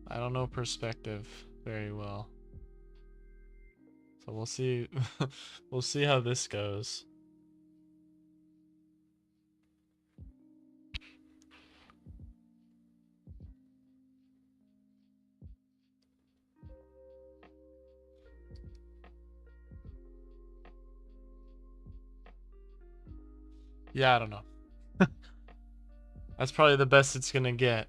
S1: I don't know perspective very well. So we'll see. We'll see how this goes. Yeah, I don't know. That's probably the best it's gonna get.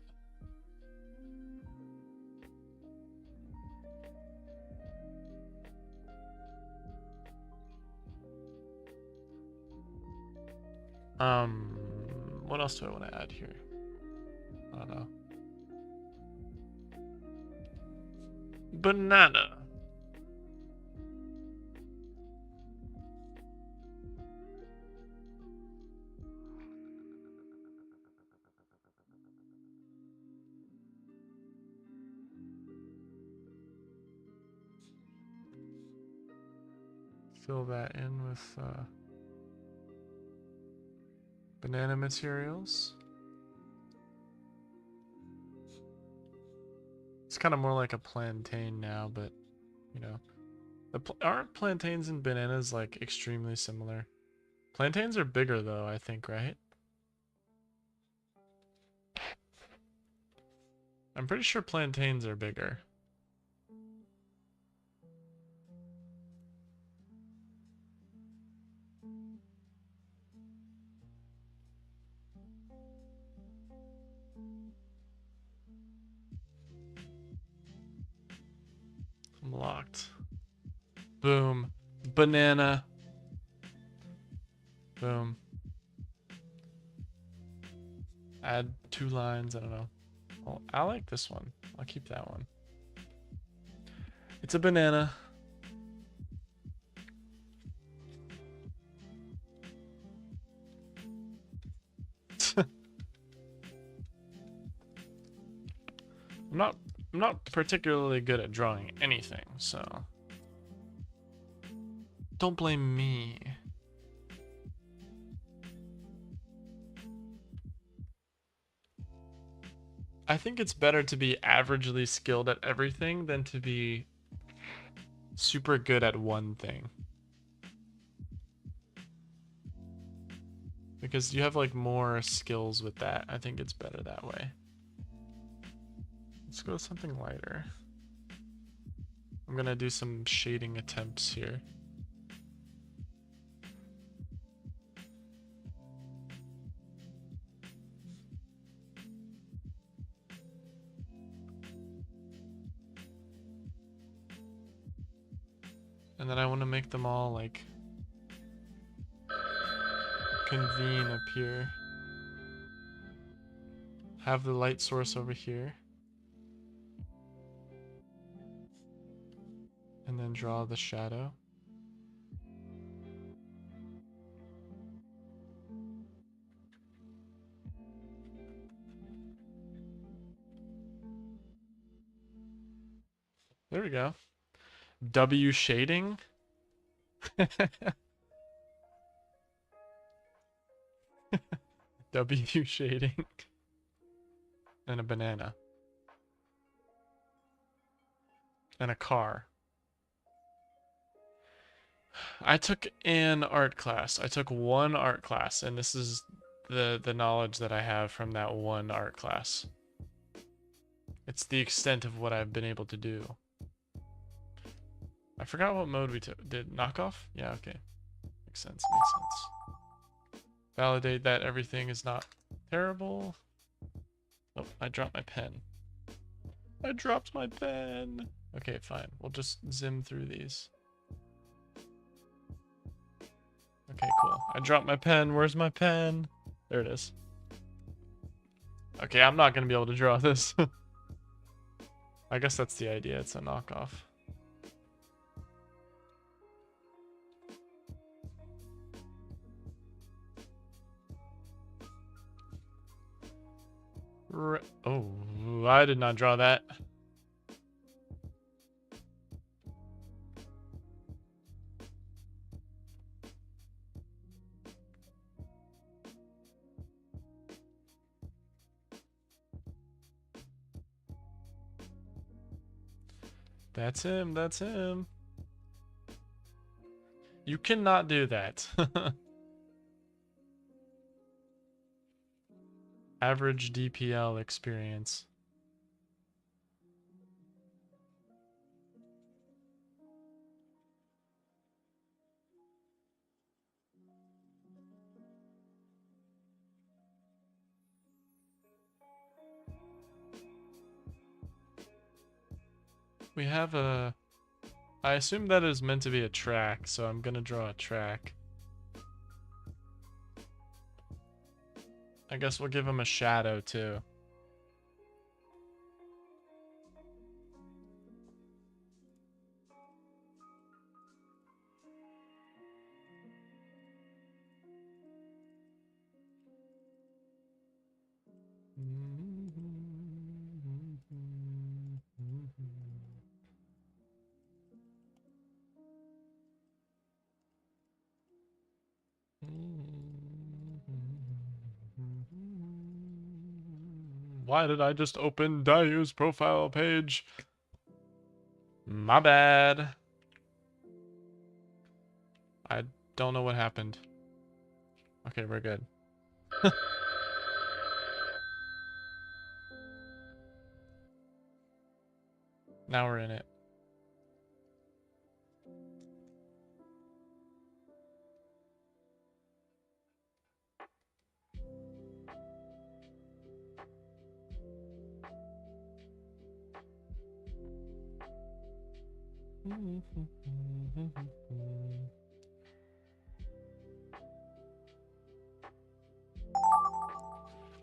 S1: What else do I want to add here? I don't know. Banana. Fill that in with banana materials. It's kind of more like a plantain now, but you know, aren't plantains and bananas like extremely similar? Plantains are bigger though, I think, right? I'm pretty sure plantains are bigger. I'm locked. Boom. Banana. Boom. Add 2 lines, I don't know. Well, I like this one. I'll keep that one. It's a banana. I'm not particularly good at drawing anything, so don't blame me. I think it's better to be averagely skilled at everything than to be super good at one thing. Because you have like more skills with that. I think it's better that way. Let's go with something lighter. I'm gonna do some shading attempts here. And then I want to make them all like convene up here. Have the light source over here. And then draw the shadow. There we go. W shading. W shading. And a banana. And a car. I took an art class. I took one art class, and this is the knowledge that I have from that one art class. It's the extent of what I've been able to do. I forgot what mode we did. Knockoff? Yeah, okay. Makes sense, makes sense. Validate that everything is not terrible. Oh, I dropped my pen. I dropped my pen. Okay, fine. We'll just zim through these. Okay, cool. I dropped my pen. Where's my pen? There it is. Okay, I'm not gonna be able to draw this. I guess that's the idea. It's a knockoff. Oh, I did not draw that. That's him. That's him. You cannot do that. Average DPL experience. We have a... I assume that is meant to be a track, so I'm gonna draw a track. I guess we'll give him a shadow too. Why did I just open Dayu's profile page? My bad. I don't know what happened. Okay, we're good. Now we're in it.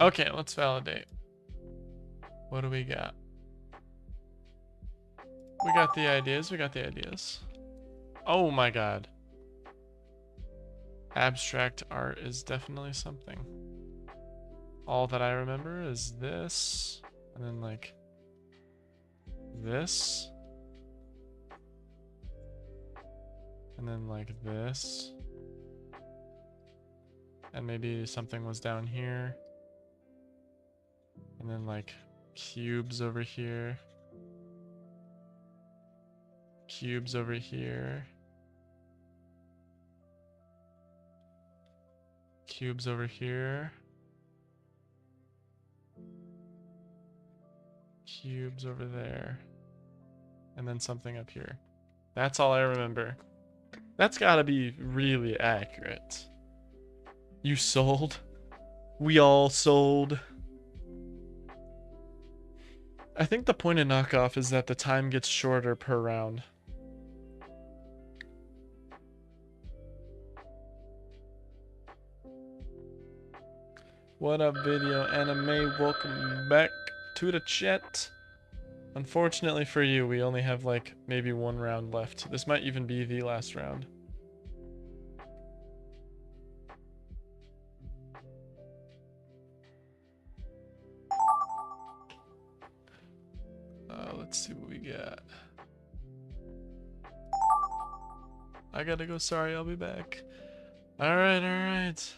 S1: Okay, let's validate. What do we got? We got the ideas. We got the ideas. Oh my god. Abstract art is definitely something. All that I remember is this, and then like this, and then like this, and maybe something was down here, and then like cubes over here, cubes over here, cubes over here, cubes over there, and then something up here. That's all I remember. That's gotta be really accurate. You sold? We all sold. I think the point of knockoff is that the time gets shorter per round. What up, video anime? Welcome back to the chat. Unfortunately for you, we only have like maybe one round left. This might even be the last round. Let's see what we got. I gotta go. Sorry, I'll be back. Alright, alright.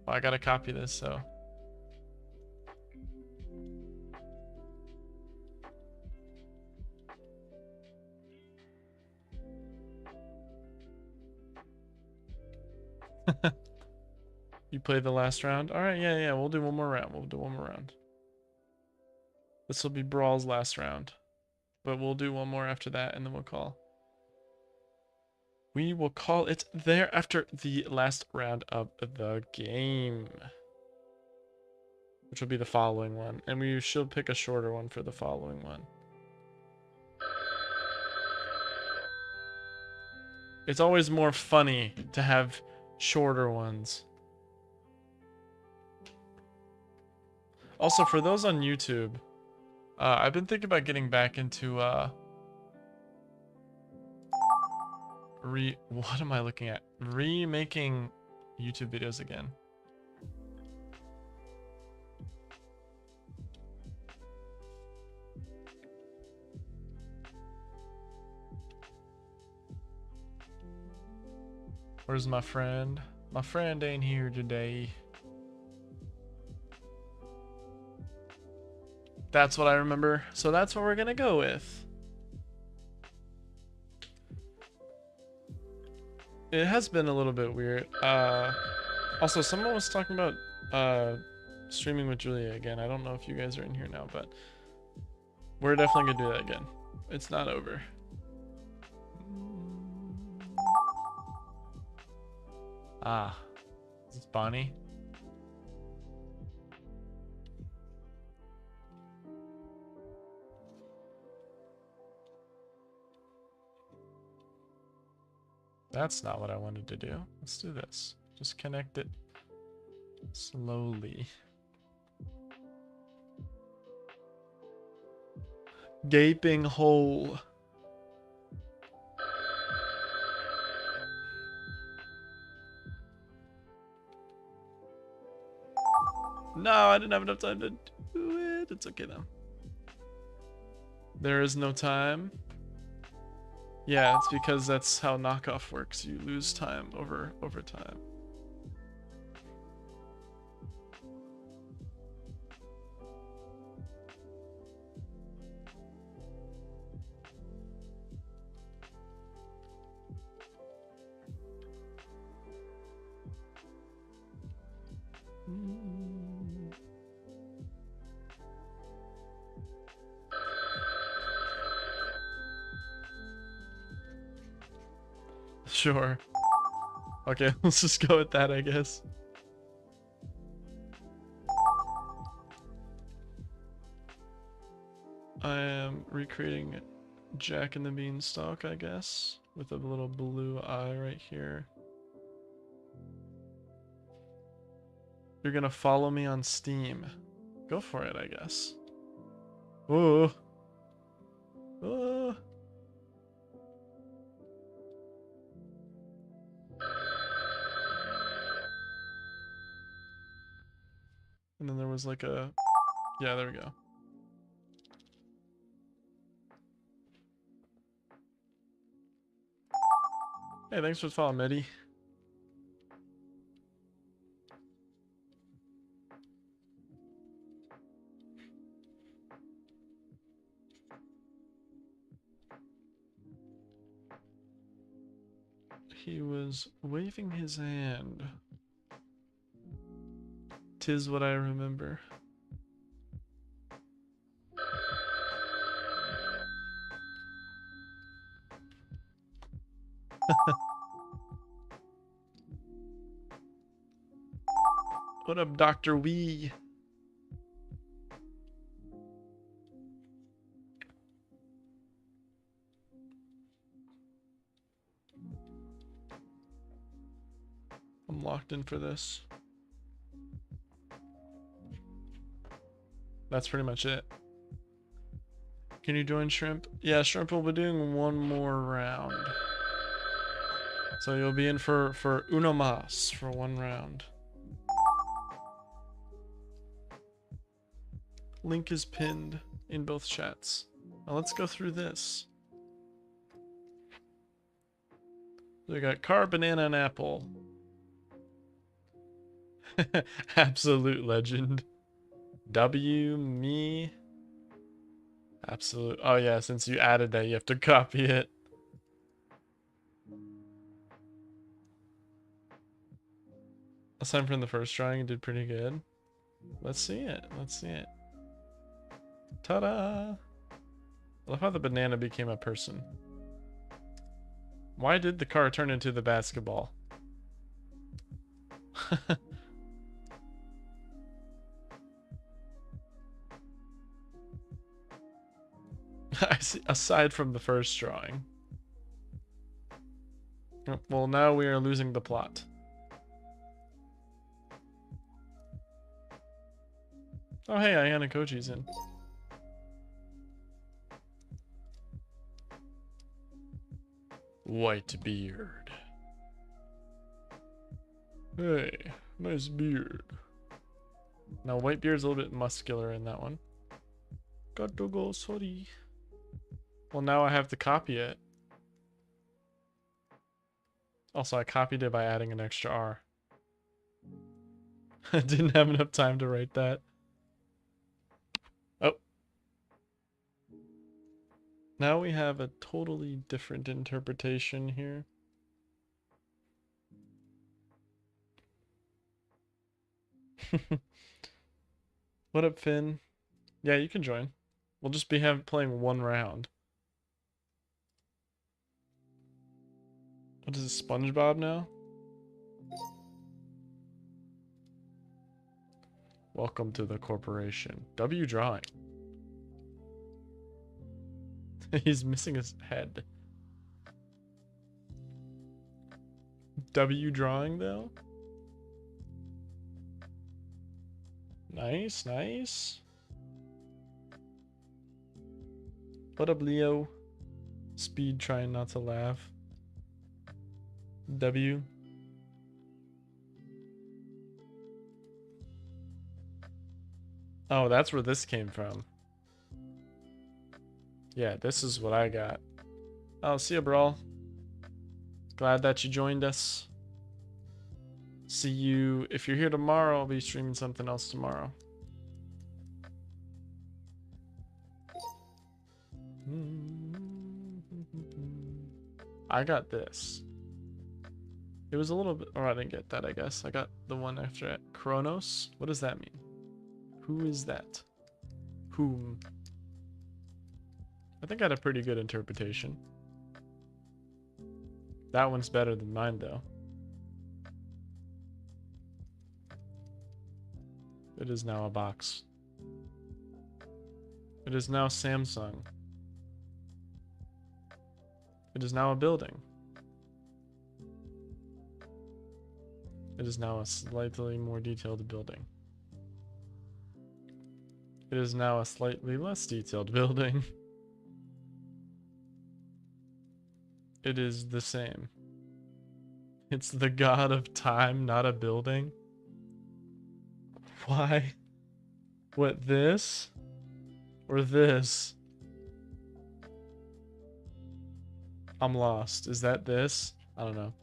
S1: Well, I gotta copy this, so. You played the last round? Alright, yeah, we'll do one more round. We'll do one more round. This will be Brawl's last round. But we'll do one more after that, and then we'll call. We will call it there after the last round of the game. which will be the following one. And we should pick a shorter one for the following one. It's always more funny to have shorter ones. Also, for those on YouTube, I've been thinking about getting back into what am I looking at? Remaking YouTube videos again. Where's my friend? My friend ain't here today. That's what I remember. So that's what we're gonna go with. It has been a little bit weird. Also, someone was talking about streaming with Julia again. I don't know if you guys are in here now, but we're definitely gonna do that again. It's not over. Ah, is this Bonnie? That's not what I wanted to do. Let's do this. Just connect it slowly. Gaping hole. No, I didn't have enough time to do it. It's okay though. There is no time. Yeah, it's because that's how knockoff works. You lose time over time. Sure. Okay, let's just go with that, I guess. I am recreating Jack and the Beanstalk, I guess, with a little blue eye right here. You're gonna follow me on Steam. Go for it, I guess. Oh. Oh. And then there was like a... Yeah, there we go. Hey, thanks for the follow, Medi. He was waving his hand. 'Tis what I remember. What up, Dr. Wee? I'm locked in for this. That's pretty much it. Can you join Shrimp? Yeah, Shrimp will be doing one more round. So you'll be in for uno mas for one round. Link is pinned in both chats. Now let's go through this. We got car, banana, and apple. Absolute legend. W, me. Absolute. Oh yeah, since you added that, you have to copy it. Aside from the first drawing, you did pretty good. Let's see it. Let's see it. Ta-da! I love how the banana became a person. Why did the car turn into the basketball? Aside from the first drawing. Well, now we are losing the plot. Oh, hey, Ayana Koji's in. White beard. Hey, nice beard. Now, Whitebeard's a little bit muscular in that one. Got to go, sorry. Well, now I have to copy it. Also, I copied it by adding an extra R. I didn't have enough time to write that. Oh. Now we have a totally different interpretation here. What up, Finn? Yeah, you can join. We'll just be playing one round. What is it, SpongeBob now? Welcome to the corporation. W drawing. He's missing his head. W drawing though? Nice, nice. What up, Leo? Speed trying not to laugh. W. Oh, that's where this came from. Yeah, this is what I got. Oh, see ya, Brawl. Glad that you joined us. See you. If you're here tomorrow, I'll be streaming something else tomorrow. I got this. It was a little bit, or I didn't get that, I guess. I got the one after it. Kronos? What does that mean? Who is that? Whom? I think I had a pretty good interpretation. That one's better than mine, though. It is now a box. It is now Samsung. It is now a building. It is now a slightly more detailed building. It is now a slightly less detailed building. It is the same. It's the god of time, not a building. Why? What, this? Or this? I'm lost. Is that this? I don't know.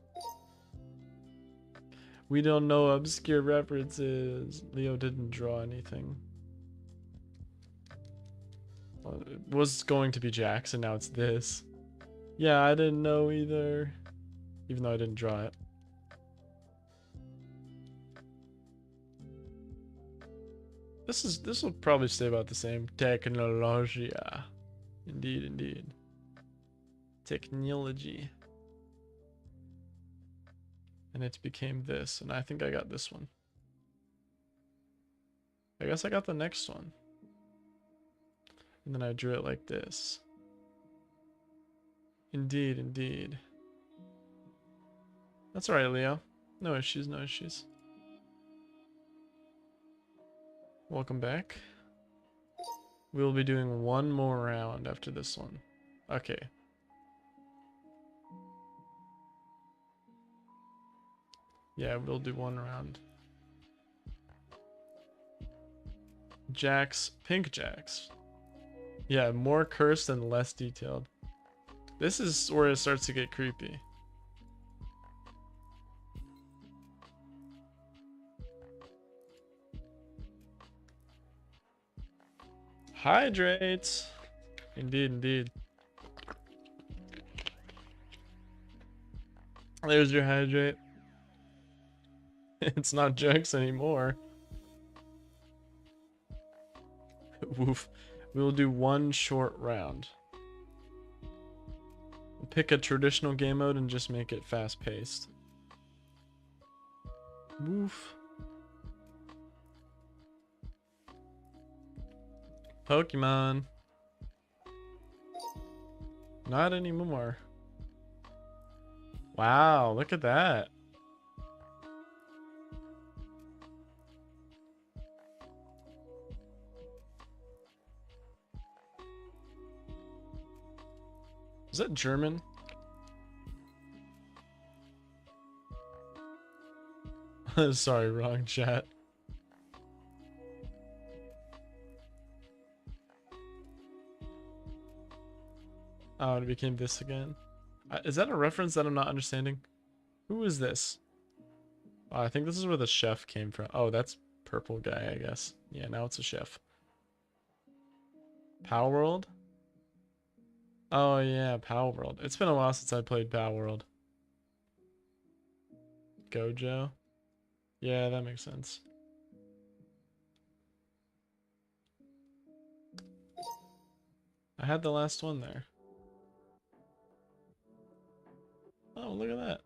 S1: We don't know obscure references. Leo didn't draw anything. Well, it was going to be Jackson, now it's this. Yeah, I didn't know either. Even though I didn't draw it. This will probably stay about the same. Technologia. Indeed, indeed. Technology. And it became this, and I think I got this one. I guess I got the next one. And then I drew it like this. Indeed, indeed. That's alright, Leo. No issues, no issues. Welcome back. We'll be doing one more round after this one. Okay. Yeah, we'll do one round. Jacks, pink jacks. Yeah, more cursed and less detailed. This is where it starts to get creepy. Hydrate. Indeed, indeed. There's your hydrate. It's not jokes anymore. Woof. We will do one short round. Pick a traditional game mode and just make it fast paced. Woof. Pokemon. Not anymore. Wow, look at that. Is that German? Sorry, wrong chat. Oh, it became this again. Is that a reference that I'm not understanding? Who is this? Oh, I think this is where the chef came from. Oh, that's purple guy, I guess. Yeah, now it's a chef. Power World? Oh yeah, Power World. It's been a while since I played Power World. Gojo? Yeah, that makes sense. I had the last one there. Oh, look at that.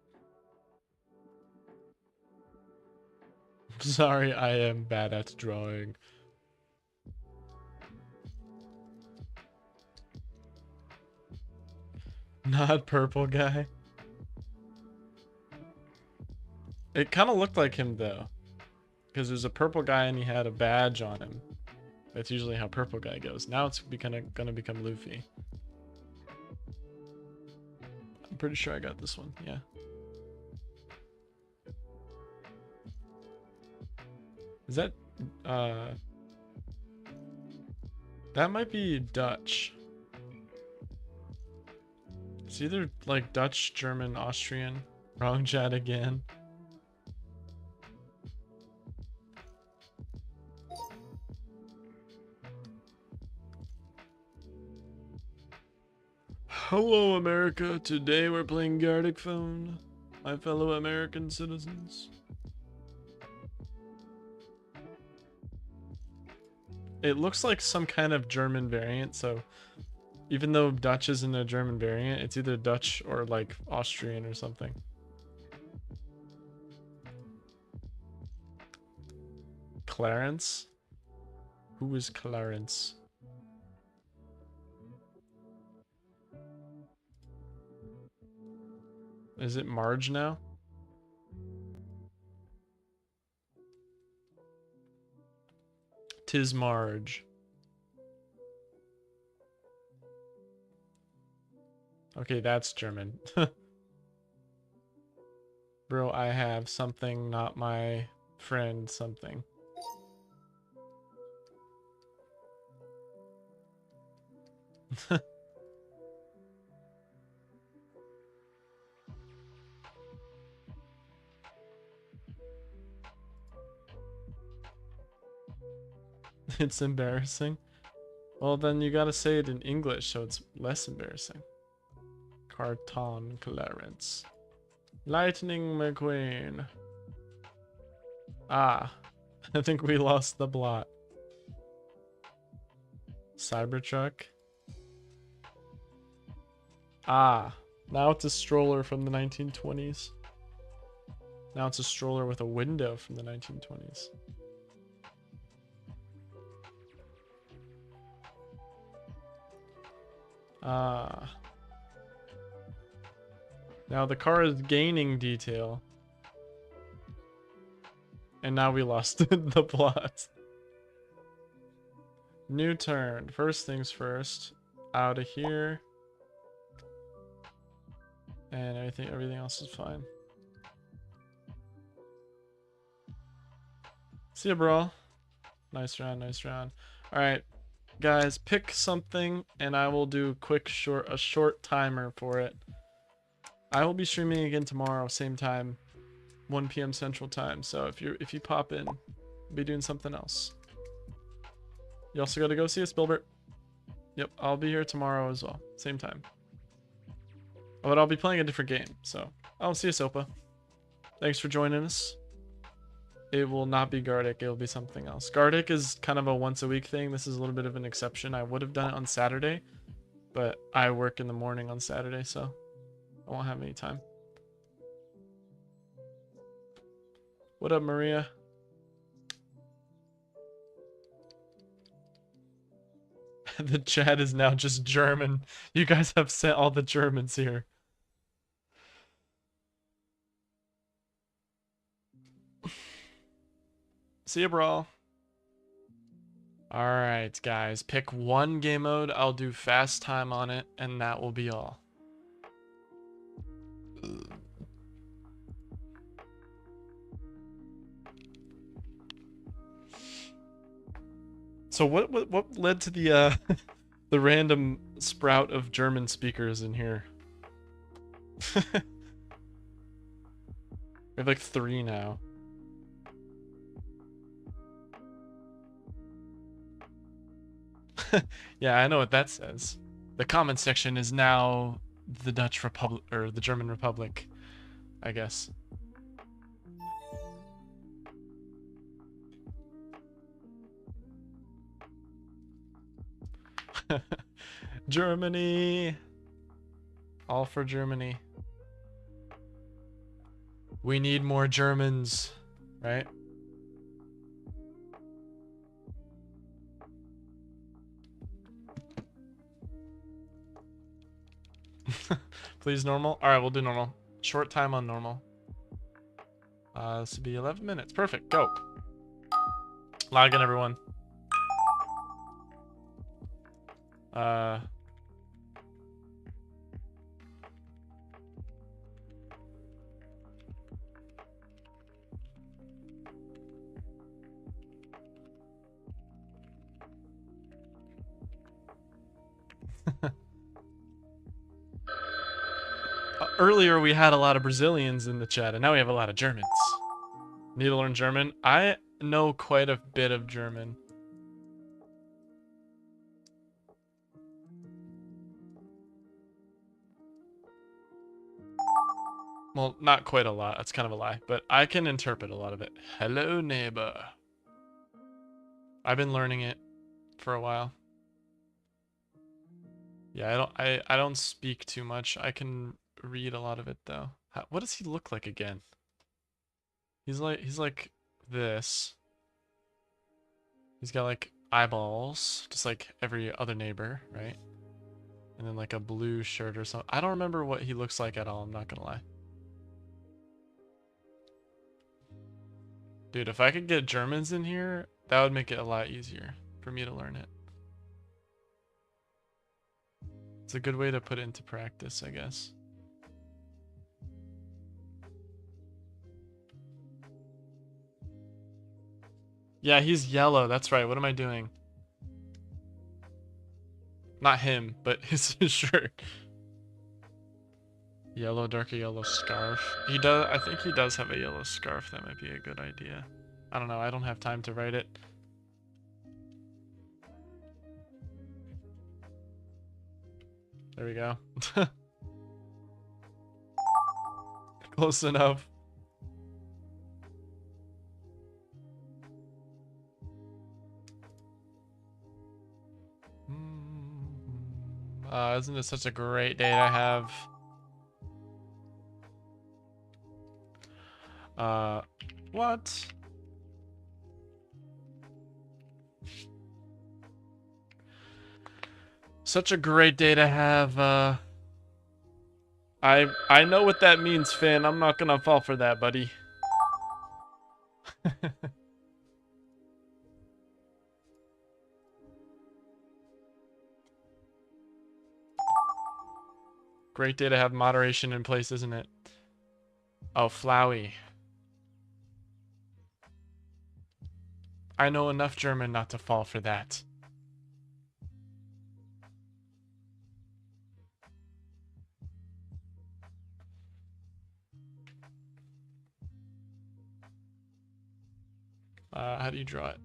S1: Sorry, I am bad at drawing. Not purple guy. It kind of looked like him though, because there's a purple guy and he had a badge on him. That's usually how purple guy goes. Now it's gonna become Luffy. I'm pretty sure I got this one. Yeah. Is that that might be Dutch. It's either like Dutch, German, Austrian. Wrong chat again. Hello, America. Today we're playing Gartic Phone, my fellow American citizens. It looks like some kind of German variant, so even though Dutch isn't a German variant, it's either Dutch or like Austrian or something. Clarence? Who is Clarence? Is it Marge now? Tis Marge. Okay, that's German. Bro, I have something, not my friend, something. It's embarrassing. Well, then you gotta say it in English so it's less embarrassing. Carton Clarence. Lightning McQueen. Ah, I think we lost the plot. Cybertruck. Ah, now it's a stroller from the 1920s. Now it's a stroller with a window from the 1920s. Ah. Now the car is gaining detail. And now we lost the plot. New turn. First things first. Out of here. And everything else is fine. See ya, bro. Nice round, nice round. Alright, guys, pick something and I will do a short timer for it. I will be streaming again tomorrow, same time, 1 p.m. Central Time. So if you pop in, I'll be doing something else. You also gotta go see us, Bilbert. Yep, I'll be here tomorrow as well, same time. But I'll be playing a different game, so I'll see you, Sopa. Thanks for joining us. It will not be Gartic, it'll be something else. Gartic is kind of a once a week thing. This is a little bit of an exception. I would have done it on Saturday, but I work in the morning on Saturday, so I won't have any time. What up, Maria? The chat is now just German. You guys have sent all the Germans here. See ya, bro. Alright, guys. Pick one game mode. I'll do fast time on it, and that will be all. So what led to the the random sprout of German speakers in here? We have like 3 now. Yeah, I know what that says. The comment section is now the Dutch Republic, or the German Republic, I guess. Germany! All for Germany. We need more Germans, right? Please normal. All right, we'll do normal. Short time on normal. This would be 11 minutes. Perfect. Go. Log in, everyone. Earlier we had a lot of Brazilians in the chat, and now we have a lot of Germans. Need to learn German? I know quite a bit of German. Well, not quite a lot. That's kind of a lie, but I can interpret a lot of it. Hello, neighbor. I've been learning it for a while. Yeah, I don't speak too much. I can read a lot of it though. What does he look like again? He's like this. He's got like eyeballs, just like every other neighbor, right? And then like a blue shirt or something. I don't remember what he looks like at all, I'm not gonna lie. Dude, if I could get Germans in here, that would make it a lot easier for me to learn it. It's a good way to put it into practice, I guess. Yeah, he's yellow. That's right. What am I doing? Not him, but his shirt. Yellow, darker yellow scarf. He does. I think he does have a yellow scarf. That might be a good idea. I don't know. I don't have time to write it. There we go. Close enough. Isn't this such a great day to have? What? Such a great day to have, I know what that means, Finn. I'm not gonna fall for that, buddy. Great day to have moderation in place, isn't it? Oh, Flowey. I know enough German not to fall for that. How do you draw it?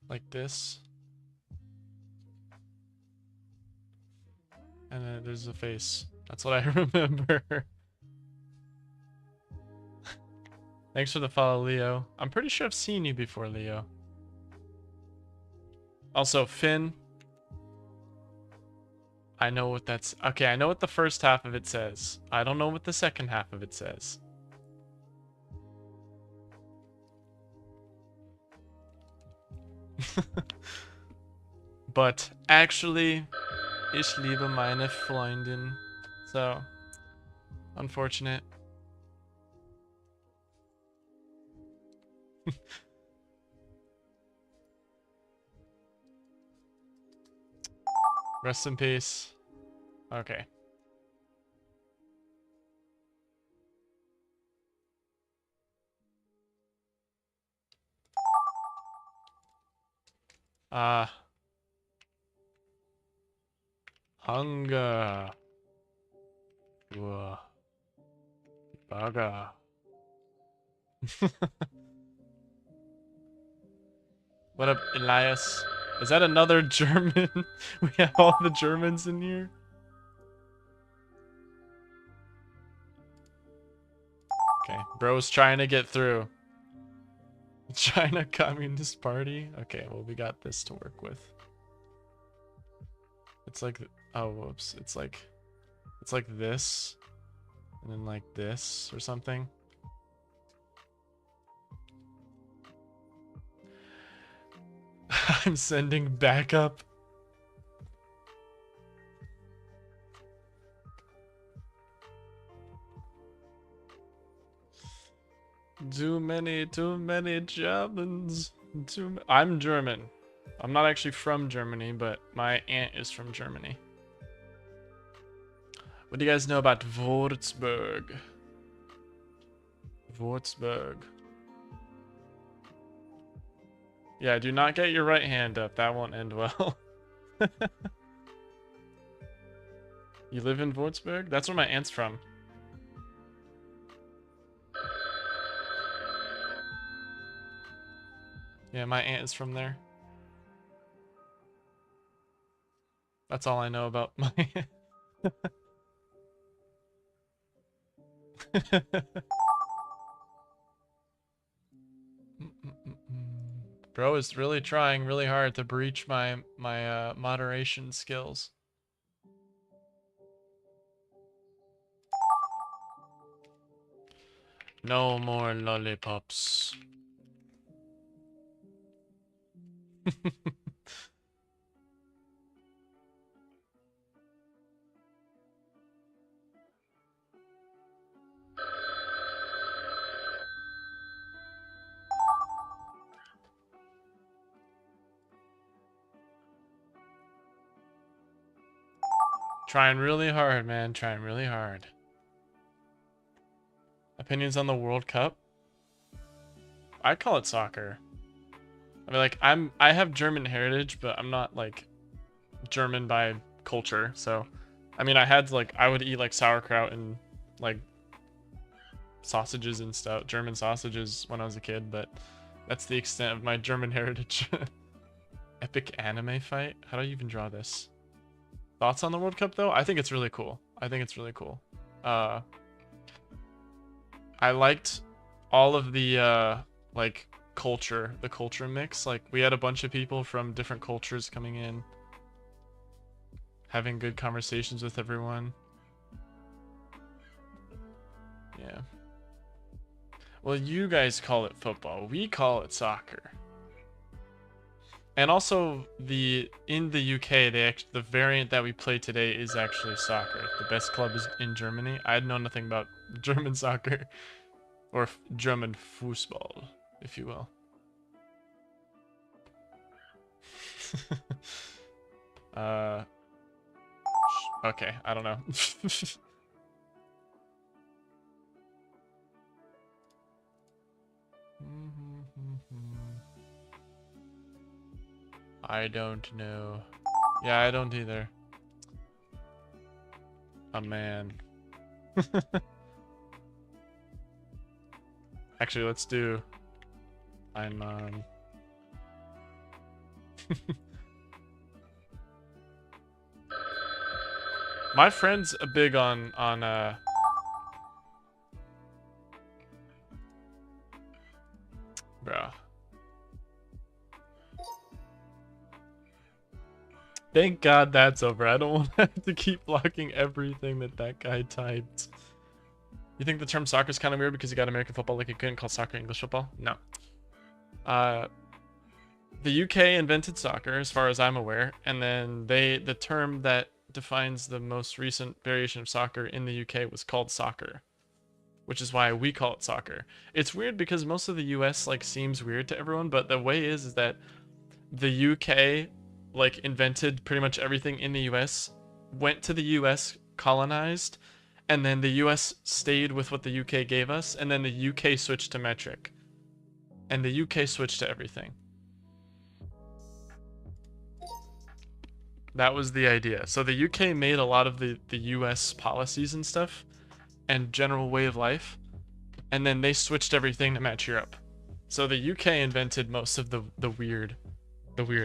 S1: Like this. And then there's a face. That's what I remember. Thanks for the follow, Leo. I'm pretty sure I've seen you before, Leo. Also, Finn. I know what that's... Okay, I know what the first half of it says. I don't know what the second half of it says. But actually, ich liebe meine Freundin. So, unfortunate. Rest in peace. Okay. Hunger. Whoa. Burger. What up, Elias? Is that another German? We have all the Germans in here. Okay, bro's trying to get through. China Communist Party. Okay, well we got this to work with. It's like, oh whoops, it's like this, and then like this or something. I'm sending backup. Too many Germans. I'm German. I'm not actually from Germany, but my aunt is from Germany. What do you guys know about Würzburg? Würzburg. Yeah, do not get your right hand up. That won't end well. You live in Würzburg? That's where my aunt's from. Yeah, my aunt is from there. That's all I know about my Bro is really trying really hard to breach my moderation skills. No more lollipops. Trying really hard, man. Trying really hard. Opinions on the World Cup? I call it soccer. I mean, like, I have German heritage, but I'm not like German by culture. So, I mean, I would eat like sauerkraut and like sausages and stuff, German sausages when I was a kid, but that's the extent of my German heritage. Epic anime fight? How do I even draw this? Thoughts on the World Cup though? I think it's really cool. I think it's really cool. I liked all of the like the culture mix. Like we had a bunch of people from different cultures coming in, having good conversations with everyone. Yeah. Well, you guys call it football. We call it soccer. And also in the UK, the variant that we play today is actually soccer. The best club is in Germany. I know nothing about German soccer or German Fußball, if you will. Okay, I don't know. I don't know. Yeah, I don't either. A man. Actually, let's do I'm my friend's a big on bro. Thank God that's over. I don't want to have to keep blocking everything that guy typed. You think the term soccer is kind of weird because you got American football like you couldn't call soccer English football? No. The UK invented soccer, as far as I'm aware, and then the term that defines the most recent variation of soccer in the UK was called soccer, which is why we call it soccer. It's weird because most of the US like seems weird to everyone, but the way is that the UK like invented pretty much everything in the US, went to the US, colonized, and then the US stayed with what the UK gave us, and then the UK switched to metric. And the UK switched to everything. That was the idea. So the UK made a lot of the US policies and stuff and general way of life, and then they switched everything to match Europe. So the UK invented most of the weird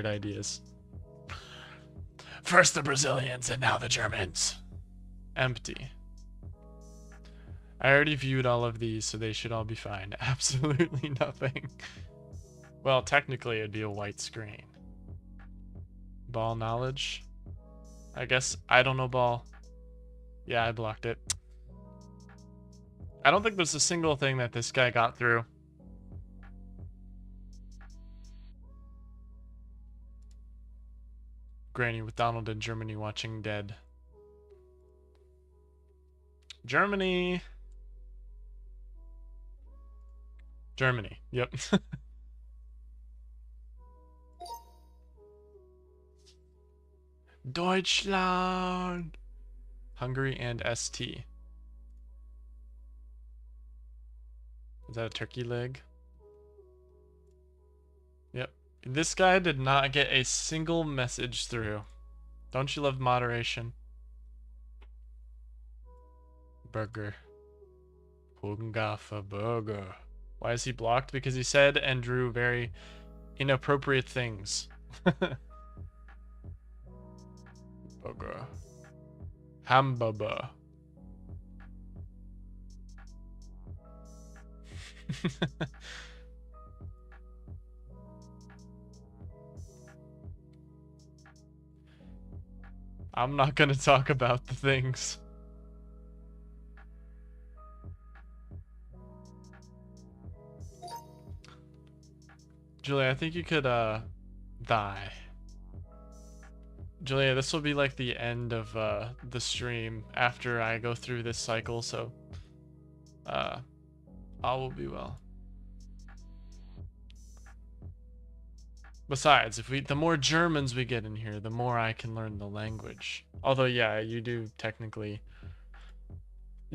S1: ideas. First the Brazilians and now the Germans. Empty. I already viewed all of these, so they should all be fine. Absolutely nothing. Well, technically it'd be a white screen. Ball knowledge. I guess I don't know ball. Yeah, I blocked it. I don't think there's a single thing that this guy got through. Granny with Donald in Germany watching Dead. Germany. Germany. Yep. Deutschland. Hungary and ST. Is that a turkey leg? Yep. This guy did not get a single message through. Don't you love moderation? Burger. Hungaffa burger. Why is he blocked? Because he said and drew very inappropriate things. Burger. Hamburger. I'm not gonna talk about the things. Julia, I think you could die. Julia, this will be like the end of the stream after I go through this cycle, so all will be well. Besides, the more Germans we get in here, the more I can learn the language. Although, yeah, you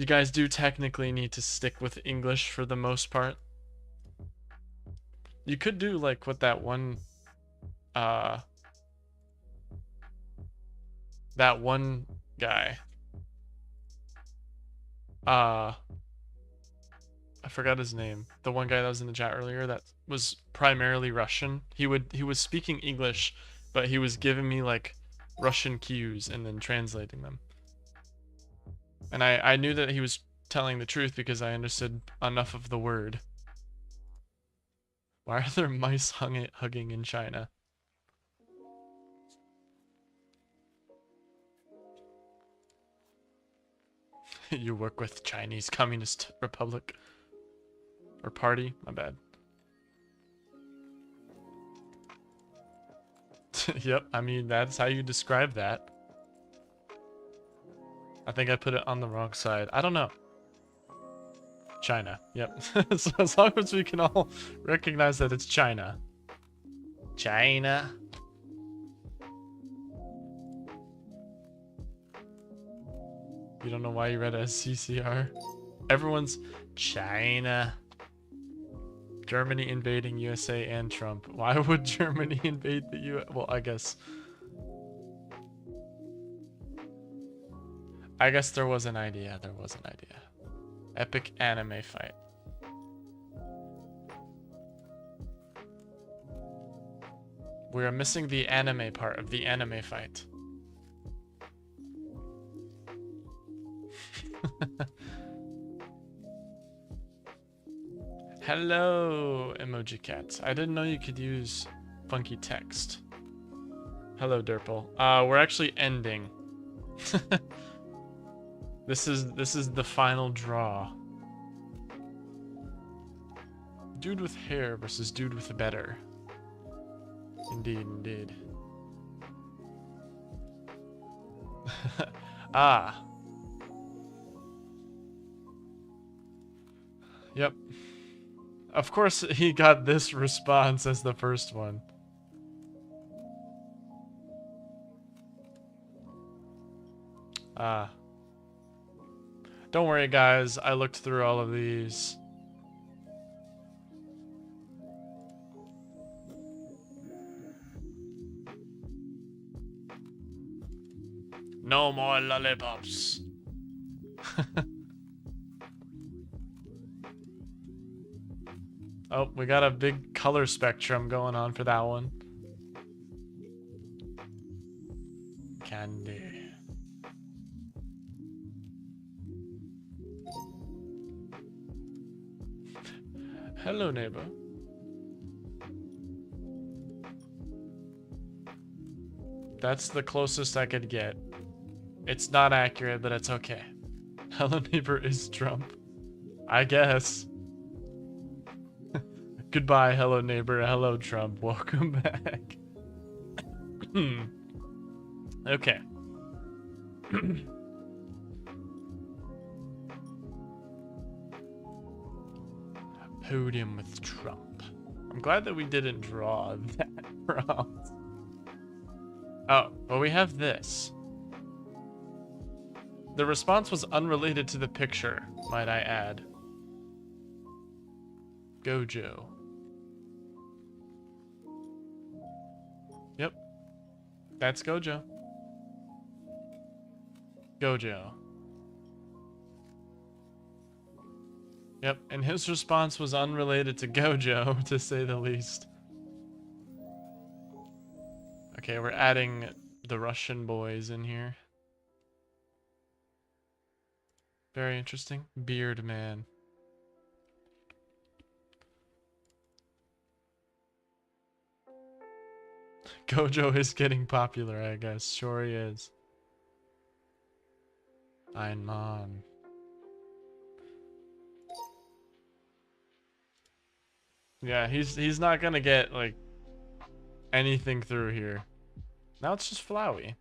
S1: guys do technically need to stick with English for the most part. You could do like what that one guy, I forgot his name. The one guy that was in the chat earlier that was primarily Russian. He was speaking English, but he was giving me like Russian cues and then translating them. And I knew that he was telling the truth because I understood enough of the word. Why are there mice hugging in China? You work with Chinese Communist Republic. Or party? My bad. Yep, I mean, that's how you describe that. I think I put it on the wrong side. I don't know. China. Yep. So as long as we can all recognize that it's China. China. You don't know why you read it as CCR? Everyone's China. Germany invading USA and Trump. Why would Germany invade the US? Well, I guess there was an idea. There was an idea. Epic anime fight. We are missing the anime part of the anime fight. Hello, emoji cats. I didn't know you could use funky text. Hello, Derpal. We're actually ending. This is the final draw. Dude with hair versus dude with better. Indeed, indeed. Ah. Yep. Of course, he got this response as the first one. Ah. Don't worry, guys. I looked through all of these. No more lollipops. Oh, we got a big color spectrum going on for that one. Candy. Hello, neighbor. That's the closest I could get. It's not accurate, but it's okay. Hello, neighbor is Trump. I guess. Goodbye, hello, neighbor. Hello, Trump. Welcome back. Okay. Podium with Trump. I'm glad that we didn't draw that prompt. Oh, well, we have this. The response was unrelated to the picture, might I add. Gojo. Yep. That's Gojo. Gojo. Yep, and his response was unrelated to Gojo, to say the least. Okay, we're adding the Russian boys in here. Very interesting. Beard man. Gojo is getting popular, I guess. Sure he is. Ein Mann. Yeah, he's not gonna get, like, anything through here. Now it's just Flowey.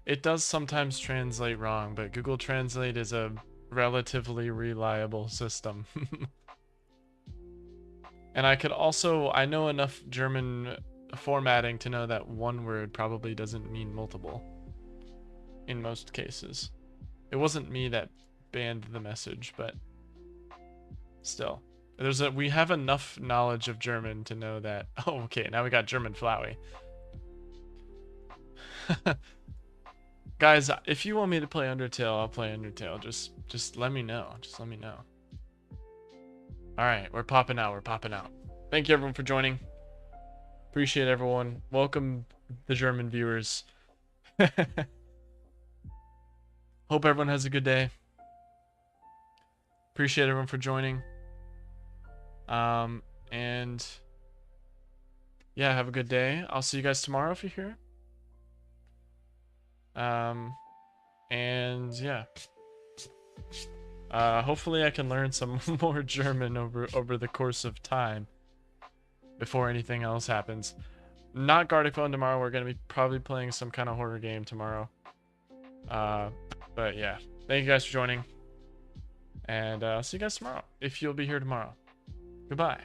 S1: It does sometimes translate wrong, but Google Translate is a relatively reliable system. And I could also, I know enough German formatting to know that one word probably doesn't mean multiple. In most cases. It wasn't me that banned the message, but still. We have enough knowledge of German to know that. Oh, okay, now we got German Flowey. Guys, if you want me to play Undertale, I'll play Undertale. Just let me know. Just let me know. Alright, we're popping out. We're popping out. Thank you everyone for joining. Appreciate everyone. Welcome the German viewers. Hope everyone has a good day. Appreciate everyone for joining. And yeah, have a good day. I'll see you guys tomorrow if you're here. And yeah. Hopefully I can learn some more German over the course of time before anything else happens. Not Gartic Phone tomorrow. We're gonna be probably playing some kind of horror game tomorrow. But yeah, thank you guys for joining, and I'll see you guys tomorrow if you'll be here tomorrow. Goodbye.